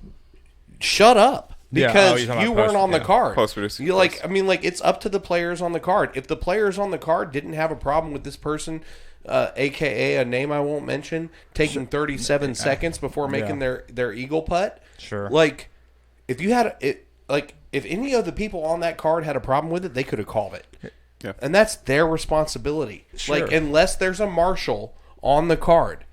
shut up because you're talking you about weren't on the card. Post-produced. It's up to the players on the card. If the players on the card didn't have a problem with this person, aka a name I won't mention, taking 37 seconds before making their eagle putt, sure. Like, if you had if any of the people on that card had a problem with it, they could have called it. Yeah. And that's their responsibility. Sure. Like, unless there's a marshal on the card.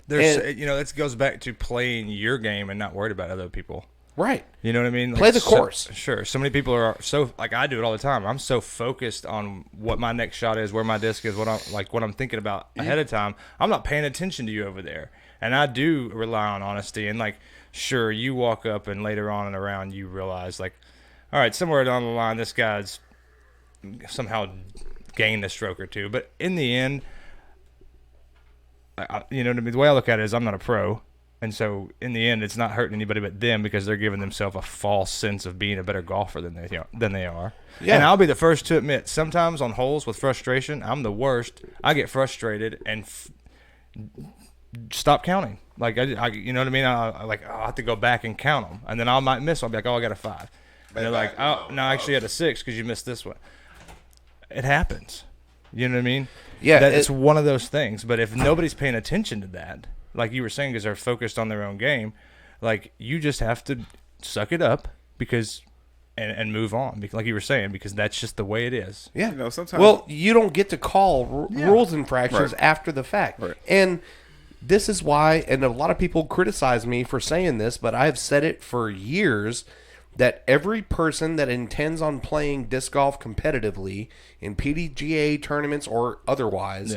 This goes back to playing your game and not worried about other people. Right. You know what I mean? Play the course. Sure. So many people are like I do it all the time. I'm so focused on what my next shot is, where my disc is, what I'm thinking about ahead of time. I'm not paying attention to you over there. And I do rely on honesty. And sure, you walk up and later on and around you realize all right, somewhere down the line, this guy's somehow gained a stroke or two. But in the end, you know what I mean? The way I look at it is I'm not a pro. And so in the end, it's not hurting anybody but them because they're giving themselves a false sense of being a better golfer than they are. Yeah. And I'll be the first to admit, sometimes on holes with frustration, I'm the worst. I get frustrated and stop counting. I you know what I mean? I'll have to go back and count them. And then I might miss one. I'll be like, I got a 5. And they're like, oh, no, I actually had a 6 because you missed this one. It happens. You know what I mean? Yeah. It's one of those things. But if nobody's paying attention to that, like you were saying, because they're focused on their own game, you just have to suck it up because and move on, like you were saying, because that's just the way it is. Yeah. Sometimes. Well, you don't get to call rules infractions after the fact. Right. And this is why, and a lot of people criticize me for saying this, but I've said it for years, that every person that intends on playing disc golf competitively in PDGA tournaments or otherwise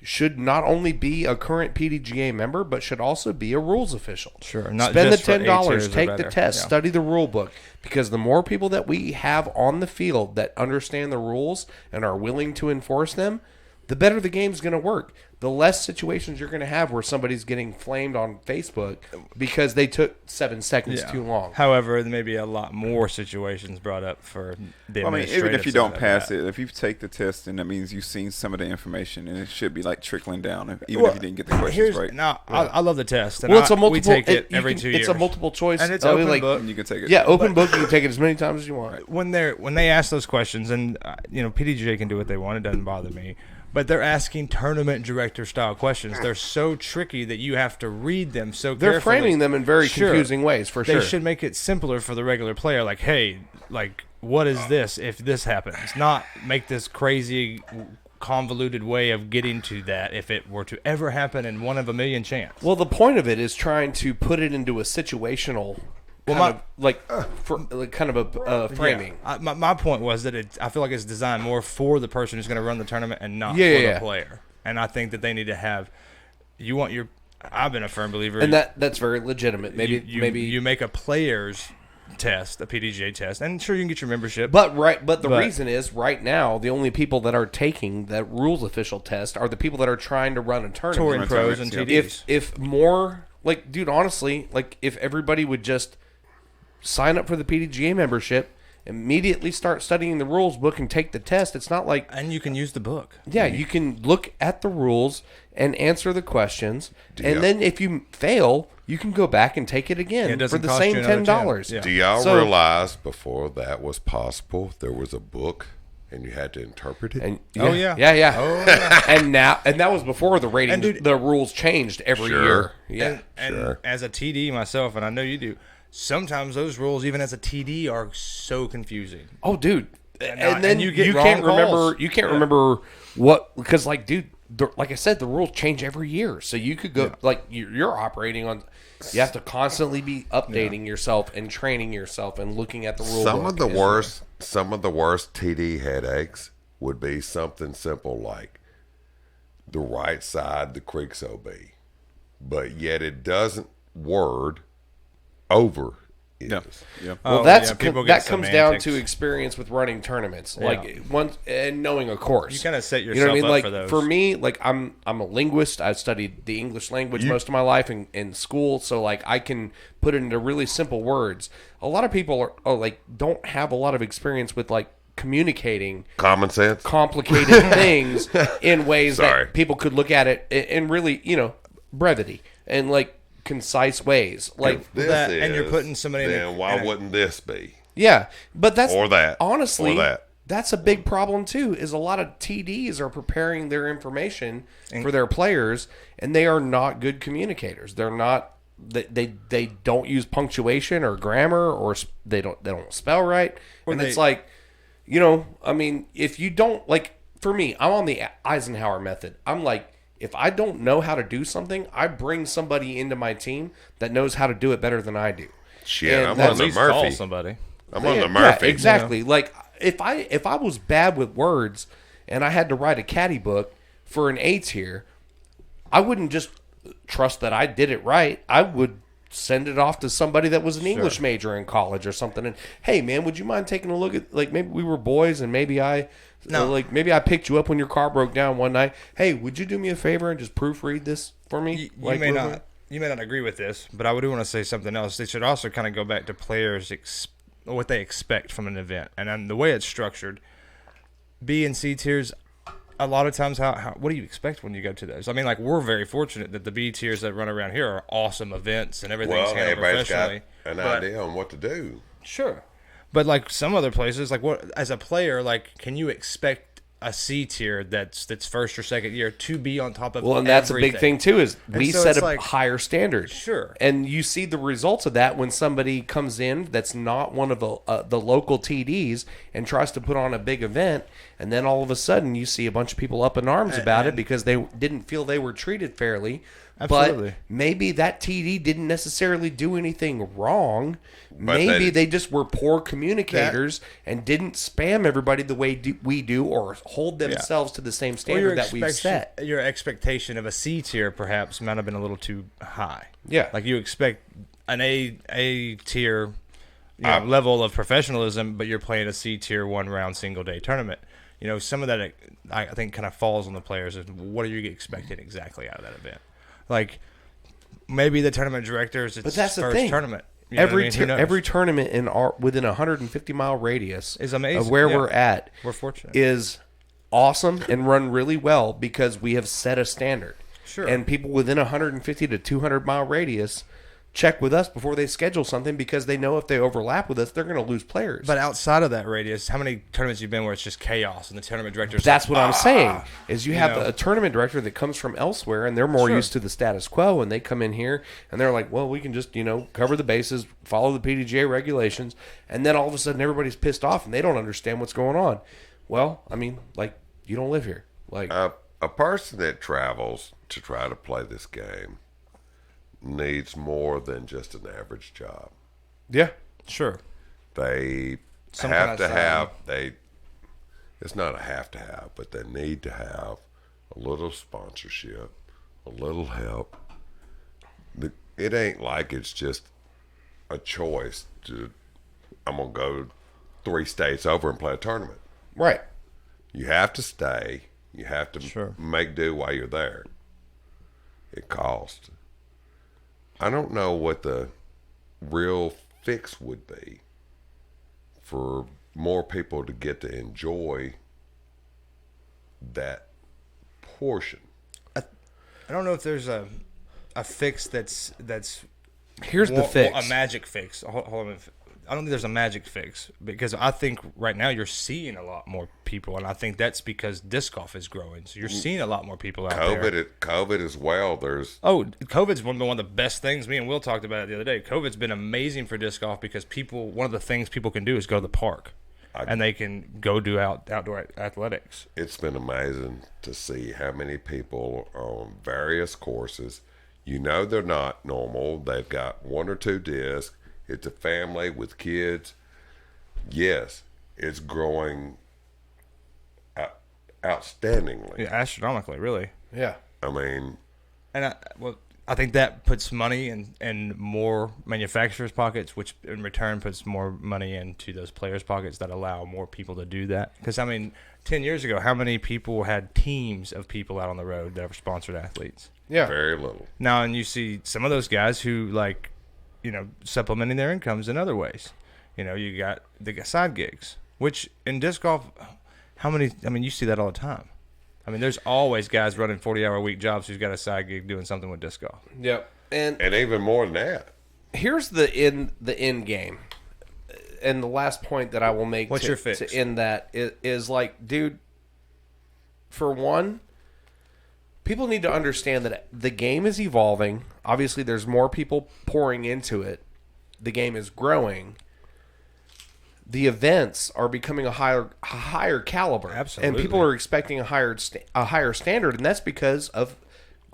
should not only be a current PDGA member, but should also be a rules official. Sure. Not Spend the just for $10, take the better. test, study the rule book, because the more people that we have on the field that understand the rules and are willing to enforce them, the better the game's going to work. The less situations you're going to have where somebody's getting flamed on Facebook because they took 7 seconds too long. However, there may be a lot more situations brought up for the I mean, administrative even if you side don't of pass that. it, if you take the test, then that means you've seen some of the information, and it should be like trickling down, even if you didn't get the questions right. No, I love the test. And Well, it's a multiple. we take it you every can- 2 years. It's a multiple choice. And it's I mean, open like, book. And you can take it. Yeah, open book. You can take it as many times as you want. When they ask those questions, and PDGA can do what they want. It doesn't bother me. But they're asking tournament director style questions. They're so tricky that you have to read them so They're carefully. framing them in very Sure. confusing ways, for They sure. should make it simpler for the regular player. Like, hey, like, what is this if this happens? Not make this crazy, convoluted way of getting to that if it were to ever happen in one of a million chance. Well, the point of it is trying to put it into a situational, kind of a framing. Yeah. My point was that I feel like it's designed more for the person who's going to run the tournament and not for the player. And I think that they need to have. I've been a firm believer, And that's very legitimate. Maybe you make a player's test, a PDGA test, and sure you can get your membership. But the reason is right now the only people that are taking that rules official test are the people that are trying to run a tournament. Touring pros and TDs. If more, like, dude, honestly, like, if everybody would just sign up for the PDGA membership, immediately start studying the rules book and take the test. It's not like... And you can use the book. Yeah, you can look at the rules and answer the questions, and then if you fail, you can go back and take it again for the same $10. Yeah. Do y'all realize before that was possible, there was a book and you had to interpret it? And, Oh, yeah. Yeah. Oh, yeah. and that was before the ratings. dude, the rules changed every year. Yeah, And as a TD myself, and I know you do, sometimes those rules, even as a TD, are so confusing. Oh, dude. And then you get you wrong can't calls. remember. You can't remember what, because, like, dude, like I said, the rules change every year. So you could go like you're operating on. You have to constantly be updating yourself and training yourself and looking at the rules. Some of the worst TD headaches would be something simple like the right side the creeks OB, but yet it doesn't word over. Yeah. Well, that comes down to experience with running tournaments, like once and knowing a course. You kind of set You know yourself what I mean? up Like for those. for me, like I'm a linguist. I studied the English language most of my life in school, so like I can put it into really simple words. A lot of people are like don't have a lot of experience with like communicating Common sense. complicated things in ways Sorry. that people could look at it in really, brevity and like concise ways. Like If this that, is, and you're putting somebody in then why wouldn't this be? yeah, but that's Or that. honestly Or that. that's a big problem too. Is a lot of TDs are preparing their information for their players, and they are not good communicators. They're not. They don't use punctuation or grammar, or they don't spell right. And it's like, I mean, if you don't like, for me, I'm on the Eisenhower method. I'm like, if I don't know how to do something, I bring somebody into my team that knows how to do it better than I do. Shit, And I'm that's- on the At least call Murphy. somebody. I'm on the Murphy. Yeah, exactly. Like if I was bad with words and I had to write a caddy book for an A tier, I wouldn't just trust that I did it right. I would send it off to somebody that was an English major in college or something. And hey, man, would you mind taking a look at, like, maybe we were boys and maybe maybe I picked you up when your car broke down one night. Hey, would you do me a favor and just proofread this for me? You may not agree with this, but I would want to say something else. They should also kind of go back to players what they expect from an event, and then the way it's structured. B and C tiers, a lot of times, what do you expect when you go to those? I mean, like, we're very fortunate that the B tiers that run around here are awesome events and everything's Well, handled everybody's professionally. got an idea on what to do. Sure. But like some other places, like what as a player, like can you expect a C tier that's first or second year to be on top of. Well, and that's everything. a big thing too. Is we so set it's a like, higher standard. Sure. And you see the results of that when somebody comes in that's not one of the local TDs and tries to put on a big event, and then all of a sudden you see a bunch of people up in arms about it because they didn't feel they were treated fairly. Absolutely. But maybe that TD didn't necessarily do anything wrong. Maybe they just were poor communicators and didn't spam everybody the way we do, or hold themselves to the same standard that we've set. Your expectation of a C tier perhaps might have been a little too high. Yeah. Like you expect an A tier level of professionalism, but you're playing a C tier 1-round single day tournament. Some of that I think kind of falls on the players. What are you expecting exactly out of that event? Like, maybe the tournament directors, it's but that's first the thing. Tournament. Every tournament within a 150-mile radius is amazing. Of where we're at. We're fortunate. Is awesome and run really well because we have set a standard. Sure. And people within a 150 to 200-mile radius check with us before they schedule something because they know if they overlap with us, they're going to lose players. But outside of that radius, how many tournaments you've been where it's just chaos and the tournament directors? That's what I'm saying. Is you have a tournament director that comes from elsewhere and they're more used to the status quo, and they come in here and they're like, well, we can just cover the bases, follow the PDGA regulations, and then all of a sudden everybody's pissed off and they don't understand what's going on. Well, I mean, like, you don't live here. Like a person that travels to try to play this game needs more than just an average job. Yeah, sure. They have to have it's not a have to have, but they need to have a little sponsorship, a little help. It ain't like it's just a choice to I'm gonna go 3 states over and play a tournament. Right. You have to stay. You have to make do while you're there. It costs. I don't know what the real fix would be for more people to get to enjoy that portion. I don't know if there's a fix that's here's the fix. A magic fix. Hold on. I don't think there's a magic fix because I think right now you're seeing a lot more people, and I think that's because disc golf is growing. So you're seeing a lot more people out there. COVID as well. COVID's one of the best things. Me and Will talked about it the other day. COVID's been amazing for disc golf because one of the things people can do is go to the park, and they can go do outdoor athletics. It's been amazing to see how many people on various courses. They're not normal. They've got 1 or 2 discs. It's a family with kids. Yes, it's growing outstandingly. Yeah, astronomically, really. Yeah. I mean... And I think that puts money in more manufacturers' pockets, which in return puts more money into those players' pockets that allow more people to do that. Because, 10 years ago, how many people had teams of people out on the road that were sponsored athletes? Yeah. Very little. Now, and you see some of those guys who, supplementing their incomes in other ways. You got the side gigs, which in disc golf, you see that all the time. There's always guys running 40-hour-a-week jobs who's got a side gig doing something with disc golf. Yep. And even more than that. Here's the end game. And the last point that I will make What's your fix? To end that is like, dude, for one, people need to understand that the game is evolving. Obviously, there's more people pouring into it. The game is growing. The events are becoming a higher caliber. Absolutely. And people are expecting a higher standard, and that's because of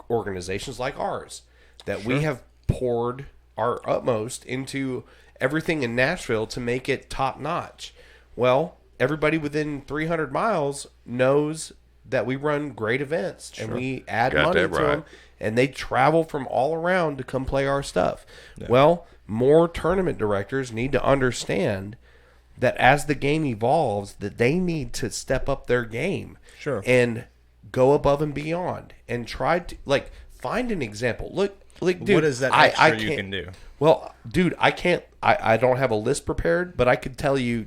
organizations like ours that we have poured our utmost into everything in Nashville to make it top notch. Well, everybody within 300 miles knows that we run great events and we add money to them, and they travel from all around to come play our stuff. Yeah. Well, more tournament directors need to understand that as the game evolves, that they need to step up their game and go above and beyond and try to find an example. Look, dude, what is that extra you can do? Well, dude, I can't. I don't have a list prepared, but I could tell you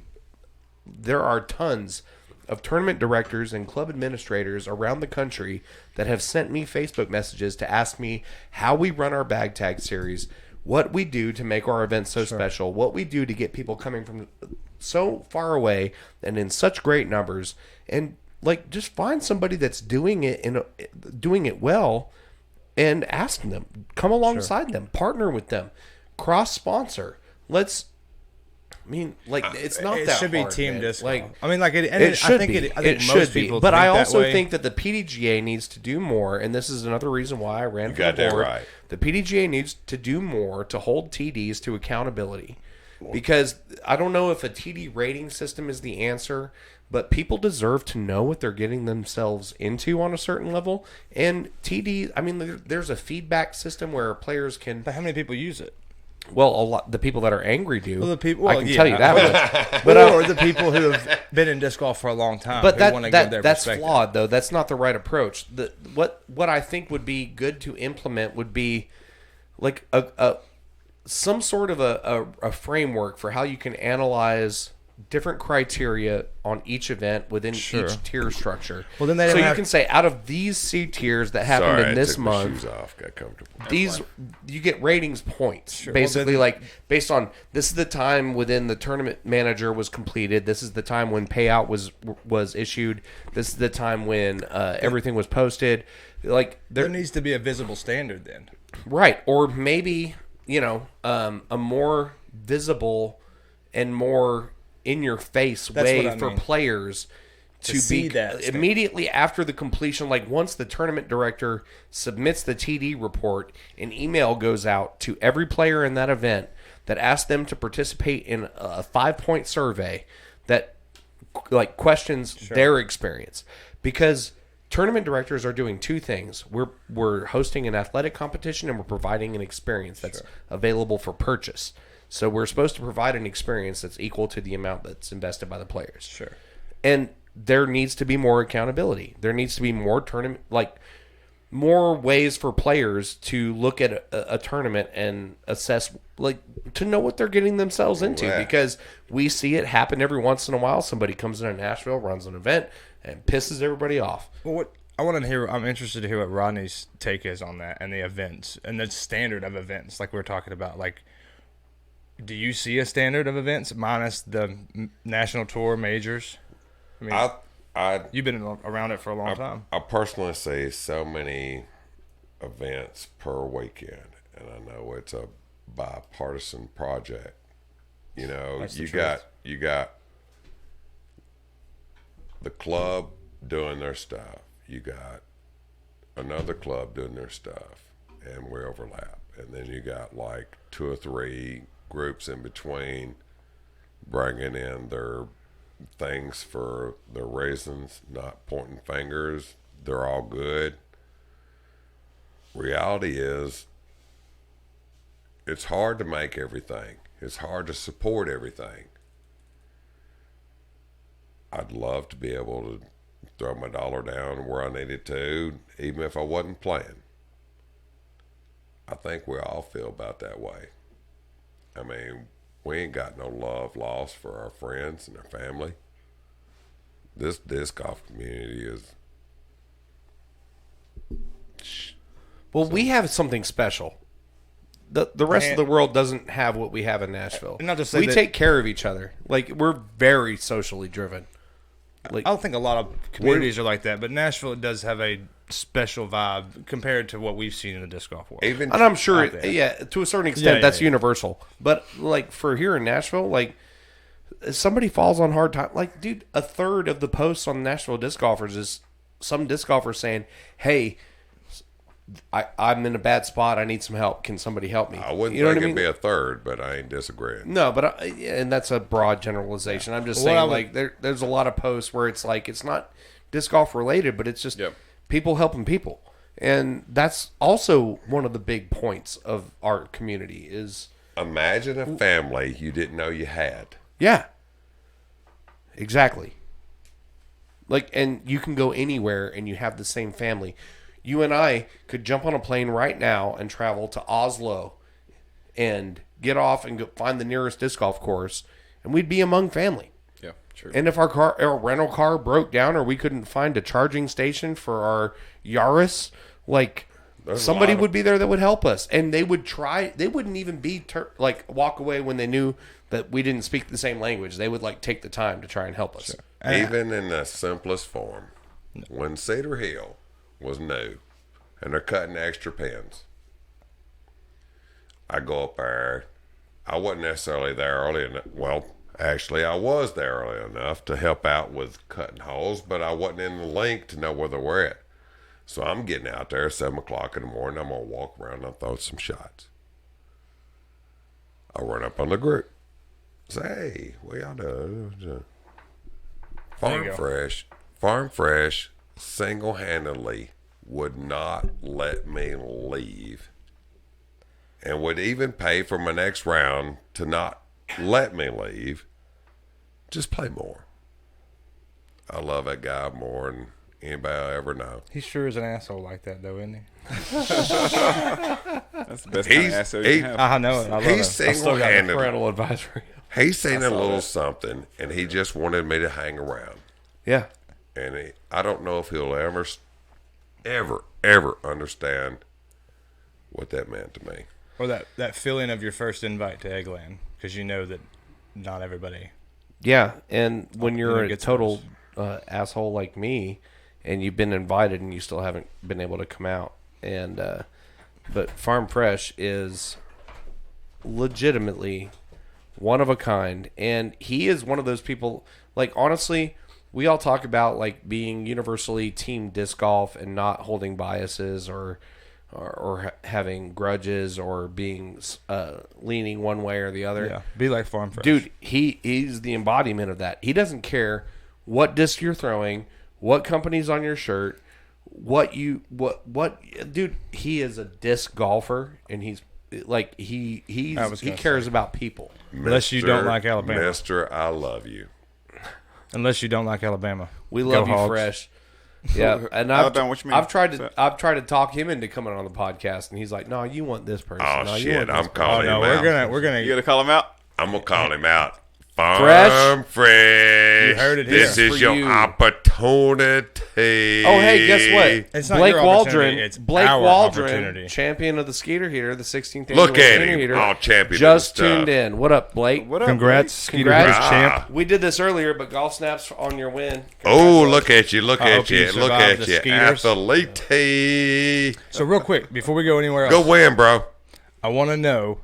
there are tons of tournament directors and club administrators around the country that have sent me Facebook messages to ask me how we run our bag tag series, what we do to make our events so special, what we do to get people coming from so far away and in such great numbers. And like just find somebody that's doing it doing it well, and ask them, come alongside them, partner with them, cross sponsor. It's not it that should hard, be team man. disc Like golf. I mean, like it should be. I think It most should be. people But think I that also way. think that the PDGA needs to do more, and this is another reason why I ran for got the that board. right. The PDGA needs to do more to hold TDs to accountability, because I don't know if a TD rating system is the answer, but people deserve to know what they're getting themselves into on a certain level. And TD, I mean, there's a feedback system where players can. But how many people use it? Well, a lot. The people that are angry do. Well, I can tell you that much. Or the people who have been in disc golf for a long time. But who want to give their that's perspective. flawed, though. That's not the right approach. What I think would be good to implement would be like some sort of a framework for how you can analyze different criteria on each event within each tier structure. Well, then they so don't you have- can say out of these C tiers that happened Sorry, in I this took my month, shoes off, got comfortable. these you get ratings points. Sure. Basically, Well, like based on this is the time within the tournament manager was completed. This is the time when payout was issued. This is the time when everything was posted. Like There needs to be a visible standard then. right, or maybe a more visible and more in your face That's way what I for mean. players to see be that standard. immediately after the completion. Like once the tournament director submits the TD report, an email goes out to every player in that event that asks them to participate in a 5-point survey that questions their experience, because tournament directors are doing two things. We're hosting an athletic competition, and we're providing an experience that's available for purchase. So we're supposed to provide an experience that's equal to the amount that's invested by the players. Sure. And there needs to be more accountability. There needs to be more more ways for players to look at a tournament and assess, to know what they're getting themselves into. Yeah. Because we see it happen every once in a while. Somebody comes into Nashville, runs an event, and pisses everybody off. Well, I'm interested to hear what Rodney's take is on that and the events and the standard of events, like we were talking about. Like, do you see a standard of events minus the national tour majors? I mean, you've been around it for a long time. I personally see so many events per weekend, and I know it's a bipartisan project. That's the you truth. got the club doing their stuff. You got another club doing their stuff, and we overlap. And then you got like 2 or 3 groups in between bringing in their things for their reasons, not pointing fingers. They're all good. Reality is, it's hard to make everything. It's hard to support everything. I'd love to be able to throw my dollar down where I needed to, even if I wasn't playing. I think we all feel about that way. I mean, we ain't got no love lost for our friends and our family. This disc golf community is... Well, we have something special. The rest of the world doesn't have what we have in Nashville. Not to say we that- take care of each other. Like, we're very socially driven. I don't think a lot of communities are like that, but Nashville does have a special vibe compared to what we've seen in the disc golf world. Even And I'm sure, out there. to a certain extent, Yeah, that's yeah. universal. But like for here in Nashville, like somebody falls on hard time. Like, dude, a third of the posts on Nashville disc golfers is some disc golfer saying, "Hey, I'm in a bad spot. I need some help. Can somebody help me?" I wouldn't You know think what I it'd mean? be a third, but I ain't disagreeing. No, but and that's a broad generalization. I'm just Well, saying, I would- like, there's a lot of posts where it's like it's not disc golf related, but it's just Yep. people helping people, and that's also one of the big points of our community. Is Imagine a family you didn't know you had. yeah, exactly. Like, and you can go anywhere and you have the same family. You and I could jump on a plane right now and travel to Oslo and get off and go find the nearest disc golf course, and we'd be among family. Yeah, true. And if our rental car broke down or we couldn't find a charging station for our Yaris, like There's a somebody lot of- would be there that would help us, and they would try. They wouldn't even be walk away when they knew that we didn't speak the same language, they would like take the time to try and help us. Sure. Even in the simplest form, when Cedar Hill was new and they're cutting extra pins, I go up there. I wasn't necessarily there early enough. Well, actually, I was there early enough to help out with cutting holes, but I wasn't in the link to know where they were at. So I'm getting out there at 7 o'clock in the morning. I'm going to walk around and I'll throw some shots. I run up on the group. Say, hey, what y'all doing? Farm Fresh single-handedly would not let me leave and would even pay for my next round to not let me leave. Just play more. I love that guy more than anybody I'll ever know. He sure is an asshole like that, though, isn't he? That's the best kind of asshole you can have. I know it. I love it. I still got the parental advisory. He's seen a little something, and he just wanted me to hang around. Yeah. And I don't know if he'll ever understand what that meant to me. Or that feeling of your first invite to Eggland, because you know that not everybody. Yeah, and when you're a gets total asshole like me, and you've been invited and you still haven't been able to come out, and but Farm Fresh is legitimately one of a kind, and he is one of those people. Like, honestly, we all talk about like being universally team disc golf and not holding biases or having grudges or being leaning one way or the other. Yeah, be like Farm Fresh. Dude, he's the embodiment of that. He doesn't care what disc you're throwing, what company's on your shirt, what dude, he is a disc golfer, and he's like he cares about people. Unless you don't like Alabama. Mister, I love you. Unless you don't like Alabama. We love Go you, Hogs. Fresh. Yeah, and Alabama, what you mean? I've tried to talk him into coming on the podcast, and he's like, "No, you want this person." Oh, no, you shit, want I'm this calling him out. We're gonna You gonna call him out? I'm going to call him out. Farm Fresh. You heard it This here. is For your you. opportunity. Oh, hey, guess what? It's not Blake your Waldron. opportunity, it's Blake our Waldron, opportunity. champion of the Skeeter Heater, the 16th annual Look at Skeeter him, Heater, all champion just and stuff. tuned in. What up, Blake? What up? Congrats, Skeeter Congrats. Heater's champ. We did this earlier, but golf snaps on your win. Oh, look at you. Look I at hope you you. Look survived at the you. Skeeters. Athlete. So real quick, before we go anywhere else, Go win, bro. I want to know.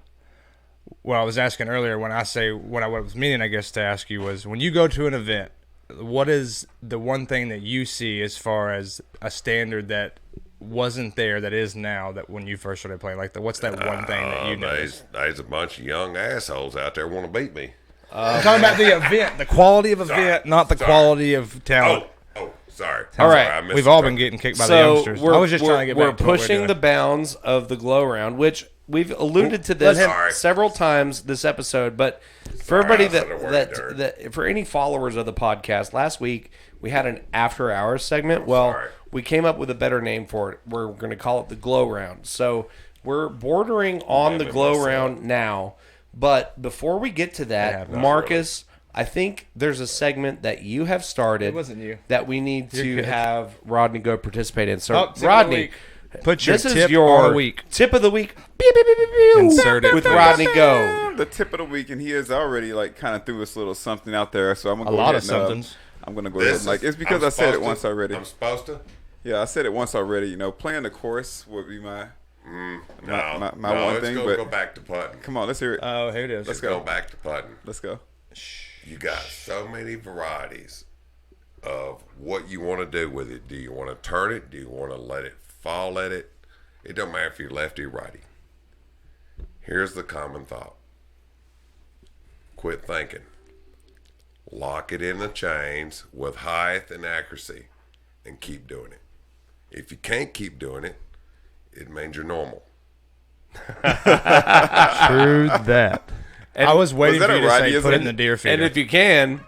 Well, I was asking earlier when I was meaning, I guess, to ask you was when you go to an event, what is the one thing that you see as far as a standard that wasn't there that is now that when you first started playing? Like, what's that one thing that you noticed? There's a bunch of young assholes out there want to beat me. I'm talking about the event, the quality of event, not the quality of talent. Oh, sorry. All right. Sorry, I missed We've the all truck. been getting kicked by the So youngsters. I was just trying to get we're back to what we're pushing doing. the bounds of the glow round, which we've alluded to this Sorry. several times this episode. But for everybody I said a word there. that for any followers of the podcast, last week we had an after hours segment. Well, sorry. we came up with a better name for it. We're going to call it the glow round. So we're bordering on the glow round now. But before we get to that, Marcus, I think there's a segment that you have started. It wasn't you. That we need You're to good. have Rodney go participate in. So Oh, tip of the Rodney, week. Put your this tip is your of the week. Tip of the week. Pew, pew, pew, pew, pew. Insert it, with please. Rodney Goad. The tip of the week, and he has already like kind of threw us a little something out there. So I'm gonna A go lot ahead of and, somethings. I'm gonna go ahead and, like, it's because I said it once already. I'm supposed to? Yeah, I said it once already. You know, playing the course would be my No, my no, one let's thing. go, but go back to putting. come on, let's hear it. Oh, here it is. Let's Go go. back to putting. Let's go. You got so many varieties of what you want to do with it. Do you want to turn it? Do you want to let it fall at it? It don't matter if you're lefty or righty. Here's the common thought. Quit thinking. Lock it in the chains with height and accuracy and keep doing it. If you can't keep doing it, it means you're normal. True that. I was waiting Was for that you to a say Rodney? put it in the deer feeder. And if you can,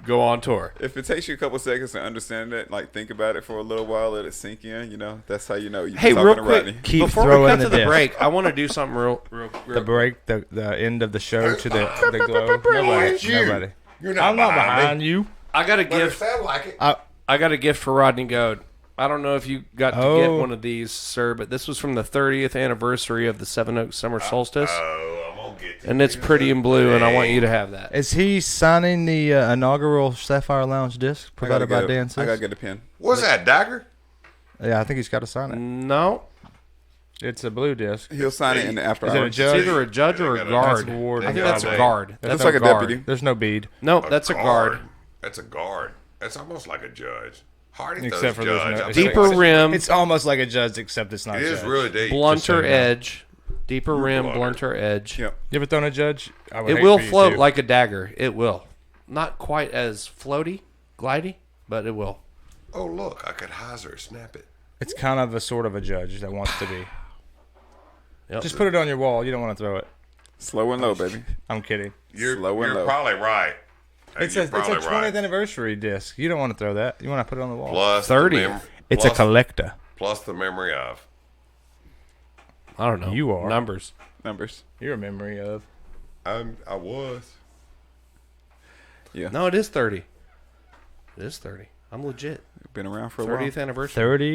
go on tour. If it takes you a couple seconds to understand it, like think about it for a little while, let it sink in. You know, that's how you know. You're Hey, talking real to quick, Rodney. Keep before we throwing cut the to the disc. break, I want to do something real the break, the end of the show to the glow. Nobody. You're not I'm not behind behind me. you. I got a But it gift. sound like it. I got a gift for Rodney Goad. I don't know if you got to get Oh. one of these, sir, but this was from the 30th anniversary of the Seven Oaks Summer Solstice. Oh, I'm gonna get and it's pretty in blue, and I want you to have that. Is he signing the inaugural Sapphire Lounge disc provided by Dan Sis? I gotta get a pen. What's that, dagger? Yeah, I think he's got to sign it. No. It's a blue disc. He'll sign it in the after Is it a hours. judge? It's either a judge or a guard. That's a ward. I think that's a guard. Looks That's like a guard. deputy. There's no bead. No, that's a guard. That's a guard. That's almost like a judge. Hardy Except does for there's judge. no- I'm Deeper saying, rim, It's almost like a judge, except it's not It a is judge. really deep. blunter so you know. edge. Deeper rim, blunter. blunter edge. Yep. You ever thrown a judge? I would It hate will for you float to. like a dagger. It will. Not quite as floaty, glidey, but it will. Oh, look, I could hyzer snap it. It's kind of a sort of a judge that wants to be. Yep. Just put it on your wall. You don't want to throw it. Slow and low, baby. I'm kidding. Slow and You're low. probably right. Hey, It's you're a probably 20th right. anniversary disc. You don't want to throw that. You want to put it on the wall. Plus 30. It's plus, a collector. plus the memory of. I don't know. You are. Numbers. Numbers. You're a memory of. I was. Yeah. No, it is 30. It is 30. I'm legit. Been around for a while. 30th anniversary. 30.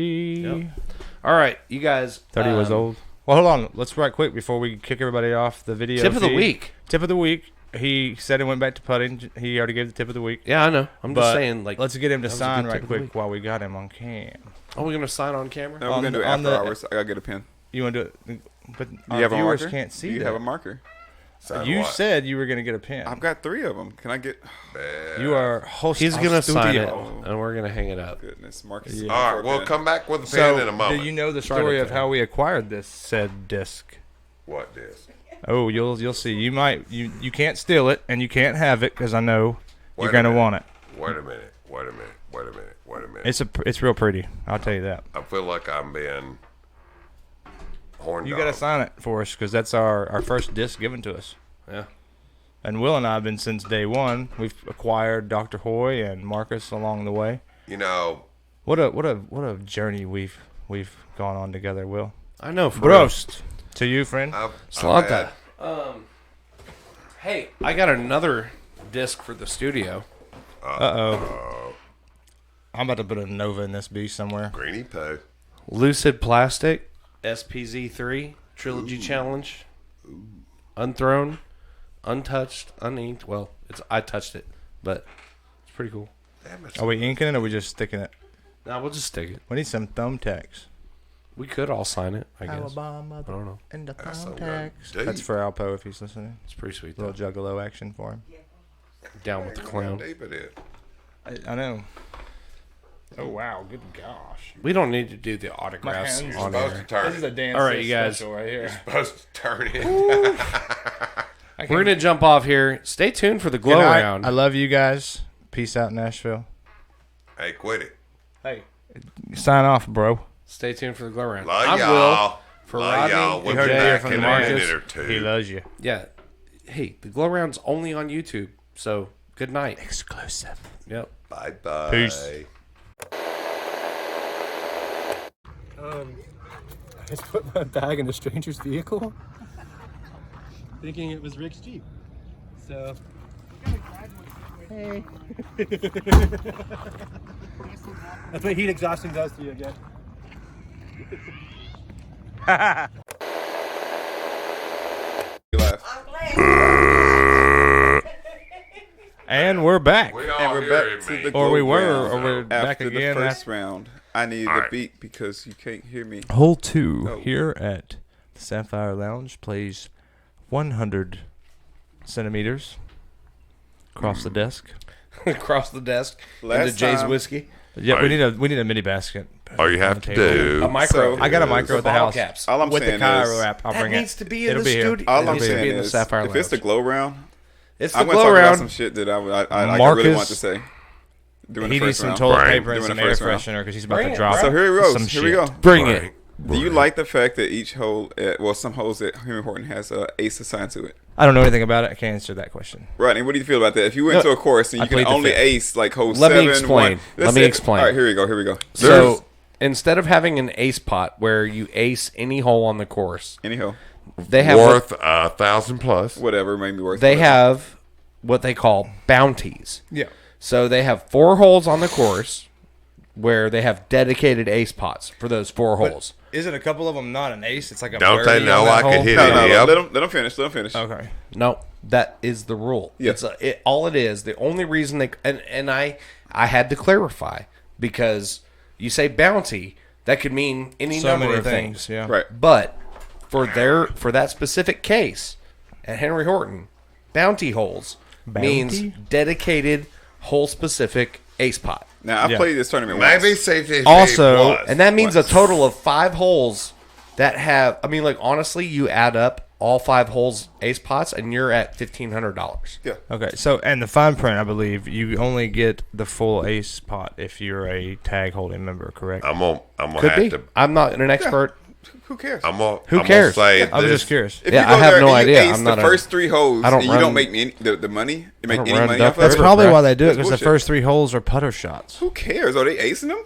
Yep. All right, you guys. 30 was old. Well, hold on. Let's right quick before we kick everybody off the video. Tip of the feed. week. Tip of the week. He said he went back to putting. He already gave the tip of the week. Yeah, I know. I'm just But saying, like, let's get him to that was a sign good right tip of the quick week. while we got him on cam. Are we gonna sign on camera? No, we're On gonna do the- it on after the- hours. I gotta get a pen. You want to do it? But Do our you have a viewers marker? can't see Do you that. have a marker? Sign You what? said you were going to get a pen. I've got 3 of them. Can I get? You are host. He's of gonna sign it, studio. and we're gonna hang it up. Goodness, Marcus. Yeah. All right, we'll come back with a pen So, in a moment. do you know the Try story to of how we acquired this said disc? What disc? Oh, you'll see. You might you can't steal it and you can't have it because I know Wait you're a gonna minute. want it. Wait a minute. Wait a minute. Wait a minute. Wait a minute. It's real pretty. I'll tell you that. I feel like I'm being horned You gotta sign it for us because that's our first disc given to us. Yeah. And Will and I have been since day one. We've acquired Dr. Hoy and Marcus along the way. You know, What a journey we've gone on together, Will. I know. For real. Brost to you, friend. I've Slanta. had- Hey, I got another disc for the studio. Uh-oh. I'm about to put a Nova in this beast somewhere. Greeny Poo. Lucid Plastic SPZ3 Trilogy Challenge. Unthrown, untouched, uninked. Well, I touched it, but it's pretty cool. Damn it. Are we inking it or are we just sticking it? Nah, we'll just stick it. We need some thumbtacks. We could all sign it, I guess. I Alabama don't know. and the That's so thumbtacks. good. That's for Alpo if he's listening. It's pretty sweet, A though. little juggalo action for him. Down with the clown. Deep it is. I know. Oh, wow. Good gosh. We don't need to do the autographs hands on Supposed to air. turn This is a it. dance All right, you guys. special right here. Supposed to turn it. I We're can't- going to jump off here. Stay tuned for the Good glow night. round. I love you guys. Peace out, Nashville. Hey, quit it. Hey. Sign off, bro. Stay tuned for the glow round. Love I'm y'all. Will. For Love Rodney, y'all. you We'll heard be it back here from in the a Marcus. minute or two. He loves you. Yeah. Hey, the glow round's only on YouTube. So, good night. Exclusive. Yep. Bye-bye. Peace. I just put my bag in a stranger's vehicle, thinking it was Rick's Jeep. So, hey. That's what heat exhaustion does to you again. You laugh. And we're back. We all And we're hear back it, to man. the Or we glow were, round. or we're back After again. the first round. I need All the right. beat because you can't hear me. Hole 2 Oh. here at the Sapphire Lounge plays 100 centimeters across the desk. Across the desk Last into Jay's time- whiskey. Yeah, All we need a mini basket. All you on have the to table. do. A micro. So- I got a micro at the Bottle house. caps. All I'm with the saying Cairo is, wrap. I'll That bring needs it. to be in It'll the be here. studio. all It I'm needs to be saying in the is, Sapphire if it's the Lounge. glow round, It's the I'm going glow to talk about round. some shit that I Marcus- really want to say. During He the needs first some round. toilet Right. paper and Doing some the air first round. freshener because he's about Bring to it, drop. So here he goes. some Here we shit. go. Bring Right. it. Do you like the fact that each hole, some holes that Henry Horton has ace assigned to it? I don't know anything about it. I can't answer that question. Rodney, what do you feel about that? If you went No, to a course and I you can plead the only fifth. ace like hole Let me 7, explain. 1. Let Let's me say- explain. All right, here we go. Here we go. So instead of having an ace pot where you ace any hole on the course, Anyhow, they have Worth 1,000 plus. whatever, maybe worth. they whatever. have what they call bounties. Yeah. So they have 4 holes on the course, where they have dedicated ace pots for those 4 holes. Isn't a couple of them not an ace? It's like a Don't birdie they know on that I could hole? hit No, it? no, Yep. let them finish. Let them finish. Okay. No, that is the rule. Yeah. All it is. The only reason they and I had to clarify because you say bounty, that could mean any So number many of things. Yeah. Right. But for that specific case at Henry Horton, bounty holes means dedicated hole specific ace pot. Now, I played this tournament Maybe once. CTC Also- plus. And that means a total of 5 holes that have, I mean, like, honestly, you add up all 5 holes ace pots and you're at $1,500. Yeah. Okay. So, and the fine print, I believe, you only get the full ace pot if you're a tag holding member, correct? I'm gonna Could have be. to. I'm not an expert. Who cares? Who cares? Say I was this. just curious. If Yeah, you go I have there no and you idea. ace I'm the not a- first 3 holes I don't and you don't run- make the money, you make don't any run money duck off of That's it. probably why they do it, That's because the bullshit. first 3 holes are putter shots. Who cares? Are they acing them?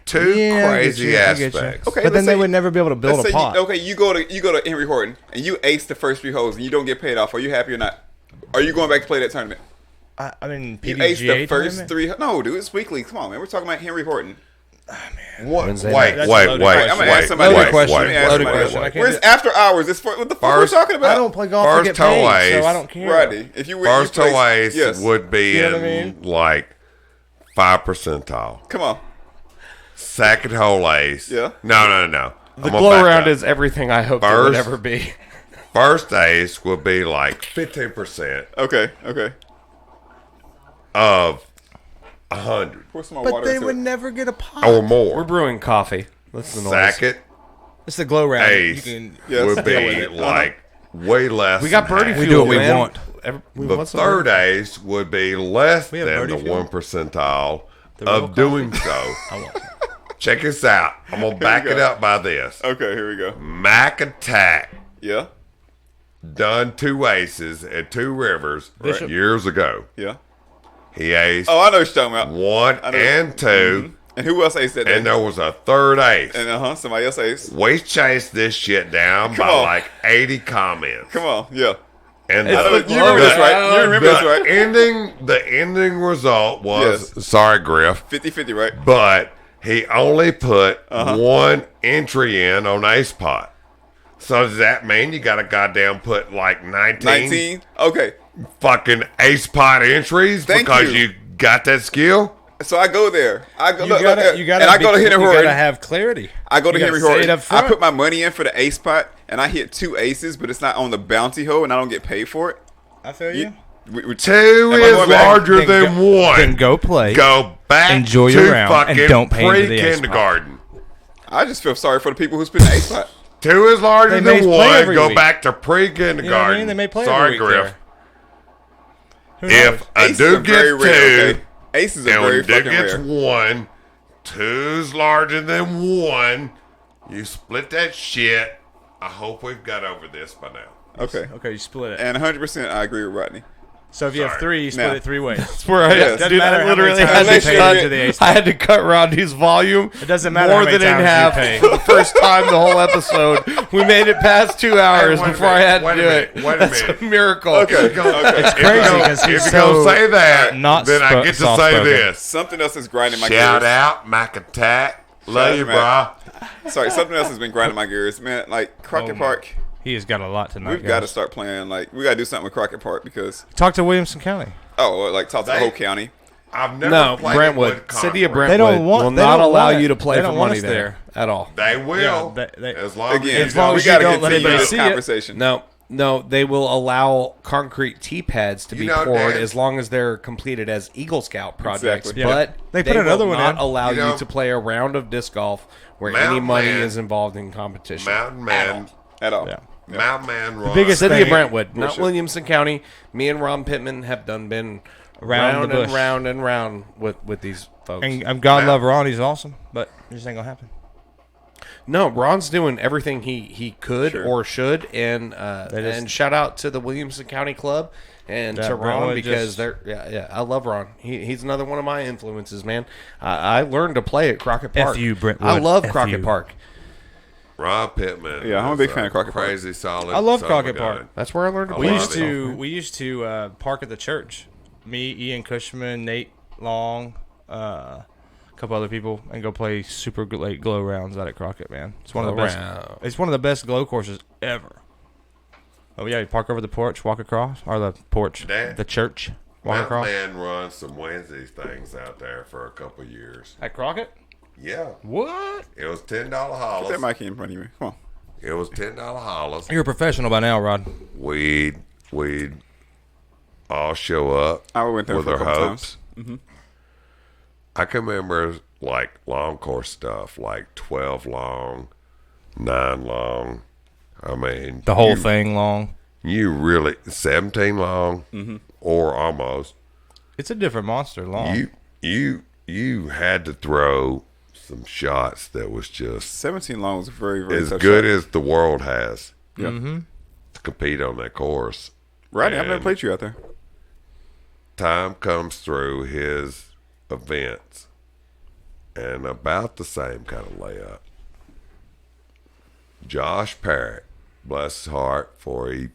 Two Yeah, I get crazy you, I get you. aspects. Okay, But then let's they say- would never be able to build Let's a say pot. you go to Henry Horton and you ace the first 3 holes and you don't get paid off. Are you happy or not? Are you going back to play that tournament? I mean, You PDGA aced the first tournament? 3. No, dude, it's weekly. Come on, man. We're talking about Henry Horton. What? Wednesday Wait, night. That's a wait, loaded wait, question. I'm gonna ask wait, somebody. Loaded wait, question. Let me wait, ask Loaded somebody. question. I can't Where's do it. after hours? It's what the fuck First- we're talking about. I don't play golf First to get paid, toe so ace. I don't care. Rodney, if you First you play- toe ace yes. would be You know in what I mean? like 5 percentile. Come on. Second hole ace. Yeah. No. The glow round is everything I hoped it would First- ever be. First ace would be like 15% Okay. of 100 Pour some more But water they into would it. never get a pot. or We're more. brewing coffee. Listen to the noise. Second It's the glow round. ace You can, Yes, would deal with be it. like way less. We got than birdie half. We fuel, do what we man. want. We The want some third birdie. ace would be less We have than birdie the fuel? 1 percentile real of doing so. Check this out. I'm gonna back we it go. up by this. Okay, here we go. Mac Attack Yeah. done 2 aces at 2 Rivers Bishop. years ago. Yeah. He aced Oh, I know what you're talking about. 1 I know. and 2, And who else aced that day? and there was a third ace. And somebody else aced. We chased this shit down Come by on. like 80 comments. Come on, yeah. And I know, you remember this, right? You remember this, right? The ending result was Yes. sorry, Griff, 50-50, right? but he only put 1 entry in on Ace Pot. So does that mean you got to goddamn put like 19 Okay. fucking Ace Pot entries Thank because you. you got that skill? So I go there. I go. You look, gotta, look, you gotta, and I go to you Henry gotta Horton. have clarity. I go to You gotta Henry say it Horton. up I front. put my money in for the ace pot, and I hit 2 aces, but it's not on the bounty hole, and I don't get paid for it. I feel you. We 2 Am I is going back? larger Then than go- 1. Then go play. Go back Enjoy to your round, fucking and don't pay into the ace pot. pre-kindergarten. I just feel sorry for the people who spend the ace pot. 2 is larger They may than play 1. every Go week. back to You know what pre-kindergarten. I mean? They may play Sorry, every week Griff. there. Who knows? If a Aces are dude very gets rare, 2, okay? Aces are and very when dude fucking gets rare. 1, 2's larger than 1. You split that shit. I hope we've got over this by now. Okay. Okay, you split it. And 100% I agree with Rodney. So if you have Sorry. 3, you split Now. it 3 ways. That's where I, Yes. Doesn't dude, matter I how literally many had times to you pay cut. into the ace I had to cut Rodney's volume. It doesn't matter more how many than in times you half pay. for the first time the whole episode. We made it past 2 hours Wait a before I had to minute, do wait a it. minute, wait a That's minute. a miracle. Okay. It's crazy because If he's you're so going to say that, not then I get to say soft-spoken. this. Something else is grinding my Shout gears. out, Mac Attack. Love out you, to bro. Mac. Sorry, something else has been grinding my gears. Man, like Crockett Oh, Park, He has got a lot tonight. we've got to start playing. Like, we got to do something with Crockett Park because, talk to Williamson County. like, talk to the whole county. I've never No, played Brentwood. with City of Conference. Brentwood don't want- will they not don't allow want it. you to play They for don't want money us there at all. They will. they- as long Again, As long we as you got to don't let continue anybody this see it. conversation. No, they will allow concrete tee pads to You be know, poured Dan- as long as they're completed as Eagle Scout projects. Exactly. But They put another will one not in. allow You know- you to play a round of disc golf where any Mountain money Man- is involved in competition. Mountain Man. At all. Yeah. Mountain Man runs. biggest City thing- of Brentwood, not Bullshit. Williamson County. Me and Ron Pittman have been Around round the and bush. round and round with these folks. And God love Ron, he's awesome, but it just ain't gonna happen. No, Ron's doing everything he could Sure. or should, and just- and shout out to the Williamson County Club and Yeah, to Ron Brentwood because just- they're I love Ron. He's another one of my influences, man. I learned to play at Crockett Park. you, Brentwood. I love F Crockett you. Park. Rob Pittman. Yeah, I'm a is big fan of Crockett Park. Crazy solid. I love son of a Crockett Park. gun. That's where I learned to I play. love it. We used to park at the church. Me, Ian Cushman, Nate Long, couple other people, and go play super late glow rounds out at Crockett, man. It's one of the best. It's one of the best glow courses ever. Oh yeah, you park over the porch, walk across, or the porch, the church, walk across. Man runs some Wednesday things out there for a couple of years. At Crockett? Yeah. What? It was $10 hollers. Put that mic in front of you. Come on. It was $10 hollers. You're a professional by now, Rod. We'd all show up I went there with for a our couple hopes. times. Mm-hmm. I can remember like long course stuff, like 12 long, 9 long. I mean, The whole thing long. You really 17 long, or almost. It's a different monster long. You had to throw some shots that was just 17 long was very, very as tough good shot. as the world has Mm-hmm. to compete on that course. Rodney, I've never And played you out there. time comes through his events, and about the same kind of layup. Josh Parrott, bless his heart, before he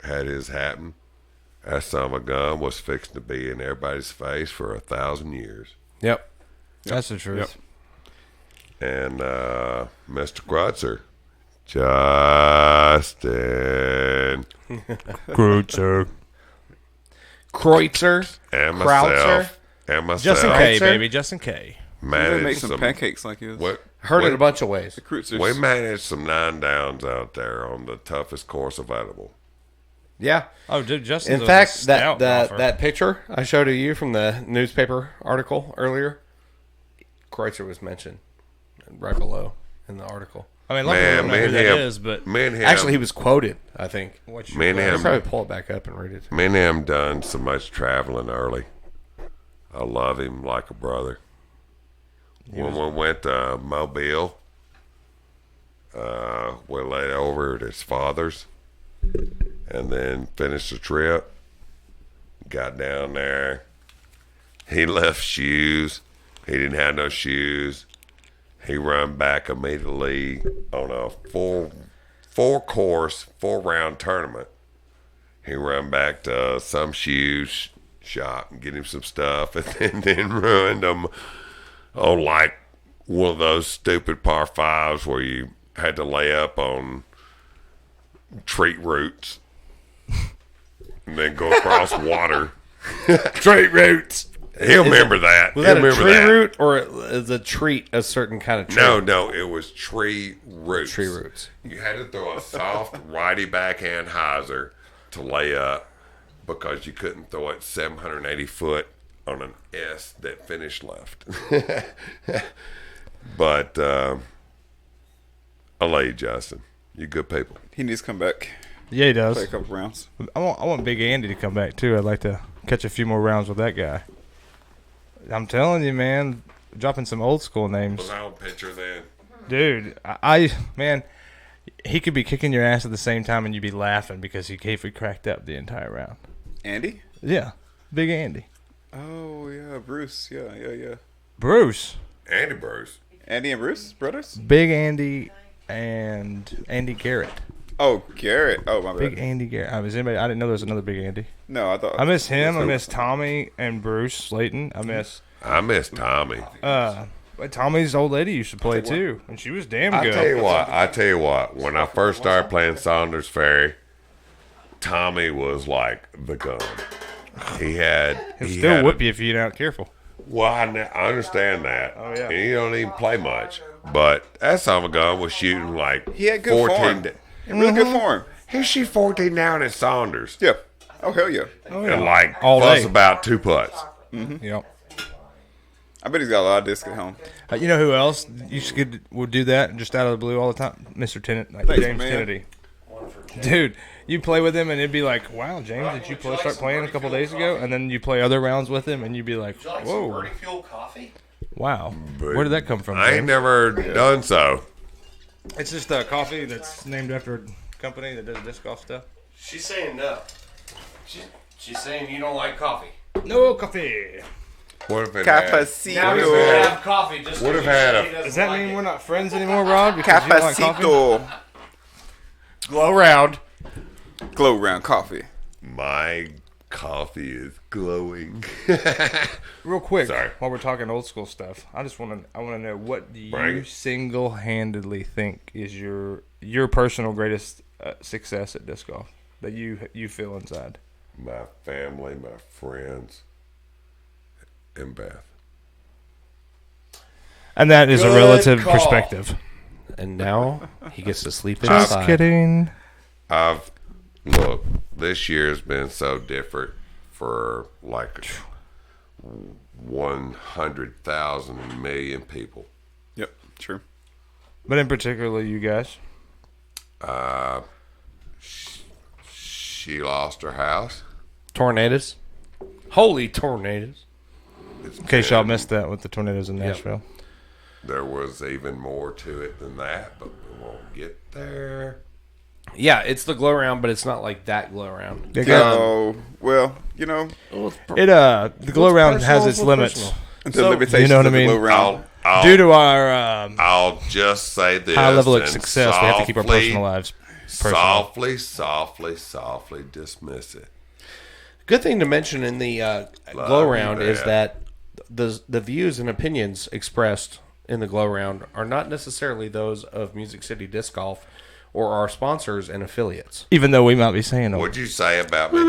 had his happen, that son of a gun was fixing to be in everybody's face for 1,000 years. Yep. That's the truth. And Mr. Krutzer, Justin, Kreutzer. and Krautzer? myself, Justin Kreutzer? K, baby. Justin K. They managed make some pancakes like his. Heard it a bunch of ways. The Kreutzers. We managed some 9 downs out there on the toughest course available. Yeah. Oh, dude, Justin. In fact, that picture I showed to you from the newspaper article earlier, Kreutzer was mentioned right below in the article. I mean, luckily I don't know who that is, but me and him, Actually, he was quoted, I think. me and I'll him, probably pull it back up and read it. me and him done so much traveling early. I love him like a brother. When we went to Mobile, we laid over at his father's and then finished the trip. Got down there. He left shoes. He didn't have no shoes. He run back immediately on a four round tournament. He run back to some shoes shop and get him some stuff, and then ruined them on like one of those stupid par fives where you had to lay up on treat roots and then go across water. Treat roots. He'll remember that. Was He'll that a remember tree that. root or is a treat a certain kind of tree? No, it was tree roots. Tree roots. You had to throw a soft righty backhand hyzer to lay up because you couldn't throw it 780 foot on an S that finished left. But I love you, Justin. You're good people. He needs to come back. yeah, he does. Play a couple rounds. I want Big Andy to come back too. I'd like to catch a few more rounds with that guy. I'm telling you, man, dropping some old school names, Was I on picture then? dude. Man, he could be kicking your ass at the same time, and you'd be laughing because he cracked up the entire round. Andy? Yeah, Big Andy, Oh, yeah. Bruce. Yeah. Bruce, Andy Bruce. Andy and Bruce? Brothers? Big Andy, and Andy Garrett. Oh, Garrett. Oh, my Big bad. Andy Garrett. I didn't know there was another Big Andy. No, I thought. I miss him. I miss Tommy and Bruce Slayton. I miss Tommy. but Tommy's old lady used to play too, and she was damn I good. tell you what. When I first started playing Saunders Ferry, Tommy was like the gun. He'll He still had whip you if you're not careful. Well, I understand that. Oh, yeah. And he don't even play much. But that son of a gun was shooting like He had good 14. form. Really good form. He shoot 14 down at Saunders. Yeah. Oh, hell yeah. And like All fuss day. about 2 putts. Yep. I bet he's got a lot of disc at home. You know who else would do that just out of the blue all the time? Mr. Tennant, like Thanks, James man. Kennedy. Dude, you play with him and it'd be like, wow, James, did you start playing a couple days ago? And then you play other rounds with him and you'd be like, whoa, Fuel coffee? wow. Where did that come from, I ain't James? never done so. It's just a coffee that's named after a company that does disc golf stuff. She's saying no. She's saying you don't like coffee. No coffee. What if it Now he's gonna Cafecito. have coffee. Just What if I had a- Does that mean we're not friends anymore, Rod? Because you don't like coffee? Cafecito. glow round? Glow round coffee. My coffee is glowing. Real quick, Sorry. while we're talking old school stuff, I want to know, what do Bring you it. single-handedly think is your personal greatest success at disc golf that you feel inside? My family, my friends, and Beth. And that is a Good relative call. perspective. And now he gets to sleep Just inside. kidding. Look, this year's been so different for like 100,000 million people. Yep, true. But in particular, you guys. She lost her house. Tornadoes. Holy tornadoes. In case y'all missed that with the tornadoes in Nashville. There was even more to it than that, but we won't get there. Yeah, it's the glow round, but it's not like that glow round. Oh, well, The glow round has its limits. the limitations you know what of I mean? the glow round. Due to our I'll just say this. high level of and success, we have to keep our personal lives personal. Softly dismiss it. Good thing to mention in the glow round is that the views and opinions expressed in the glow round are not necessarily those of Music City Disc Golf or our sponsors and affiliates. Even though we might be saying them. What'd you say about me?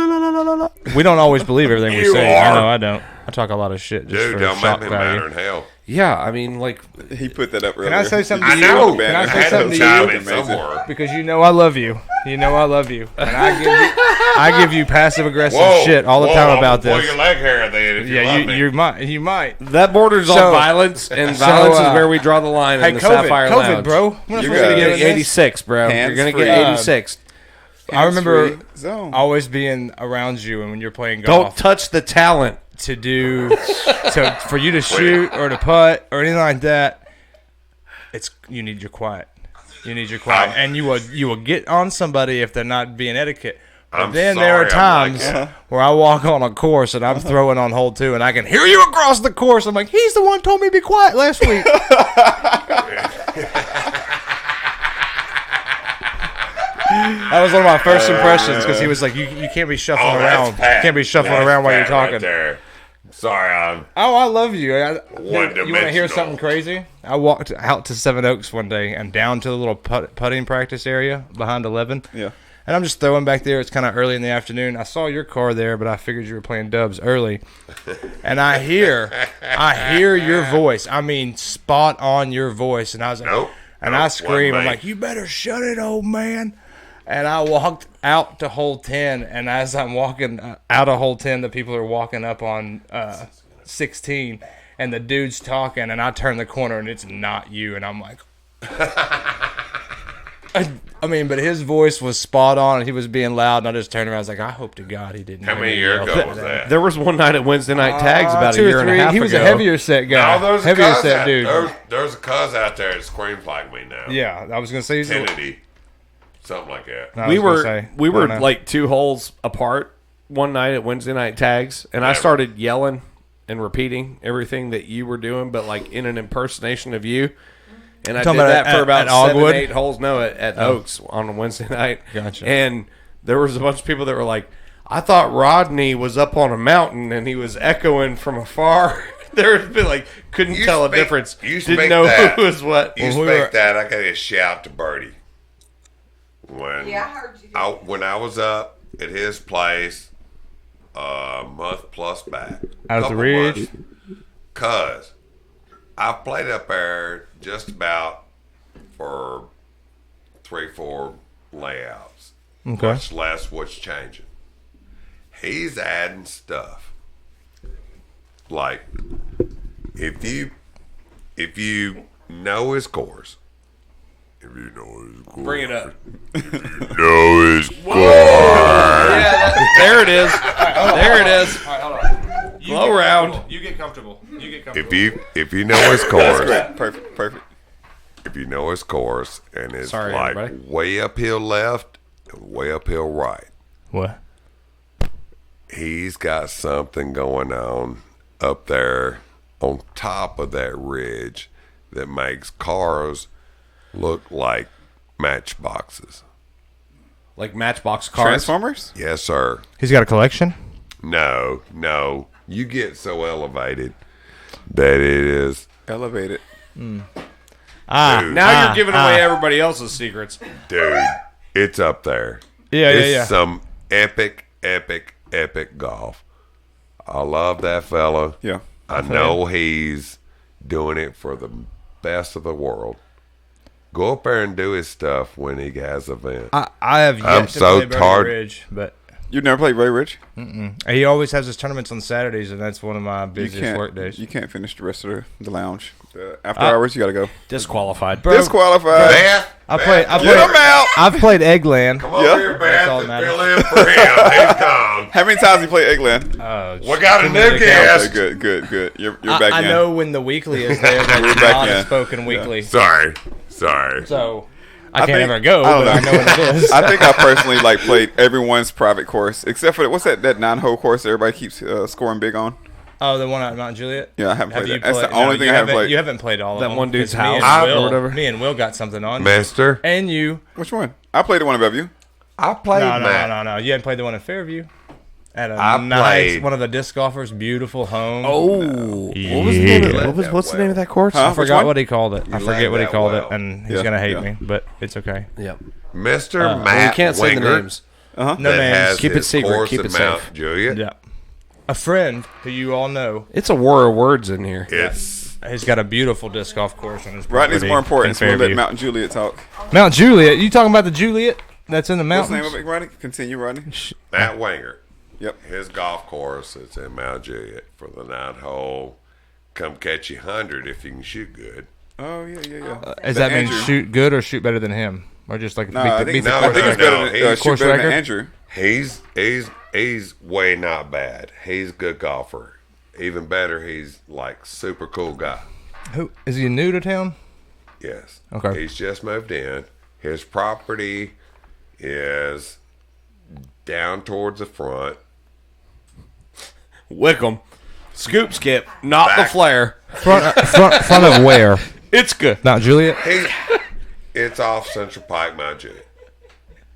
We don't always believe everything we You say. are. I know I don't. I talk a lot of shit just Dude, for don't shock make me value. madder than hell. Yeah, I mean, like, He put that up earlier. Can I say something to I you? know. Can I I say had something to to chime you? in somewhere. Because you know I love you. You know I love you. And I give you passive aggressive shit all the time about Pull this. your leg hair then if you Yeah, love me. you might. that borders So- on violence, and violence is where we draw the line Hey, in the COVID, Sapphire COVID, Lounge. bro. We're not You're supposed to You're be going to doing get this. 86, bro. You're going to get Hands-free. 86. I remember Hands-free zone. always being around you and when you're playing golf. Don't touch the talent. For you to shoot or to putt or anything like that, you need your quiet. You need your quiet, and you will get on somebody if they're not being etiquette. But I'm then there are sorry, I'm like times that. where I walk on a course and I'm throwing on hole 2 and I can hear you across the course. I'm like, he's the one who told me to be quiet last week. That was one of my first impressions because he was like, "You can't be shuffling around. Can't be shuffling around while you're talking." Right there. Sorry, I'm. Oh, I love you. You want to hear One-dimensional. something crazy? I walked out to Seven Oaks one day and down to the little putting practice area behind 11. Yeah. And I'm just throwing back there. It's kind of early in the afternoon. I saw your car there, but I figured you were playing dubs early. And I hear your voice. I mean, spot on your voice. And I was like, Nope. and Nope, I scream. I'm wasn't me. like, you better shut it, old man. And I walked out to hole 10. And as I'm walking out of hole 10, the people are walking up on 16. And the dude's talking. And I turn the corner, and it's not you. And I'm like... I mean, but his voice was spot on, and he was being loud, and I just turned around. I was like, I hope to God he didn't. How many years ago was that? There was one night at Wednesday Night Tags about a 2 or year and a 3. half ago. He was a heavier set guy. No, there's a heavier cuz set out, dude. There's a cuz out there that screams like me now. Yeah, I was gonna say he's a, Kennedy. Something like that. I We was gonna were say, we I were don't know. like 2 holes apart one night at Wednesday Night Tags, and I started yelling and repeating everything that you were doing, but like in an impersonation of you. And I did Talking about that at- for about at Ogwood? 7-8 holes. No, at Oaks on a Wednesday night. Gotcha. And there was a bunch of people that were like, I thought Rodney was up on a mountain and he was echoing from afar. There was been like couldn't You tell a speak- difference. you Didn't speak know that. who was what. You When we speak were- that, I got to shout to Birdie. When Yeah, I heard you. when I was up at his place a month plus back. Out of the couple ridge? months, 'cause I've played up there just about for 3-4 layouts. Okay. Much less what's changing. He's adding stuff. Like if you know his course. If you know his course. Bring it up. Know his There it is. There it is. All right, hold on. Glow round. You get comfortable. You get comfortable. if you know his course. Perfect. If you know his course and it's Sorry, like everybody. way uphill left and way uphill right, What? he's got something going on up there on top of that ridge that makes cars look like matchboxes. Like Matchbox cars. Transformers? Yes, sir. He's got a collection. No. You get so elevated that it is. Elevated. Dude, Now you're giving away everybody else's secrets. dude, it's up there. It's some epic golf. I love that fella. Yeah. I know he's doing it for the best of the world. Go up there and do his stuff when he has an event. I have yet I'm to so play Birdie tired. Ridge, but You've never played Ray Ridge? he always has his tournaments on Saturdays, and that's one of my You busiest work days. You can't finish the rest of the lounge. After hours, you got to go. Disqualified. Disqualified. Beth, Get him out. I've played Eggland. come over Yeah. here, That's all Beth, that and fill in for him. He's gone. How many times you played Eggland? We got a new guest. Okay, good. You're back I in. know when the weekly is there, We're that's back not in. a spoken weekly. Sorry. So I can't think- ever go, I don't but I know what it is. I think I personally played everyone's private course except for what's that 9-hole course that everybody keeps scoring big on. Oh, the one at Mount Juliet? Yeah, I haven't Have played you that. That's the played- only thing I haven't played. You haven't played all of That them. one dude's 'Cause me and house Will- or whatever. Me and Will got something on. Mister, And you. Which one? I played the one above you. I played Matt. No. You haven't played the one in Fairview? At a I nice, played- one of the disc golfers' beautiful home. Oh, what was the name of Let what's that the name of that course? Huh? I Which forgot one? what he called it. I You forget what he laid that called well. it, and he's Yeah, gonna hate yeah. me, but it's okay. Yep. Mr. Well, Matt you can't say the Winger names. No that names. has Keep it his secret, course keep in it Mount safe. Juliet. Yeah. A friend who you all know It's a war of words in here. It's has got a beautiful disc golf course on his Rodney's property more in important, so we'll let Fairview. Mountain Juliet talk. Mount Juliet. You talking about the Juliet that's in the What's the mountains? name of it, Rodney? Continue, Rodney. Matt Winger. Yep. His golf course is in Mount Juliet for the 9-hole. Come catch you 100 if you can shoot good. Oh, yeah. Does The that mean Andrew. shoot good or shoot better than him? Or just like No, I think, No, I think it's no, better than he's shoot course better than record? Andrew. He's way not bad. He's a good golfer. Even better, he's like super cool guy. Who is he new to town? Yes. Okay. He's just moved in. His property is down towards the front. Wickham. Scoop skip, not the Back. flare. Front of where? It's good. Mount Juliet. It's off Central Pike, Mount Juliet.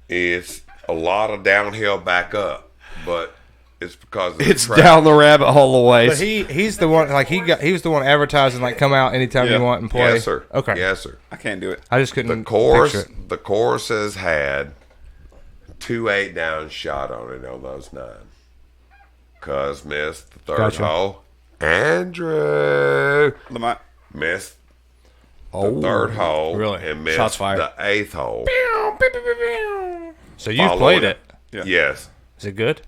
It's a lot of downhill back up, but it's because of the It's track. down the rabbit hole away. But he's the one he was the one advertising like come out anytime Yeah. you want and play. Yes, sir. Okay. Yes, sir. I can't do it. I just The couldn't course, picture it. the course has had 2 8-down shot on it on those 9. Cuz missed the third Gotcha. hole. Andrew Lamont. missed the third hole. Really? And missed Shots fired. the 8th hole. So you've Following played it. Yeah. Yes. Is it good?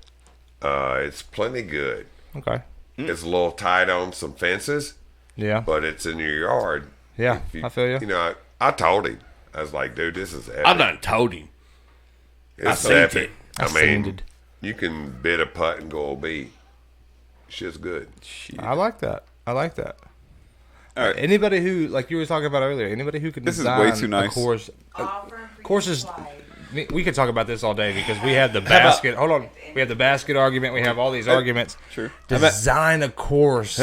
It's plenty good. Okay. It's a little tight on some fences, Yeah. but it's in your yard. Yeah. If I feel you. You know, I told him. I was like, dude, this is epic. I done told him. It's seen epic. it. I I seen mean, it. you can bid a putt and go a beat. Shit's good. I like that. I like that. All right. Anybody who, like you were talking about earlier, anybody who can This is design way too a nice. course. Courses. We could talk about this all day because we have the basket. Hold on. We have the basket argument. We have all these arguments. Sure. Design a course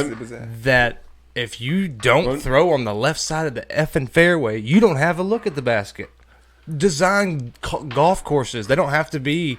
that if you don't throw on the left side of the effing fairway, you don't have a look at the basket. Design golf courses. They don't have to be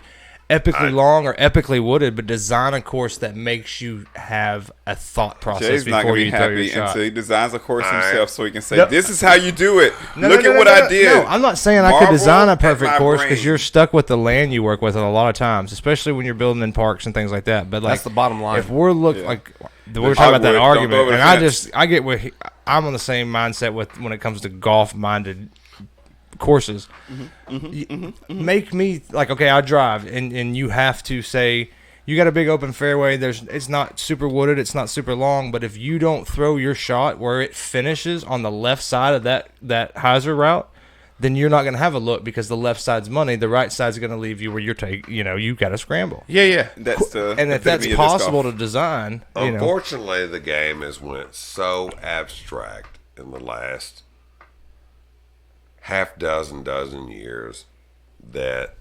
epically long or epically wooded, but design a course that makes you have a thought process Jay's not before going to you be throw your happy shot. until he designs a course right. himself so he can say, No. this is how you do it. No, Look no, at no, what no, I no, did. No, I'm not saying I could Marvel design a at perfect my course because brain. you're stuck with the land you work with a lot of times, especially when you're building in parks and things like that. But like, That's the bottom line. if we're Yeah. like we're talking about that Hogwood, don't go argument, over the and fence. I get where I'm on the same mindset with when it comes to golf minded courses. Make me like, okay, I drive, and you have to say you got a big open fairway. It's not super wooded, it's not super long, but if you don't throw your shot where it finishes on the left side of that hyzer route, then you're not going to have a look because the left side's money. The right side's going to leave you where you're you got to scramble. Yeah. That's the And if that's epitome of disc possible golf. to design, Unfortunately, the game has went so abstract in the last dozen years that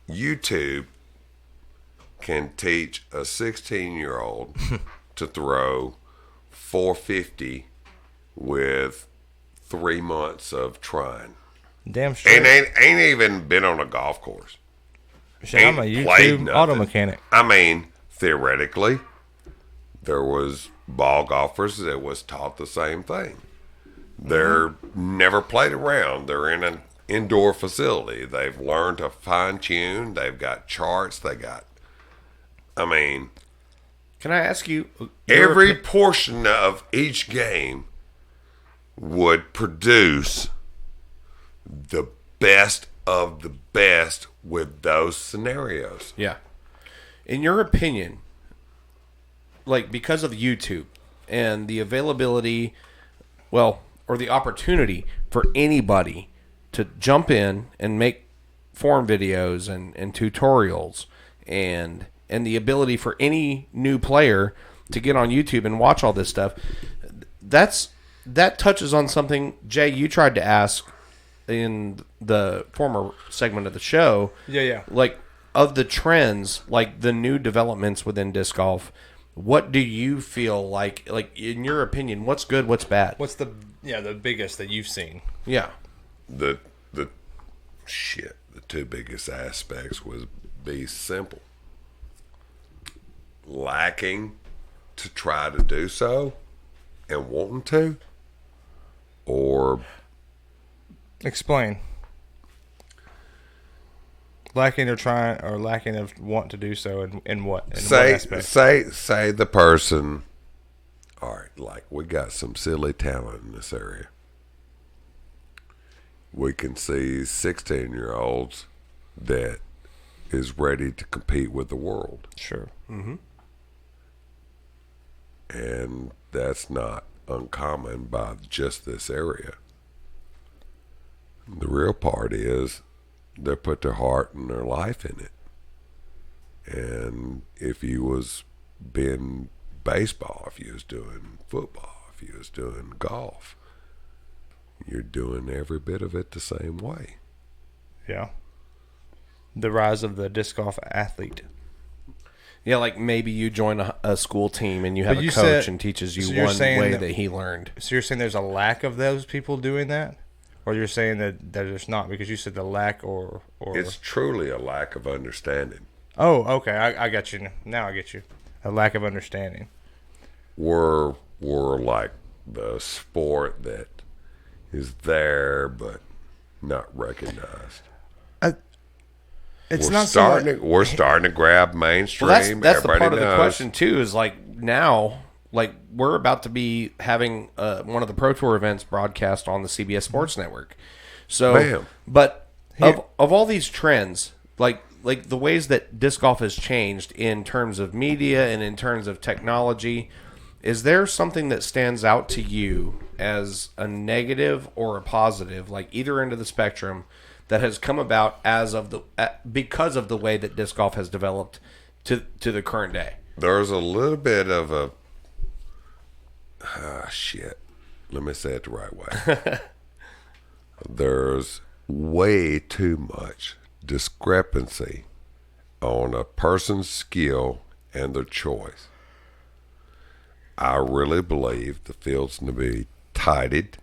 YouTube can teach a 16-year-old to throw 450 with 3 months of trying. damn straight. And ain't even been on a golf course. Shit, I'm a ain't played YouTube auto nothing. mechanic. I mean, theoretically, there was ball golfers that was taught the same thing. They're never played around. They're in an indoor facility. They've learned to fine tune. They've got charts. Can I ask you? Every portion of each game would produce the best of the best with those scenarios. Yeah. In your opinion, like because of YouTube and the availability, or the opportunity for anybody to jump in and make form videos and tutorials and the ability for any new player to get on YouTube and watch all this stuff, that touches on something, Jay, you tried to ask in the former segment of the show. Yeah. Like, of the trends, like the new developments within disc golf, what do you feel like in your opinion, what's good, what's bad? What's the biggest that you've seen? Yeah. The two biggest aspects was be simple. Lacking to try to do so and wanting to, or explain. Lacking of want to do so in what? In say, what aspect? Say the person, all right, like we got some silly talent in this area. We can see 16-year-olds that is ready to compete with the world. Sure. Mm-hmm. And that's not uncommon by just this area. The real part is they put their heart and their life in it. And if you was being baseball, if you was doing football, if you was doing golf, you're doing every bit of it the same way. Yeah. The rise of the disc golf athlete. Yeah, like maybe you join a school team and you have a coach and teaches you one way that he learned. So you're saying there's a lack of those people doing that? Or you're saying that there's not because you said the lack or... It's truly a lack of understanding. Oh, okay. I got you. Now I get you. A lack of understanding. We're like the sport that is there but not recognized. It's we're not we're starting to grab mainstream. Well, that's the Everybody part of knows. the question too. Is like now, like we're about to be having one of the Pro Tour events broadcast on the CBS Sports Network. So, Bam. but of all these trends, like the ways that disc golf has changed in terms of media and in terms of technology, is there something that stands out to you as a negative or a positive, like either end of the spectrum, that has come about because of the way that disc golf has developed to the current day? There's a little bit of a let me say it the right way. There's way too much discrepancy on a person's skill and their choice. I really believe the field's to be tighted.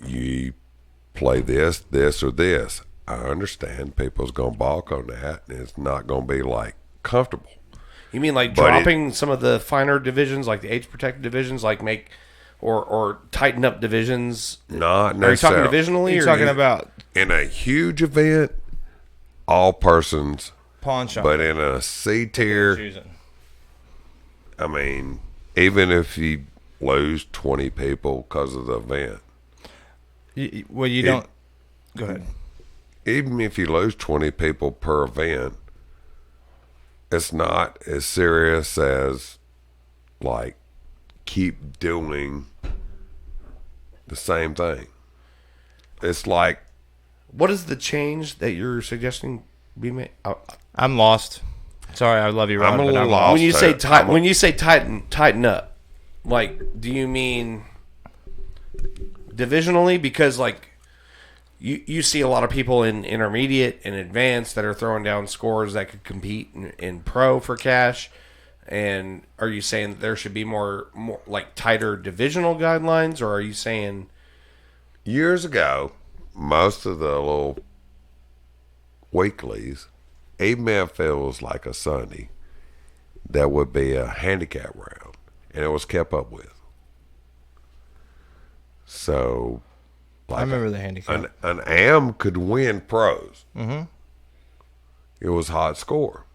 You play this, or this. I understand people's going to balk on that, and it's not going to be, like, comfortable. You mean like dropping some of the finer divisions, like the age-protected divisions, like make or tighten up divisions? Not necessarily. Are you talking divisionally? You're talking about... In a huge event, all persons. Pawn shop. But in a C tier, I mean, even if you lose 20 people because of the event. You don't... Go ahead. Even if you lose 20 people per event, it's not as serious as, like, keep doing the same thing. It's like... What is the change that you're suggesting be made? I'm lost. Sorry, I love you, Ron. I'm a little lost. When you say tighten up, like, do you mean divisionally? Because like you see a lot of people in intermediate and advanced that are throwing down scores that could compete in pro for cash. And are you saying that there should be more like tighter divisional guidelines, or are you saying years ago, most of the little weeklies, even if it was like a Sunday, there would be a handicap round, and it was kept up with. So, like I remember the handicap. An AM could win pros. Mm-hmm. It was hot score.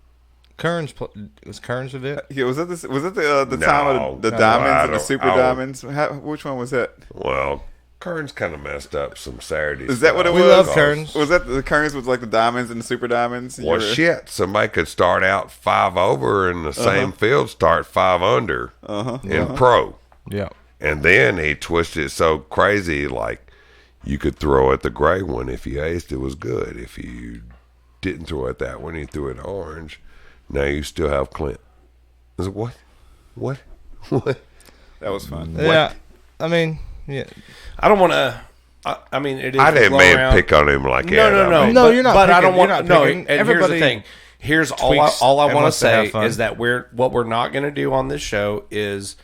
Was Kearns of it? Yeah, was it the time of the diamonds and the super diamonds? Which one was that? Well, Kearns kind of messed up some Saturdays. Is that what it was? We love Kearns. Was that the Kearns with like the diamonds and the super diamonds? Well, shit. Somebody could start out 5 over in the same field, start 5 under in pro. Yeah. And then he twisted it so crazy, like you could throw at the gray one. If you aced, it was good. If you didn't throw at that one, you threw it orange. Now you still have Clint. I was like, what? That was fun. Yeah. I mean, yeah. I don't want to. I mean, it is. I didn't mean around. pick on him like that. No. No, you're not. But I picking, don't want. you're not No. picking. And here's the thing. Here's all I want to say is that what we're not going to do on this show is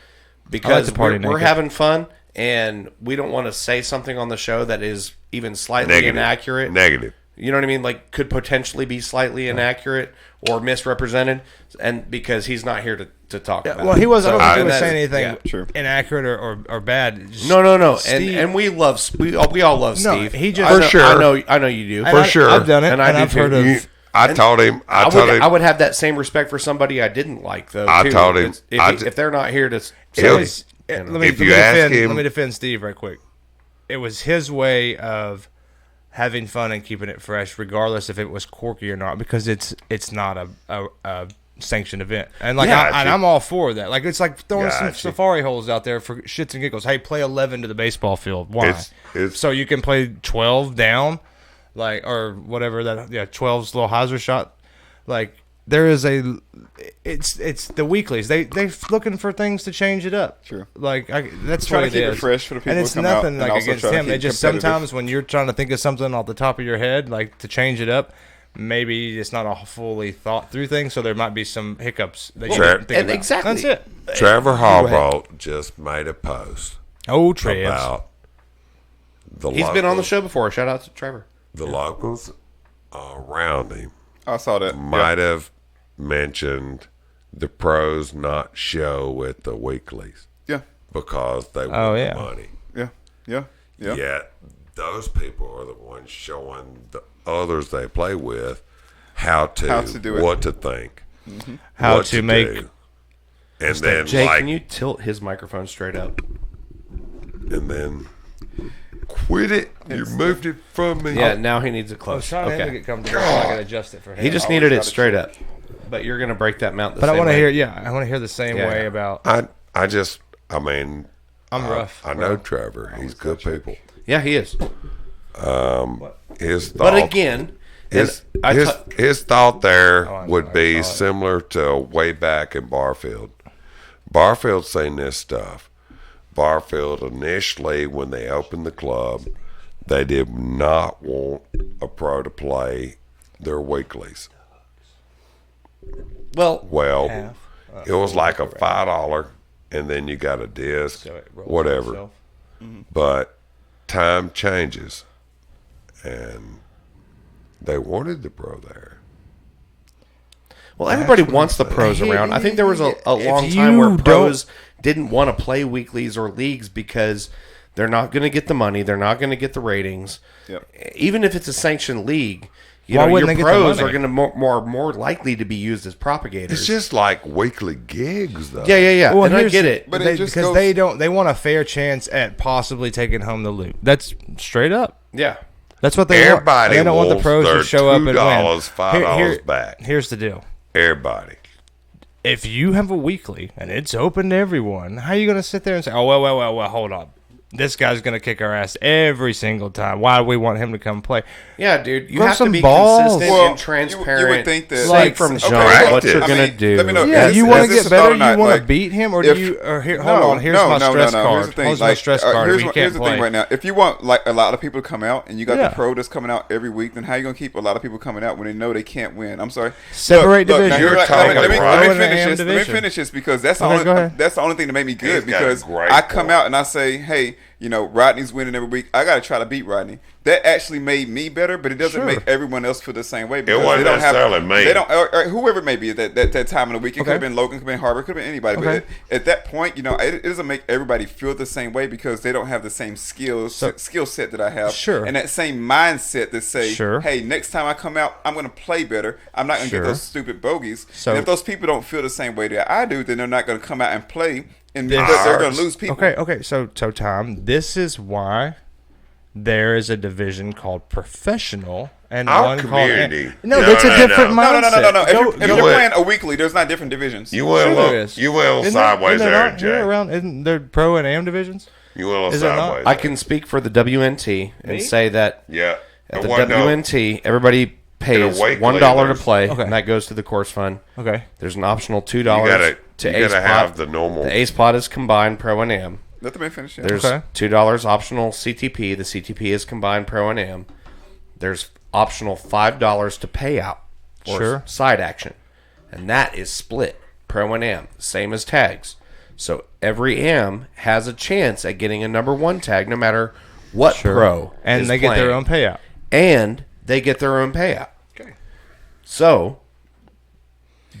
because we're having fun and we don't want to say something on the show that is even slightly inaccurate. Negative. You know what I mean? Like, could potentially be slightly inaccurate or misrepresented, and because he's not here to talk about it. Well, he wasn't. I don't think he was saying saying anything inaccurate or bad. Just No. Steve, And we all love Steve. He just for sure. I know you do. For sure. I've done it, And I've heard of. I told him. I would have that same respect for somebody I didn't like, though. I told him if they're not here to. Let me defend Steve right quick. It was his way of having fun and keeping it fresh, regardless if it was quirky or not, because it's not a sanctioned event. And like I'm all for that. Like, it's like throwing some safari holes out there for shits and giggles. Hey, play 11 to the baseball field. Why? So you can play 12 down, like, or whatever that 12's little hyzer shot. Like, there is it's the weeklies. They're looking for things to change it up. True. Like, that's try what to keep it it fresh for the people and it's who come out, nothing and like against him. It just sometimes when you're trying to think of something off the top of your head, like to change it up, maybe it's not a fully thought through thing. So there might be some hiccups that you didn't think about. Exactly. That's it. Trevor Harbaugh just made a post about He's been on the show before. Shout out to Trevor. The locals around him. I saw that. Might have mentioned the pros not show at the weeklies. Yeah. Because they want the money. Yeah. Yet those people are the ones showing the others they play with how to do it, what to think, how to make. Do. And then, Jake, can you tilt his microphone straight up? And then quit it. You moved it from me. Yeah, now he needs it close. I was trying to get comfortable, so I can adjust it for him. He just needed it straight up. But you're going to break that mount the same way. But I want to hear, I want to hear the same way about. I'm rough. I know Trevor. He's good people. Yeah, he is. His thought, but again, his thought there would be similar to way back in Barfield. Barfield's saying this stuff. Barfield initially, when they opened the club, they did not want a pro to play their weeklies. Well, it was like a $5, and then you got a disc, whatever. But time changes, and they wanted the pro there. Well, everybody wants the pros around. I think there was a long time where pros didn't want to play weeklies or leagues because they're not going to get the money, they're not going to get the ratings. Yep. Even if it's a sanctioned league, your pros are going to more likely to be used as propagators. It's just like weekly gigs, though. Yeah. Well, and I get it, but because they want a fair chance at possibly taking home the loot. That's straight up. Yeah. That's what they want. They don't want the pros to show up and win. $5 back. Here's the deal. Everybody. If you have a weekly and it's open to everyone, how are you going to sit there and say, "Oh, well, hold on. This guy's going to kick our ass every single time. Why do we want him to come play?" Yeah, dude. You have to be consistent and transparent. You would think that, like from jump, what you're going to do. Let me know. Yeah, you want to get better? You want to beat him? Or do you? Hold on. Here's my stress card. Here's my stress card. Here's the thing right now. If you want like a lot of people to come out, and you got the pro that's coming out every week, then how are you going to keep a lot of people coming out when they know they can't win? I'm sorry. Separate division. Let me finish this because that's the only thing that made me good. Because I come out and I say, hey, Rodney's winning every week. I got to try to beat Rodney. That actually made me better, but it doesn't make everyone else feel the same way. It wasn't necessarily me. They don't, or whoever it may be at that time of the week. It could have been Logan, could have been Harvard, could have been anybody. But at that point, it doesn't make everybody feel the same way because they don't have the same skill set that I have. Sure. And that same mindset that say, hey, next time I come out, I'm going to play better. I'm not going to get those stupid bogeys. And if those people don't feel the same way that I do, then they're not going to come out and play. And they're going to lose people. Okay. So Tom, this is why there is a division called professional and Our one community. called that's a different mindset. No. If you're playing a weekly, there's not different divisions. You went a little sideways there, Jay. Isn't there pro and am divisions? You went a little sideways. I can speak for the WNT and say that at the $1 WNT, everybody pays $1 to play, and that goes to the course fund. Okay. There's an optional $2 to you Ace gotta Pod. have the normal. The Ace Pod is combined pro and am. Let the man finish. Yeah. There's $2 optional CTP. The CTP is combined pro and am. There's optional $5 to pay out or side action, and that is split pro and am, same as tags. So every am has a chance at getting a number 1 tag, no matter what pro and is they playing. get their own payout. And they get their own payout. Okay. So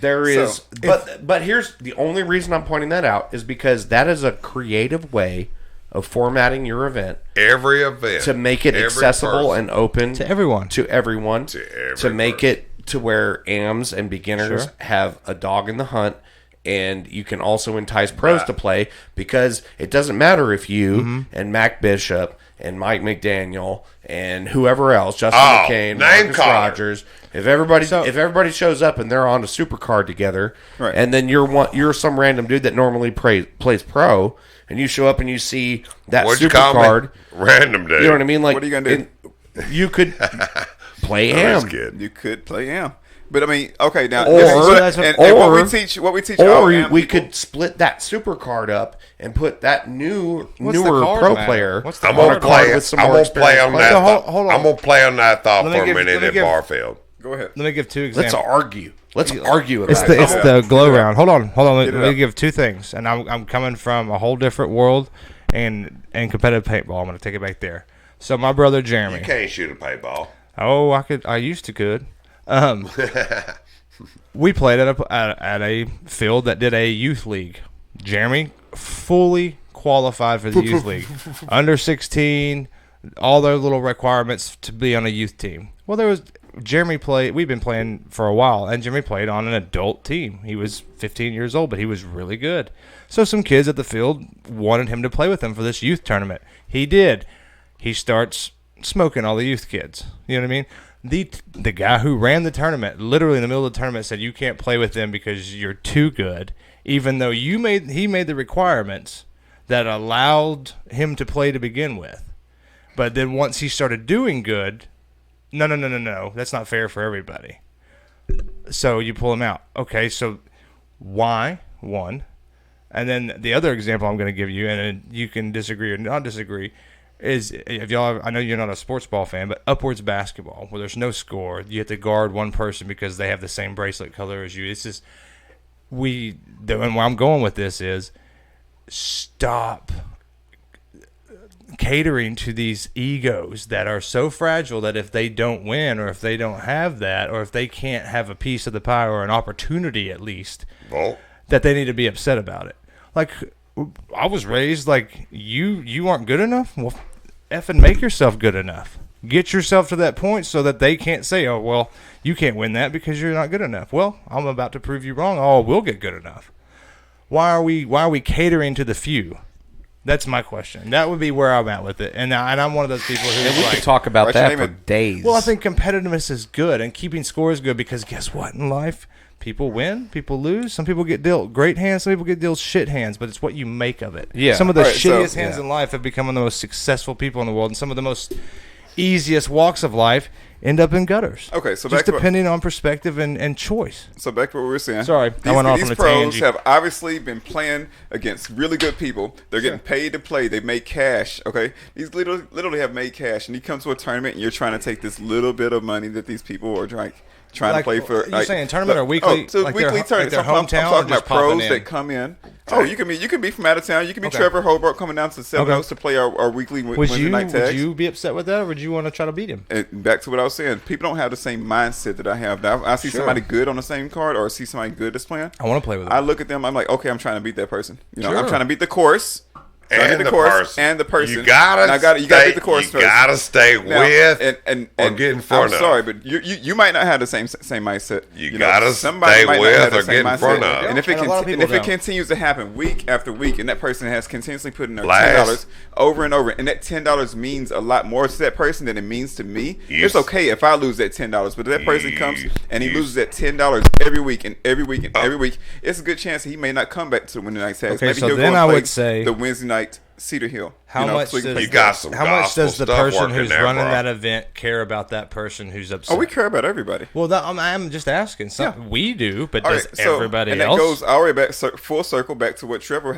there is, but here's the only reason I'm pointing that out is because that is a creative way of formatting your event. Every event to make it accessible and open to everyone. To make it to where AMs and beginners have a dog in the hunt. And you can also entice pros to play because it doesn't matter if you and Mac Bishop and Mike McDaniel and whoever else, Justin McCain, Marcus Rogers, if everybody shows up and they're on a supercard together, and then you're some random dude that normally plays pro, and you show up and you see that supercard, random dude, you know what I mean? Like, what are you gonna do? You could play AM. You could play AM. But I mean, okay, now, what we teach, we could split that super card up and put that newer pro player. I'm gonna play on that thought for a minute at Barfield. Go ahead. Let me give 2 examples. Let's argue about it. It's the glow round. Hold on. Let me give 2 things. And I'm coming from a whole different world and competitive paintball. I'm gonna take it back there. So my brother Jeremy. You can't shoot a paintball. Oh, I used to could. We played at a field that did a youth league. Jeremy fully qualified for the youth league, under 16, all their little requirements to be on a youth team. Well, Jeremy played. We've been playing for a while, and Jeremy played on an adult team. He was 15 years old, but he was really good. So some kids at the field wanted him to play with them for this youth tournament. He did. He starts smoking all the youth kids. You know what I mean? The guy who ran the tournament, literally in the middle of the tournament, said you can't play with them because you're too good, even though he made the requirements that allowed him to play to begin with. But then once he started doing good, no, that's not fair for everybody. So you pull him out. Okay, so why? One. And then the other example I'm going to give you, and you can disagree or not disagree, is if y'all, I know you're not a sports ball fan, but upwards basketball, where there's no score, you have to guard one person because they have the same bracelet color as you. It's just, and where I'm going with this is, stop catering to these egos that are so fragile that if they don't win, or if they don't have that, or if they can't have a piece of the pie or an opportunity at least, that they need to be upset about it. Like, I was raised like, you aren't good enough? Well, effing make yourself good enough. Get yourself to that point so that they can't say, oh, well, you can't win that because you're not good enough. Well, I'm about to prove you wrong. Oh, we'll get good enough. Why are we catering to the few? That's my question. That would be where I'm at with it. And I'm one of those people who we could talk about that for days. Well, I think competitiveness is good, and keeping score is good, because guess what in life? People win, people lose. Some people get dealt great hands, some people get dealt shit hands, but it's what you make of it. Yeah. Some of the shittiest hands in life have become one of the most successful people in the world, and some of the most easiest walks of life end up in gutters. Okay, so just depending on perspective and choice. So back to what we were saying. Sorry, I went off on a tangent. These pros have obviously been playing against really good people. They're getting paid to play. They make cash. Okay, these literally have made cash, and you come to a tournament and you're trying to take this little bit of money that these people are trying to play for. You're saying tournament or weekly? So like weekly tournament. Their hometown. I'm talking about pros that come in. Oh, you can be from out of town. You can be Trevor Hobart coming down to Seven Oaks to play our weekly Wednesday night tags. Would you be upset with that, or would you want to try to beat him? And back to what I was saying, people don't have the same mindset that I have. Now, I see somebody good on the same card, or I see somebody good that's playing. I want to play with them. I look at them. I'm like, okay, I'm trying to beat that person. I'm trying to beat the course. And the course and the person. You gotta beat the course first. You gotta stay with and get in front of. I'm sorry, but you might not have the same mindset. You gotta stay with or get in front of. And if it continues to happen week after week, and that person has continuously put in their $10 over and over, and that $10 means a lot more to that person than it means to me. It's okay if I lose that $10, but if that person comes and he loses that $10 every week and every week and every week, it's a good chance that he may not come back to the Wednesday night tags. Okay, Maybe so he'll then go I play would say the Wednesday night Cedar Hill. How much does the person who's running that event care about that person who's upset? Oh, we care about everybody. Well, I'm just asking. We do, but does everybody else? And that goes all the way back, full circle back to what Trevor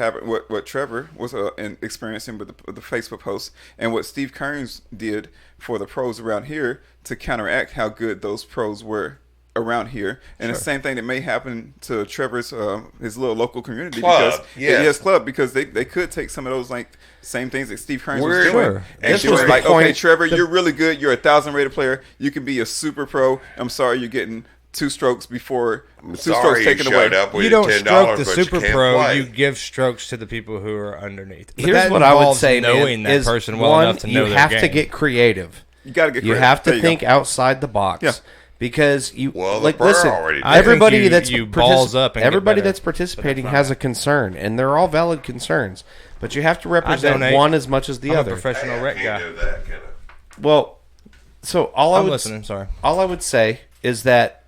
what Trevor was experiencing with the Facebook post, and what Steve Kearns did for the pros around here to counteract how good those pros were around here, and the same thing that may happen to Trevor's his little local community because his club, because they could take some of those like same things that Steve Kearns was doing, and she was like, okay, Trevor, you're really good, you're a 1,000 rated player, you can be a super pro. I'm sorry, you're getting 2 strokes before 2 strokes taken away. You don't stroke the super pro. You give strokes to the people who are underneath. Here's what I would say, knowing that person well enough to know you have to get creative. You got to get creative. You have to think outside the box. Yeah. Because listen, everybody that's participating has a concern, and they're all valid concerns. But you have to represent one as much as the other. I'm a professional rec guy. Well, so all I'm listening. Sorry. All I would say is that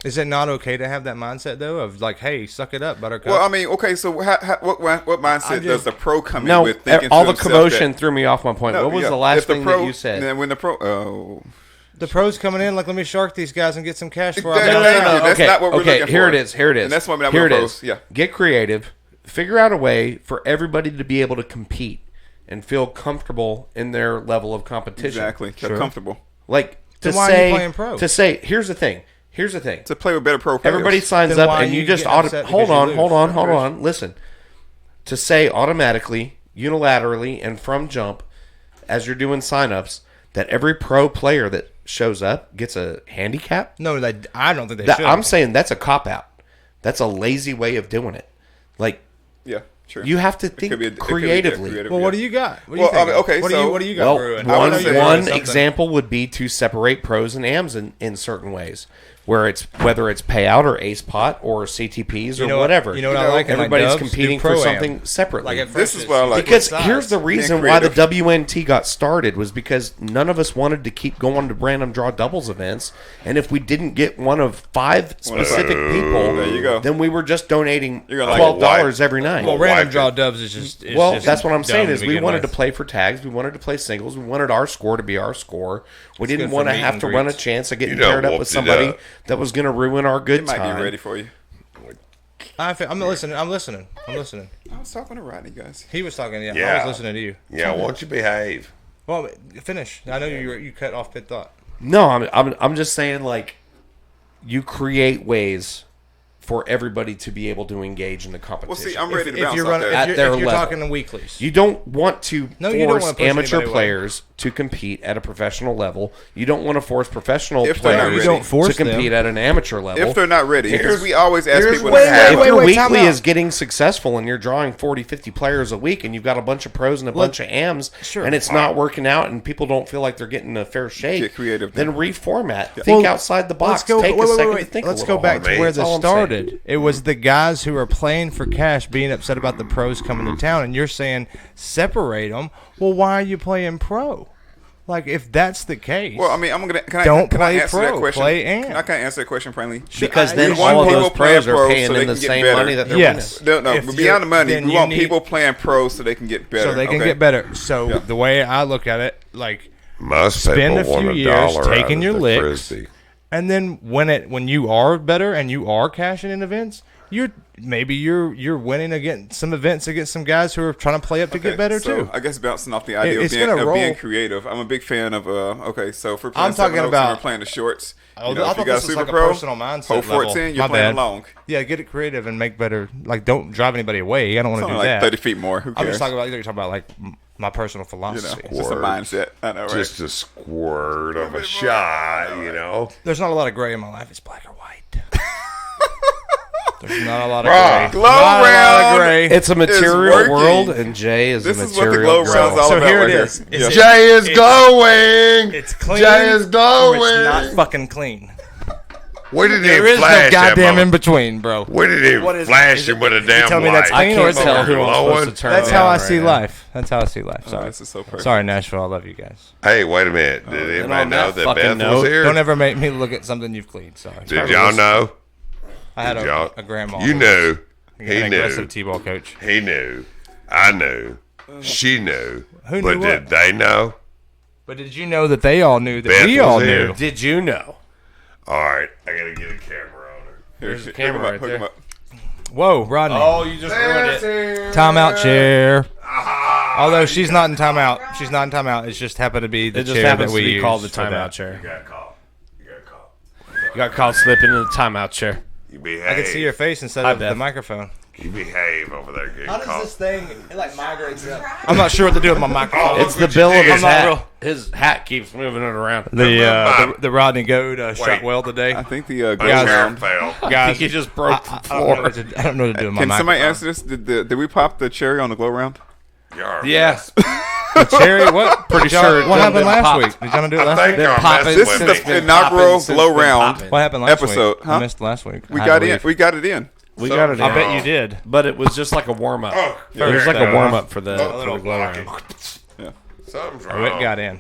is it not okay to have that mindset though of like, hey, suck it up, Buttercup? Well, I mean, okay, so what mindset does the pro come in with? Thinking all the commotion threw me off my point. What was the last thing that you said? Then when the pros coming in, like, let me shark these guys and get some cash for them. No. That's not what we're looking for. Here it is. And that's why we're not pros. Yeah. Get creative. Figure out a way for everybody to be able to compete and feel comfortable in their level of competition. Exactly. Feel comfortable. Like, why are you playing pro? To say, here's the thing. To play with better pro players. Everybody signs up and you just hold on. Listen. To say automatically, unilaterally, and from jump, as you're doing signups, that every pro player that shows up gets a handicap? No, I don't think they should. I'm saying that's a cop-out. That's a lazy way of doing it. Like, yeah, sure. You have to think creatively. Well, what do you got? What do you got, Bruin? One example would be to separate pros and AMs in certain ways. Whether it's payout or ace pot or CTPs or whatever. You know what I like? Everybody's competing for something separately. This is what I like. Because here's the reason why the WNT got started was because none of us wanted to keep going to random draw doubles events, and if we didn't get one of 5 specific people, there you go. then we were just donating $12 every night. Well, random draw dubs is just that's what I'm saying is we wanted to play for tags, we wanted to play singles, we wanted our score to be our score. We didn't want to have to run a chance of getting paired up with somebody that was going to ruin our good time. Might be ready for you. I'm listening. I was talking to Rodney, guys. He was talking. Yeah, I was listening to you. Yeah, why don't you behave? Well, finish. I know you cut off mid thought. No, I'm just saying, like, you create ways for everybody to be able to engage in the competition. Well, see, I'm ready to bounce off that. At their level. If you're talking in weeklies. You don't want to force amateur players to compete at a professional level. You don't want to force professional players to compete at an amateur level. If they're not ready. Because we always ask people if your weekly is getting successful and you're drawing 40, 50 players a week and you've got a bunch of pros and a bunch of AMs and it's not working out and people don't feel like they're getting a fair shake, get creative, then reformat. Think outside the box. Take a second to think a little. Let's go back to where this started. It was the guys who are playing for cash being upset about the pros coming to town, and you're saying separate them. Well, why are you playing pro? Like, if that's the case, well, I mean, can I answer that question? Play AM. Can I answer that question, plainly? Because then all of those pros are paying in the same money that they're winning. No, but beyond the money, we want people playing pros so they can get better. So they can get better. So the way I look at it, like, most spend a few years taking your licks. Frisbee. And then when you are better and you are cashing in events, You're winning against some events against some guys who are trying to play up to get better so too. I guess bouncing off the idea It's of gonna being roll. creative. I'm a big fan of so if we're playing I'm talking 7 Oaks about- and we're playing the shorts. I If thought you got this a was Super like a Pro, personal mindset hole level. 14, you're My playing bad. long. Yeah, get it creative and make better. Like, don't drive anybody away. I don't want to Something do like that. 30 feet more. Who I'm cares? just talking about you're talking about like my personal You know, philosophy. it's just a mindset. I know, right? Just a squirt of a shot, you know. There's not a lot of gray in my life. It's black or white. There's not a lot of Bruh. gray. Glow Not a lot round. of gray. It's a material working. world, and Jay is This a is what the material glow round's girl. all So about. here right it here. is. Yeah. Jay is glowing. It's clean. Jay is Or glowing. it's not fucking clean. Where did There he is no flash goddamn that in between, bro. Where did What he is- flash is him it- with a you damn tell me that's light? clean or I is can't it tell who I'm supposed to glowing? turn That's down how I right see now. life. That's how I see life. Oh, Sorry. this is so perfect. Sorry, Nashville. I love you guys. Hey, wait a minute. Did and anybody on know that that fucking Beth note, was here? Don't ever make me look at something you've cleaned. Sorry. Did y'all know? I had Did y'all? a grandma. You knew. An He aggressive knew. T-ball coach. He knew. I knew. She knew. Who But knew did what? they know? But did you know that they all knew that Beth we all was here. knew? Did you know? All right. I got to get a camera on her. There's a Hook camera him up, right hook there. him up. Whoa, Rodney. Oh, you just ruined it. Timeout chair. Ah, Although she's not in timeout. She's not in timeout. It just happened to be the It just chair happens that we to be use called the for that. timeout chair. You got a call. You got a call. You got caught slipping in the timeout chair. You behave. I can see your face instead Hi, of the Beth. microphone. You behave over there. Getting caught. thing? It like migrates up. I'm not sure what to do with my microphone. It's the what you bill of did. his I'm not hat. real- His hat keeps moving it around. The Rodney Goad shot Wait. well today. I think the My glow chair round. fell. I Guys, think he just broke the I don't floor. know what to- I don't know what to do with my Can microphone. somebody answer this? Did we pop the cherry on the glow round? Y'all Yeah, The cherry? What? pretty Y'all- sure. What happened last popped. week? Did y'all do it I last think week? Been y'all popping. messing This with is me. the Been inaugural popping since glow been round. popping. What happened last Episode, week? huh? I missed last week. We I got believe. it. We got it in. We got it. I in. bet you did. But it was just like a warm up. Oh, It was like a there, warm huh? up for the glow round. Something's I went and got in.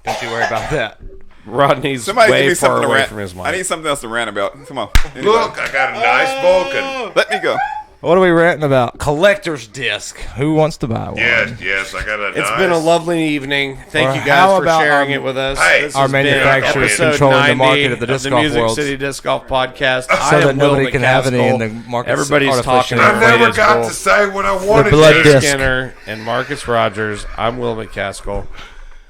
Don't you worry about that. Rodney's Somebody give way me far something to away rant. from his mic. I need something else to rant about. Come on. Anybody? Look, I got a nice Vulcan. Let me go. What are we ranting about? Collector's disc. Who wants to buy one? Yes, I got a It's nice. been a lovely evening. Thank Or you how guys for about sharing our- it with us. Hey, This our has been manufacturers episode controlling the 90 market of the disc golf Music world. City Disc Golf Podcast. So I that am Will nobody can have any in the McCaskill. market. Everybody's talking. I never inflated got bull. to say what I wanted blood to. Jay disc. Skinner and Marcus Rogers. I'm Will McCaskill.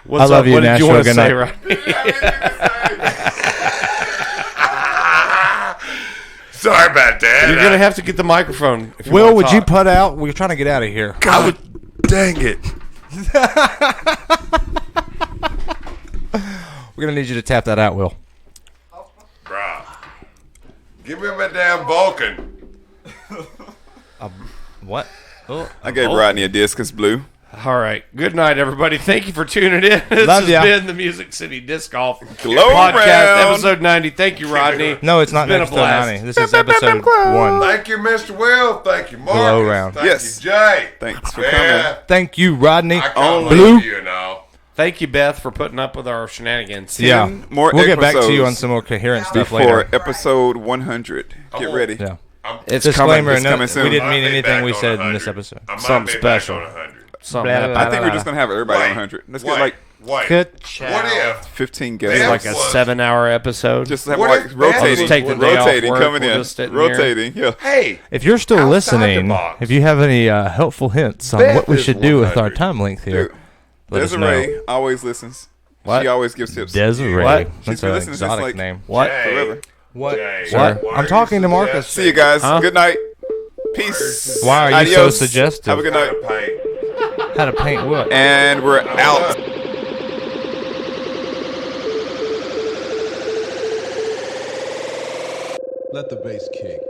What's I love up? you, What did you Nashville. want to Good say, night. Rodney? Sorry about that. You're gonna have to get the microphone. If you Will, wanna would you talk. put out? We're trying to get out of here. God dang it. We're gonna need you to tap that out, Will. Bruh. Give me my damn Vulcan. What? Oh, I gave Rodney a disc. It's blue. All right. Good night, everybody. Thank you for tuning in. This Love has ya. been the Music City Disc Golf Glow Podcast, round. episode 90. Thank you, Rodney. no, it's not been a episode blast. 90. This is episode 1. Thank you, Mr. Will. Thank you, Marcus. Glow round. Thank Yes. you, Jay. Thanks for Yeah. coming. Thank you, Rodney. I can't Blue. believe you know. Thank you, Beth, for putting up with our shenanigans. Yeah, 10 more we'll get back to you episodes on some more coherent stuff Before later. episode 100. Get ready. Yeah. It's Disclaimer: coming. no, coming soon. we didn't Might mean be anything back we on said in 100. this episode. I might Something be back special. on 100. Something Blah, happened. blah, I think we're just going to have everybody on 100. Let's get like Wait. Good. What if? 15 Yeah. guests. Like a What? 7-hour episode. Just have What like if Beth rotating. I'll just take the day off rotating, work, coming we'll in. just sit in here. Rotating, yeah. Hey. If you're still Outside listening, the box. if you have any helpful hints on Beth what we is should do with our 100. time length here, Dude, let us Desiree know. always listens. What? She always gives tips. Desiree. What? She's That's been an listening since, exotic like- name. What? Jay. Forever. What? Jay, What? why I'm are talking you to Marcus. See you guys. Huh? Good night. Peace. Why are you so Adios. suggestive? Have a good night. How to paint what? And we're out. Let the bass kick.